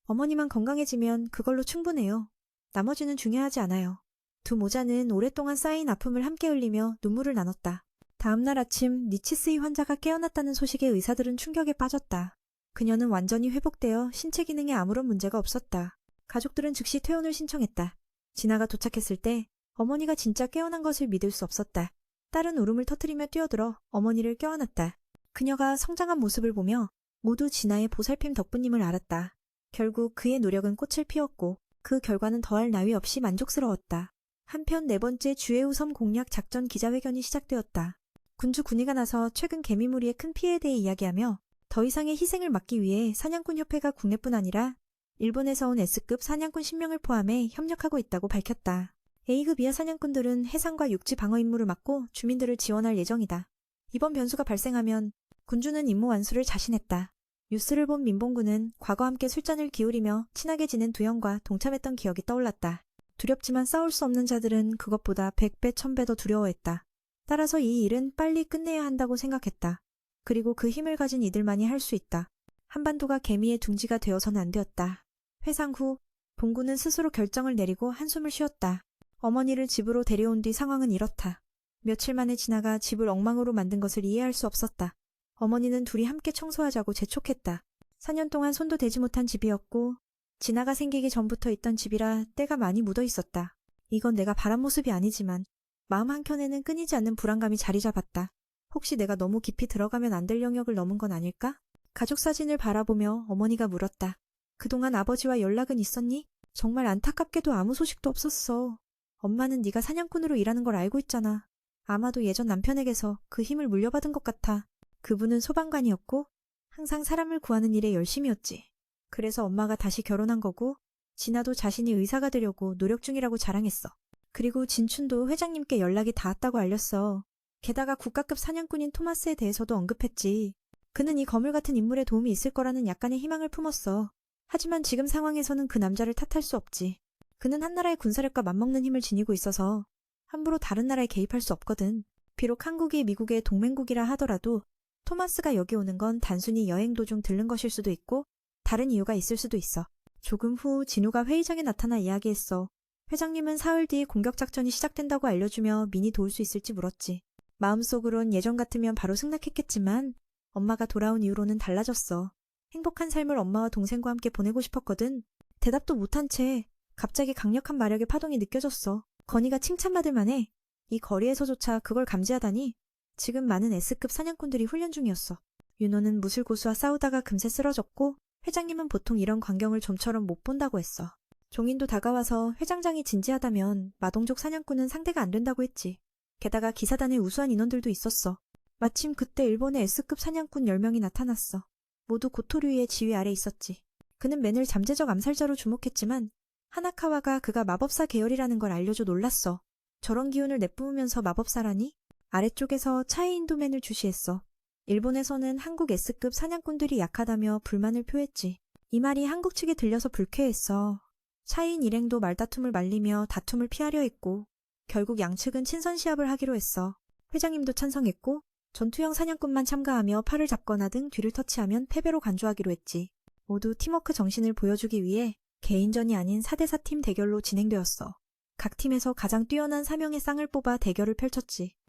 어머니만 건강해지면 그걸로 충분해요. 나머지는 중요하지 않아요. 두 모자는 오랫동안 쌓인 아픔을 함께 흘리며 눈물을 나눴다. 다음날 아침 니치스의 환자가 깨어났다는 소식에 의사들은 충격에 빠졌다. 그녀는 완전히 회복되어 신체 기능에 아무런 문제가 없었다. 가족들은 즉시 퇴원을 신청했다. 진아가 도착했을 때 어머니가 진짜 깨어난 것을 믿을 수 없었다. 딸은 울음을 터뜨리며 뛰어들어 어머니를 껴안았다. 그녀가 성장한 모습을 보며 모두 진아의 보살핌 덕분임을 알았다. 결국 그의 노력은 꽃을 피웠고 그 결과는 더할 나위 없이 만족스러웠다. 한편 네 번째 주해우섬 공략 작전 기자회견이 시작되었다. 군주 군의가 나서 최근 개미무리의 큰 피해에 대해 이야기하며 더 이상의 희생을 막기 위해 사냥꾼협회가 국내뿐 아니라 일본에서 온 S급 사냥꾼 10명을 포함해 협력하고 있다고 밝혔다. A급 이하 사냥꾼들은 해상과 육지 방어 임무를 맡고 주민들을 지원할 예정이다. 이번 변수가 발생하면 군주는 임무 완수를 자신했다. 뉴스를 본 민봉군은 과거 함께 술잔을 기울이며 친하게 지낸 두영과 동참했던 기억이 떠올랐다. 두렵지만 싸울 수 없는 자들은 그것보다 100배, 1000배 더 두려워했다. 따라서 이 일은 빨리 끝내야 한다고 생각했다. 그리고 그 힘을 가진 이들만이 할 수 있다. 한반도가 개미의 둥지가 되어서는 안 되었다. 회상 후 봉군은 스스로 결정을 내리고 한숨을 쉬었다. 어머니를 집으로 데려온 뒤 상황은 이렇다. 며칠 만에 진아가 집을 엉망으로 만든 것을 이해할 수 없었다. 어머니는 둘이 함께 청소하자고 재촉했다. 4년 동안 손도 대지 못한 집이었고 진아가 생기기 전부터 있던 집이라 때가 많이 묻어 있었다. 이건 내가 바란 모습이 아니지만 마음 한켠에는 끊이지 않는 불안감이 자리 잡았다. 혹시 내가 너무 깊이 들어가면 안 될 영역을 넘은 건 아닐까? 가족 사진을 바라보며 어머니가 물었다. 그동안 아버지와 연락은 있었니? 정말 안타깝게도 아무 소식도 없었어. 엄마는 네가 사냥꾼으로 일하는 걸 알고 있잖아. 아마도 예전 남편에게서 그 힘을 물려받은 것 같아. 그분은 소방관이었고 항상 사람을 구하는 일에 열심이었지. 그래서 엄마가 다시 결혼한 거고 진아도 자신이 의사가 되려고 노력 중이라고 자랑했어. 그리고 진춘도 회장님께 연락이 닿았다고 알렸어. 게다가 국가급 사냥꾼인 토마스에 대해서도 언급했지. 그는 이 거물 같은 인물에 도움이 있을 거라는 약간의 희망을 품었어. 하지만 지금 상황에서는 그 남자를 탓할 수 없지. 그는 한 나라의 군사력과 맞먹는 힘을 지니고 있어서 함부로 다른 나라에 개입할 수 없거든. 비록 한국이 미국의 동맹국이라 하더라도 토마스가 여기 오는 건 단순히 여행 도중 들른 것일 수도 있고 다른 이유가 있을 수도 있어. 조금 후 진우가 회의장에 나타나 이야기했어. 회장님은 사흘 뒤 공격작전이 시작된다고 알려주며 민이 도울 수 있을지 물었지. 마음속으론 예전 같으면 바로 승낙했겠지만 엄마가 돌아온 이후로는 달라졌어. 행복한 삶을 엄마와 동생과 함께 보내고 싶었거든. 대답도 못한 채 갑자기 강력한 마력의 파동이 느껴졌어. 건이가 칭찬받을 만해. 이 거리에서조차 그걸 감지하다니. 지금 많은 S급 사냥꾼들이 훈련 중이었어. 윤호는 무술고수와 싸우다가 금세 쓰러졌고 회장님은 보통 이런 광경을 좀처럼 못 본다고 했어. 종인도 다가와서 회장장이 진지하다면 마동족 사냥꾼은 상대가 안 된다고 했지. 게다가 기사단에 우수한 인원들도 있었어. 마침 그때 일본의 S급 사냥꾼 10명이 나타났어. 모두 고토류의 지휘 아래 있었지. 그는 맨을 잠재적 암살자로 주목했지만 하나카와가 그가 마법사 계열이라는 걸 알려줘 놀랐어. 저런 기운을 내뿜으면서 마법사라니? 아래쪽에서 차이인도맨을 주시했어. 일본에서는 한국 S급 사냥꾼들이 약하다며 불만을 표했지. 이 말이 한국 측에 들려서 불쾌했어. 차이인 일행도 말다툼을 말리며 다툼을 피하려 했고 결국 양측은 친선 시합을 하기로 했어. 회장님도 찬성했고 전투형 사냥꾼만 참가하며 팔을 잡거나 등 뒤를 터치하면 패배로 간주하기로 했지. 모두 팀워크 정신을 보여주기 위해 개인전이 아닌 4대4 팀 대결로 진행되었어. 각 팀에서 가장 뛰어난 4명의 쌍을 뽑아 대결을 펼쳤지.